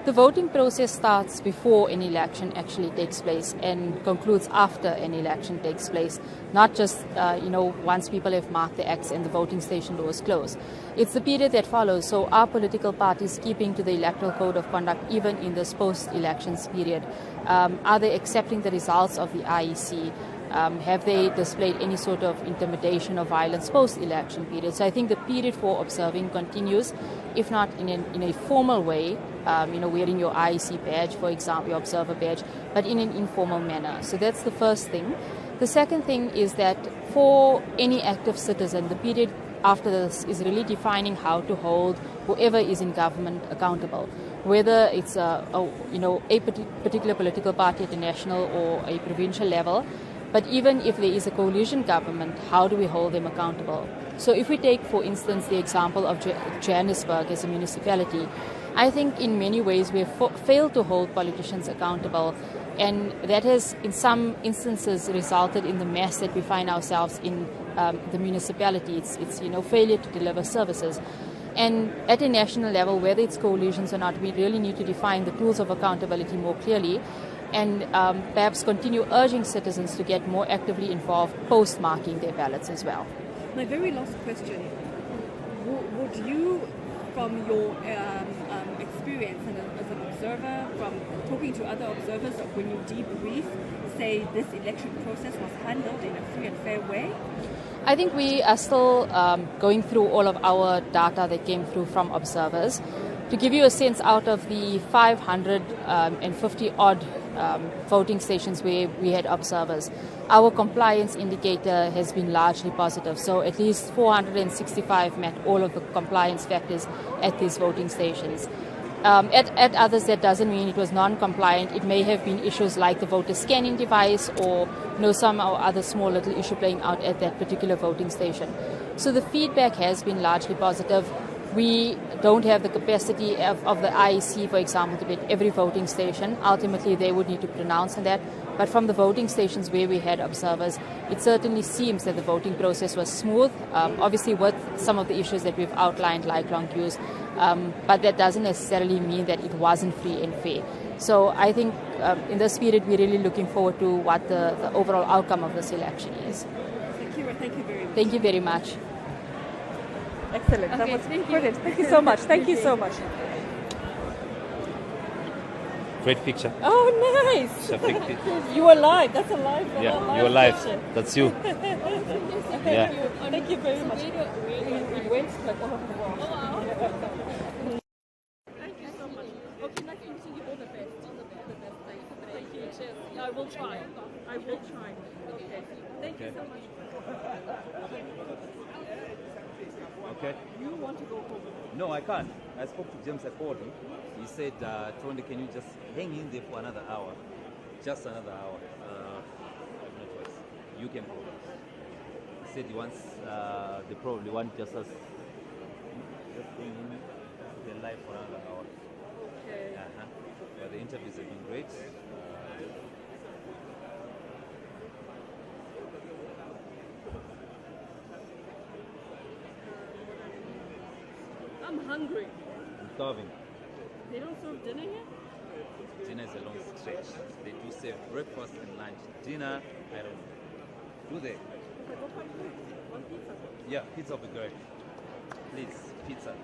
The voting process starts before an election actually takes place and concludes after an election takes place, not just once people have marked the X and the voting station doors close. It's the period that follows, so are political parties keeping to the electoral code of conduct even in this post-elections period? Are they accepting the results of the IEC? Have they displayed any sort of intimidation or violence post-election period? So I think the period for observing continues, if not in a formal way, wearing your IEC badge, for example, your observer badge, but in an informal manner. So that's the first thing. The second thing is that for any active citizen, the period after this is really defining how to hold whoever is in government accountable, whether it's a particular political party at a national or a provincial level. But even if there is a coalition government, how do we hold them accountable? So if we take, for instance, the example of Johannesburg as a municipality, I think in many ways we have failed to hold politicians accountable, and that has in some instances resulted in the mess that we find ourselves in the municipality. It's failure to deliver services. And at a national level, whether it's coalitions or not, we really need to define the tools of accountability more clearly, and perhaps continue urging citizens to get more actively involved post-marking their ballots as well. My very last question, would you, from your experience as an observer, from talking to other observers, when you debrief, say this election process was handled in a free and fair way? I think we are still going through all of our data that came through from observers. To give you a sense, out of the 550 odd voting stations where we had observers, our compliance indicator has been largely positive. So at least 465 met all of the compliance factors at these voting stations. At others, that doesn't mean it was non-compliant. It may have been issues like the voter scanning device or some or other small little issue playing out at that particular voting station. So the feedback has been largely positive. We don't have the capacity of the IEC, for example, to be at every voting station. Ultimately, they would need to pronounce on that. But from the voting stations where we had observers, it certainly seems that the voting process was smooth, obviously with some of the issues that we've outlined, like long queues, but that doesn't necessarily mean that it wasn't free and fair. So I think in this period, we're really looking forward to what the overall outcome of this election is. Thank you very much. Thank you very much. Excellent. Okay, That was thank you. brilliant. Thank you so much. Thank you so much. Great picture. Oh, nice. Perfect. You are live. That's a live. Yeah, you're live. picture. That's you. Yeah. Thank you very much. It went like all over the world. Oh, wow. Thank you so much. Okay, nice meeting you. All the best. All the best. Thank you. Cheers. I will try. Okay. Thank you so much. Okay. You want to go home? No, I can't. I spoke to James. I called him. He said, Tonde, can you just hang in there for another hour? Just another hour. I have no choice. You can go. He said he wants, they probably want just us, just hang in the live for another hour. Okay. But the interviews have been great. I'm hungry. I'm starving. They don't serve dinner here? Dinner is a long stretch. They do serve breakfast and lunch. Dinner, I don't know. Do they? Okay, what about food? On pizza? Yeah, pizza will be great. Please, pizza.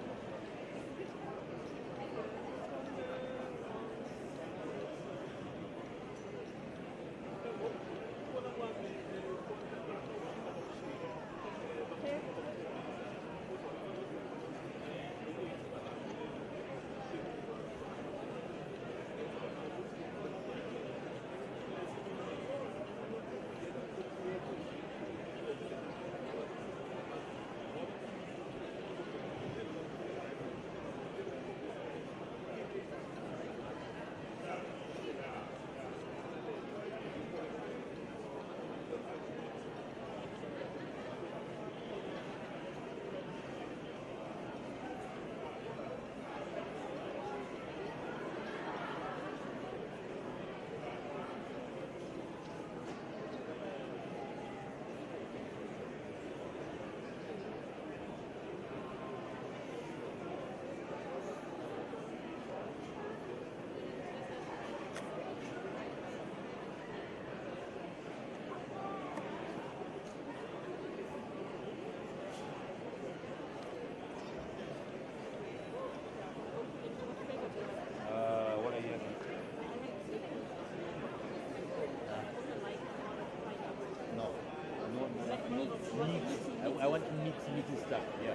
I want meaty stuff. Yeah.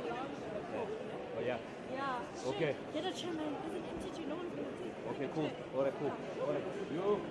Oh yeah. Yeah. Okay. Get a chairman. Isn't MTG? No one's going to take. Okay, cool. All right, cool. All right. You.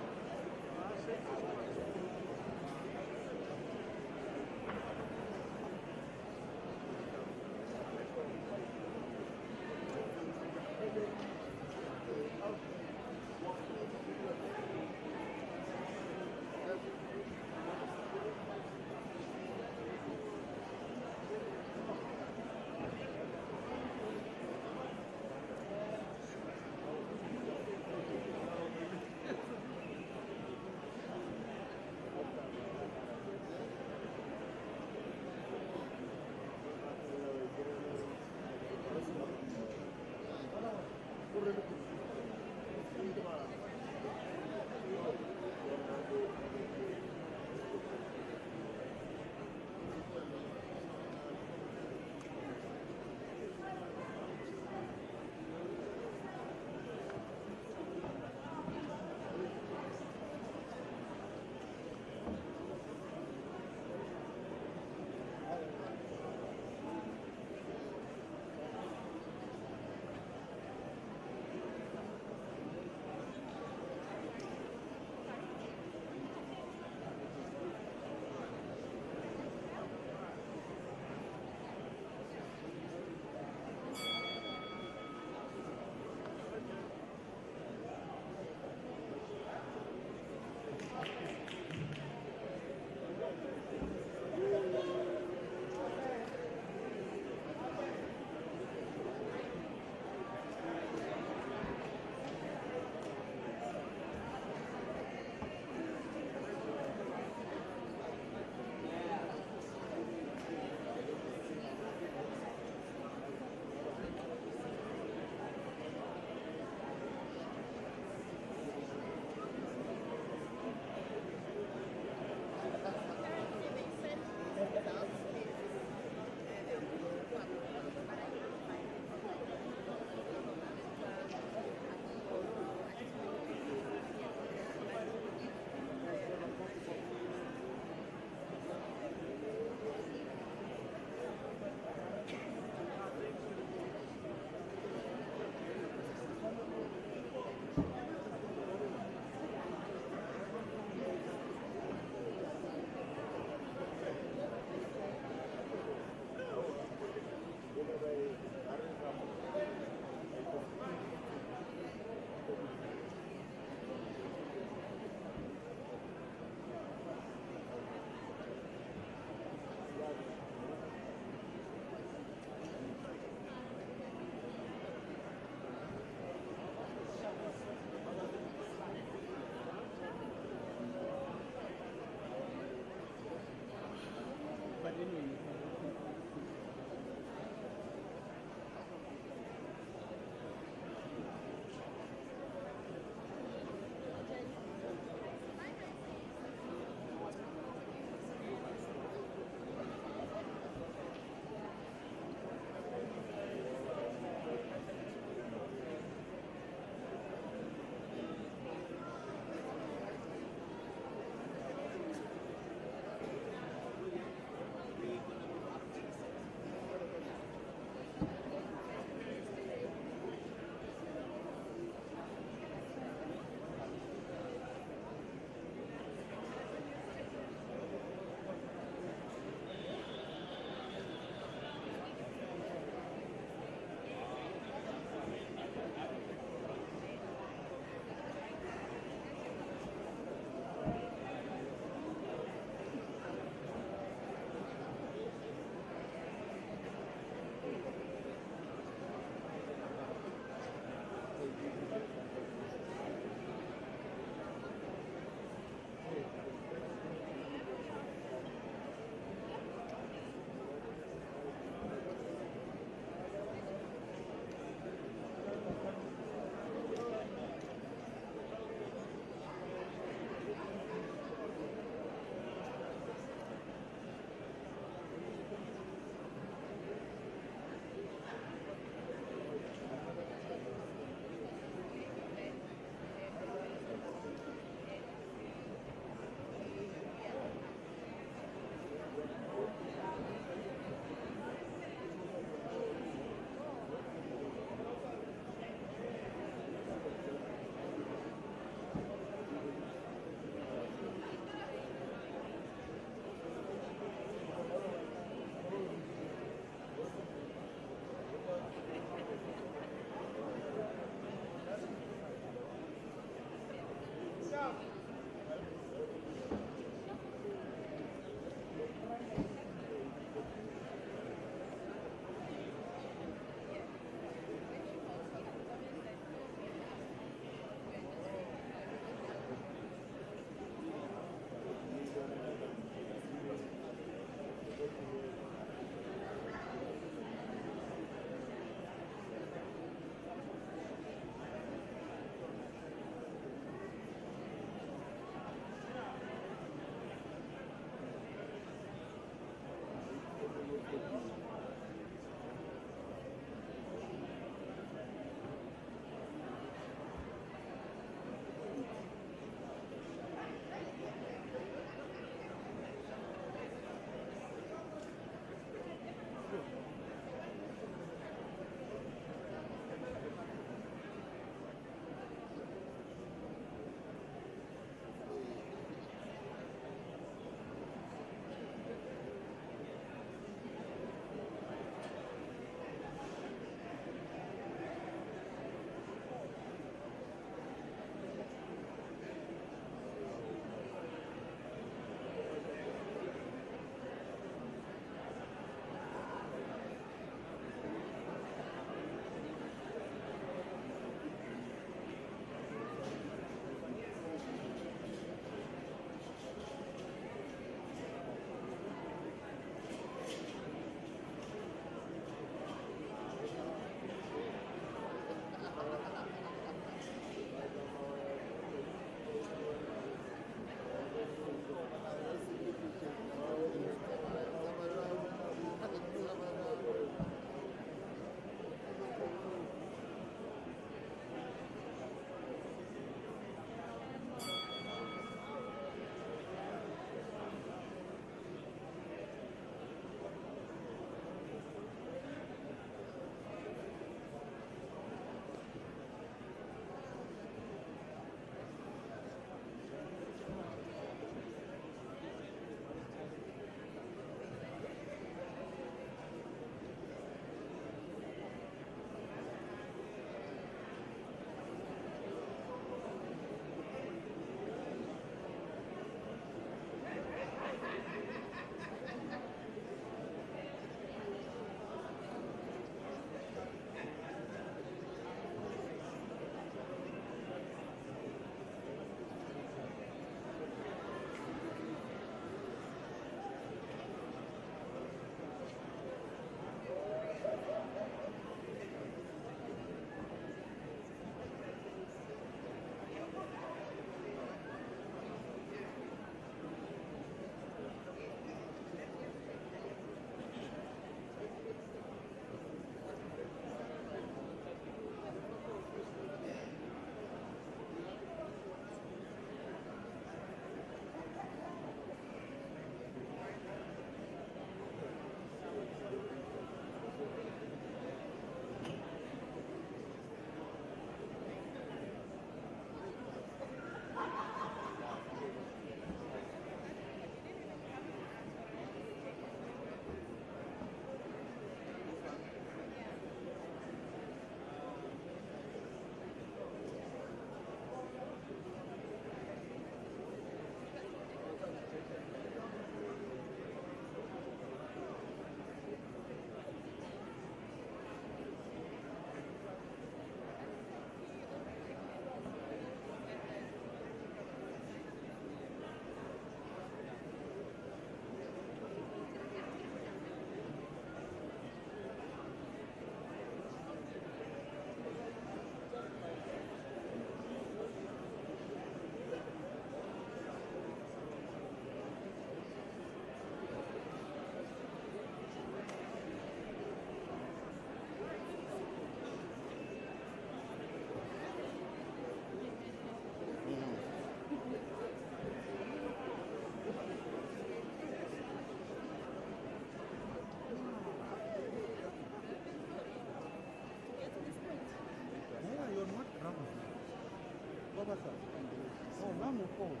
Oh, nami ukhona.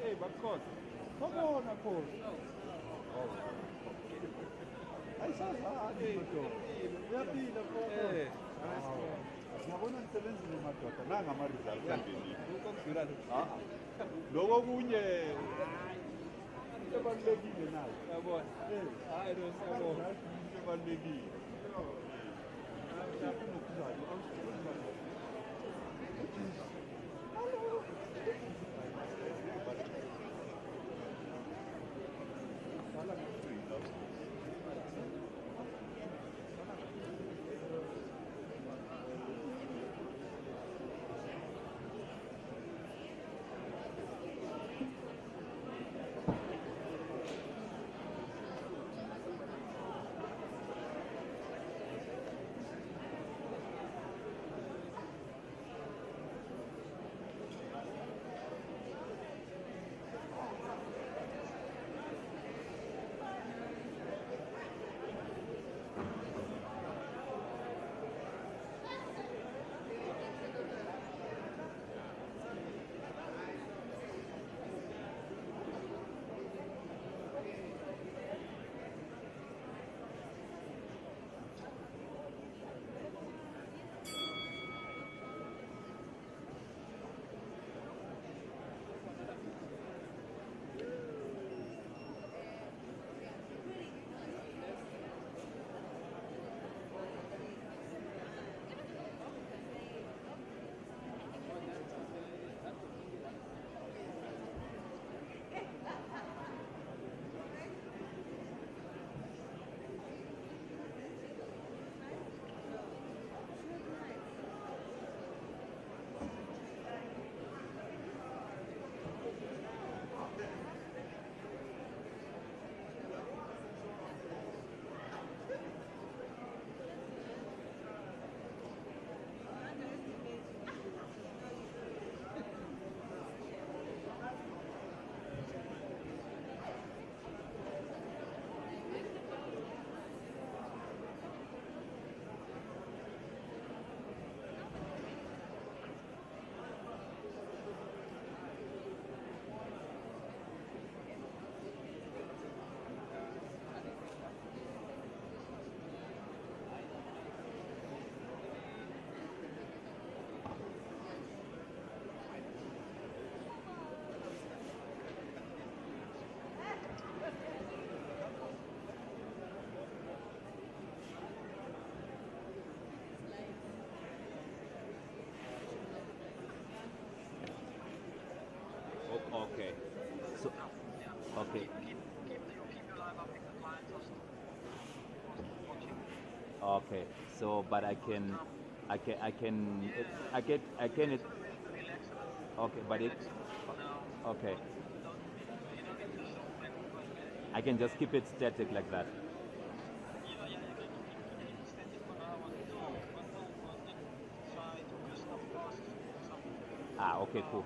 Hey, bakhona. Babona khona. Oh. Ayisazani madoda. Uyaphila khona. Eh. Yabona nisebenzile madoda nanga ama-results angenile. Loko kunye ebalulekile nayo. Yabona. Hayi no siyabona. Into ebalulekile. Okay. So, okay. Okay. So, but I can, okay, but it, okay. I can just keep it static like that. Ah, okay, cool.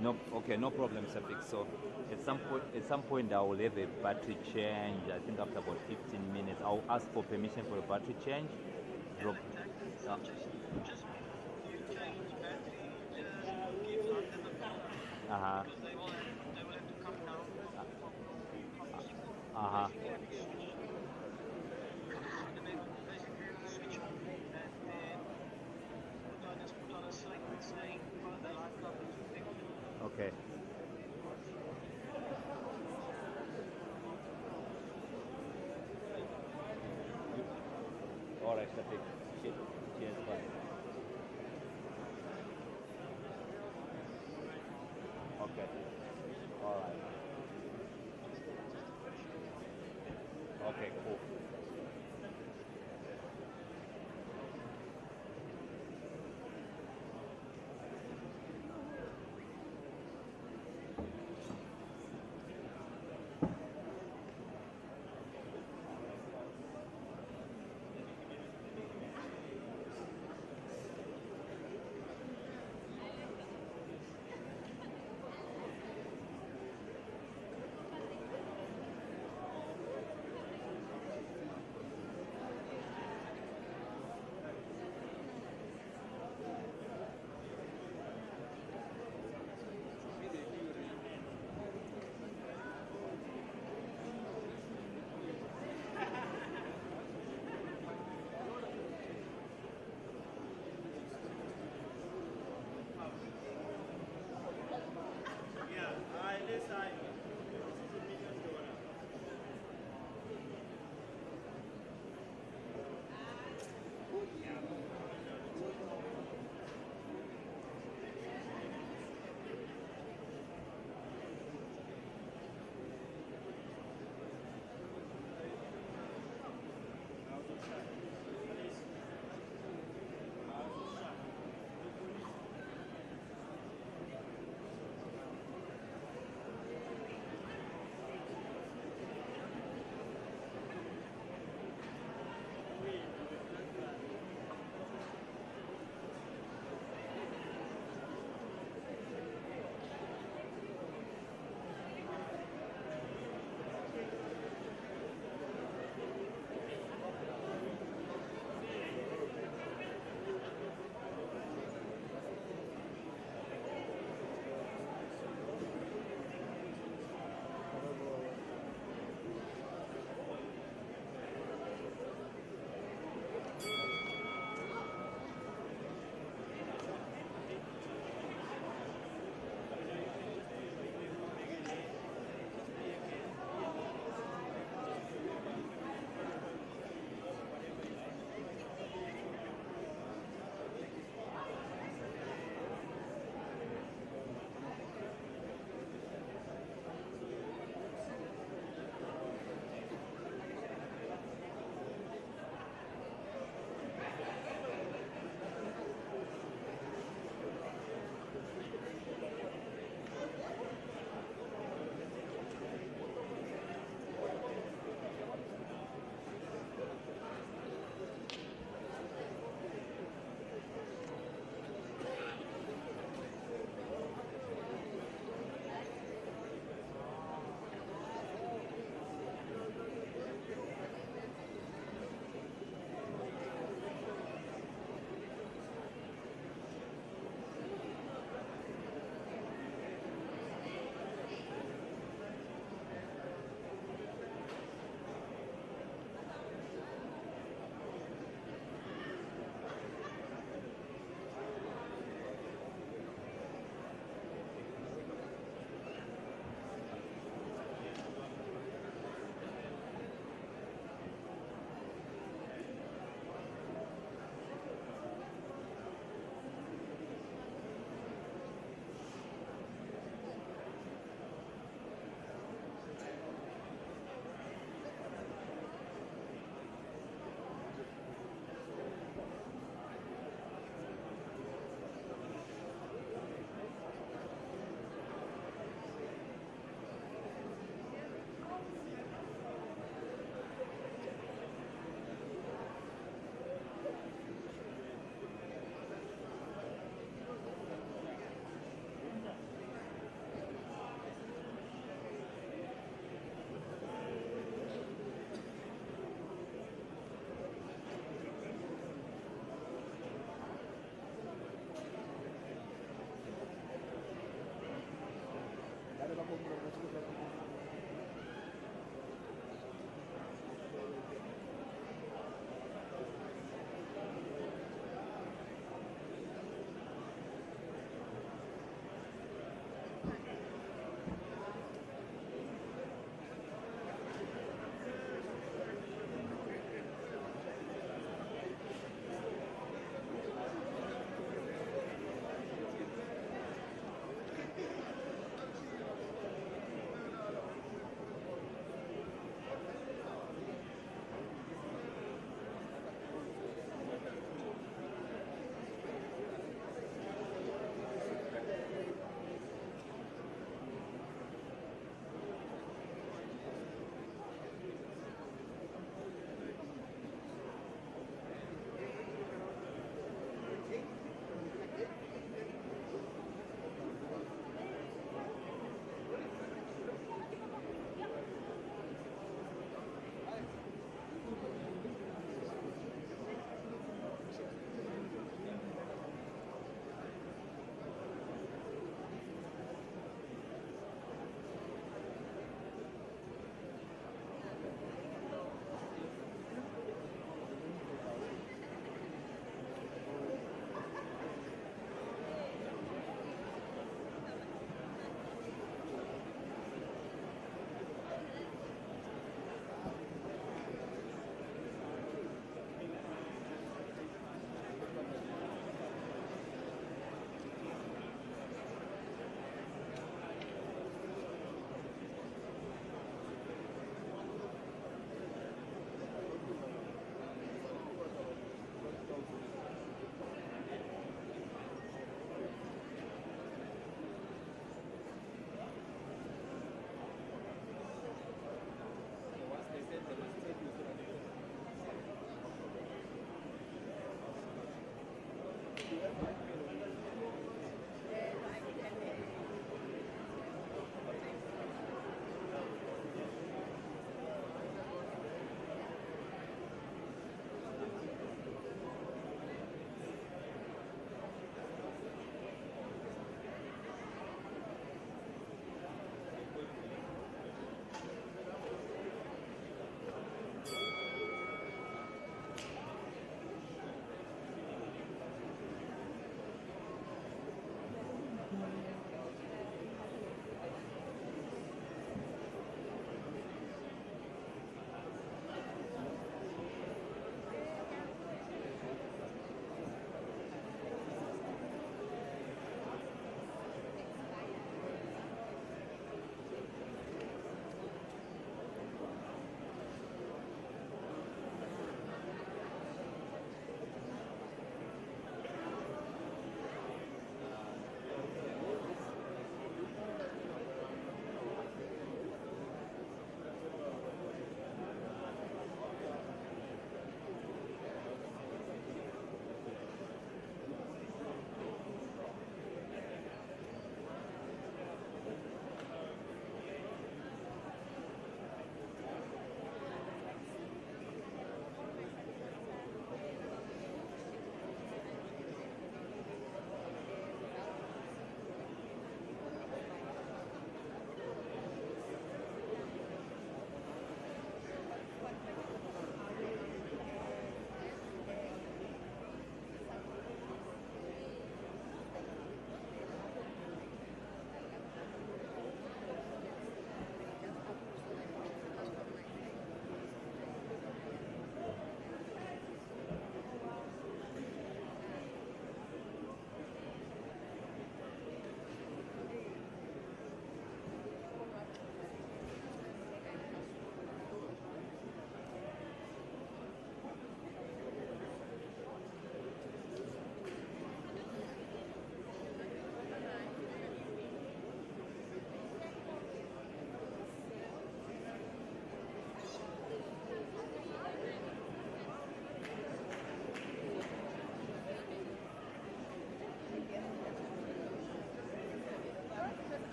No, okay, no problem, Safik. So, at some point, I will have a battery change. I think after about 15 minutes, I'll ask for permission for a battery change. Drop. Okay. All right, Safik. Cheers, bye. Okay. All right. Okay, cool.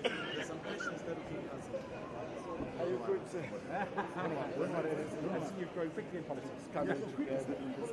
There's some questions that we can answer. Are you good, sir? Don't worry, I see you growing quickly in politics. Coming Yeah. together in this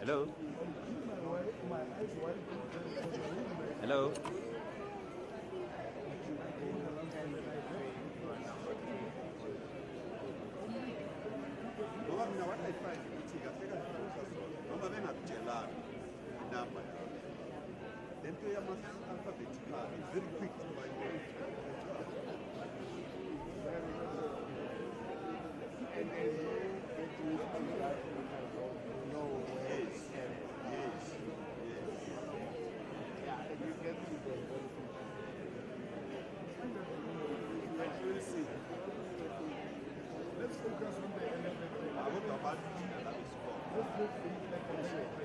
Hello? Hello? Ngoba mina what I find ukuthi kahle kahle noma bengakutshelani inamba le nto yama-alphabetical is very quick to find yes, yes, yes. Yeah, and you get to the we'll see. Let's focus on the electoral. I hope about that is called.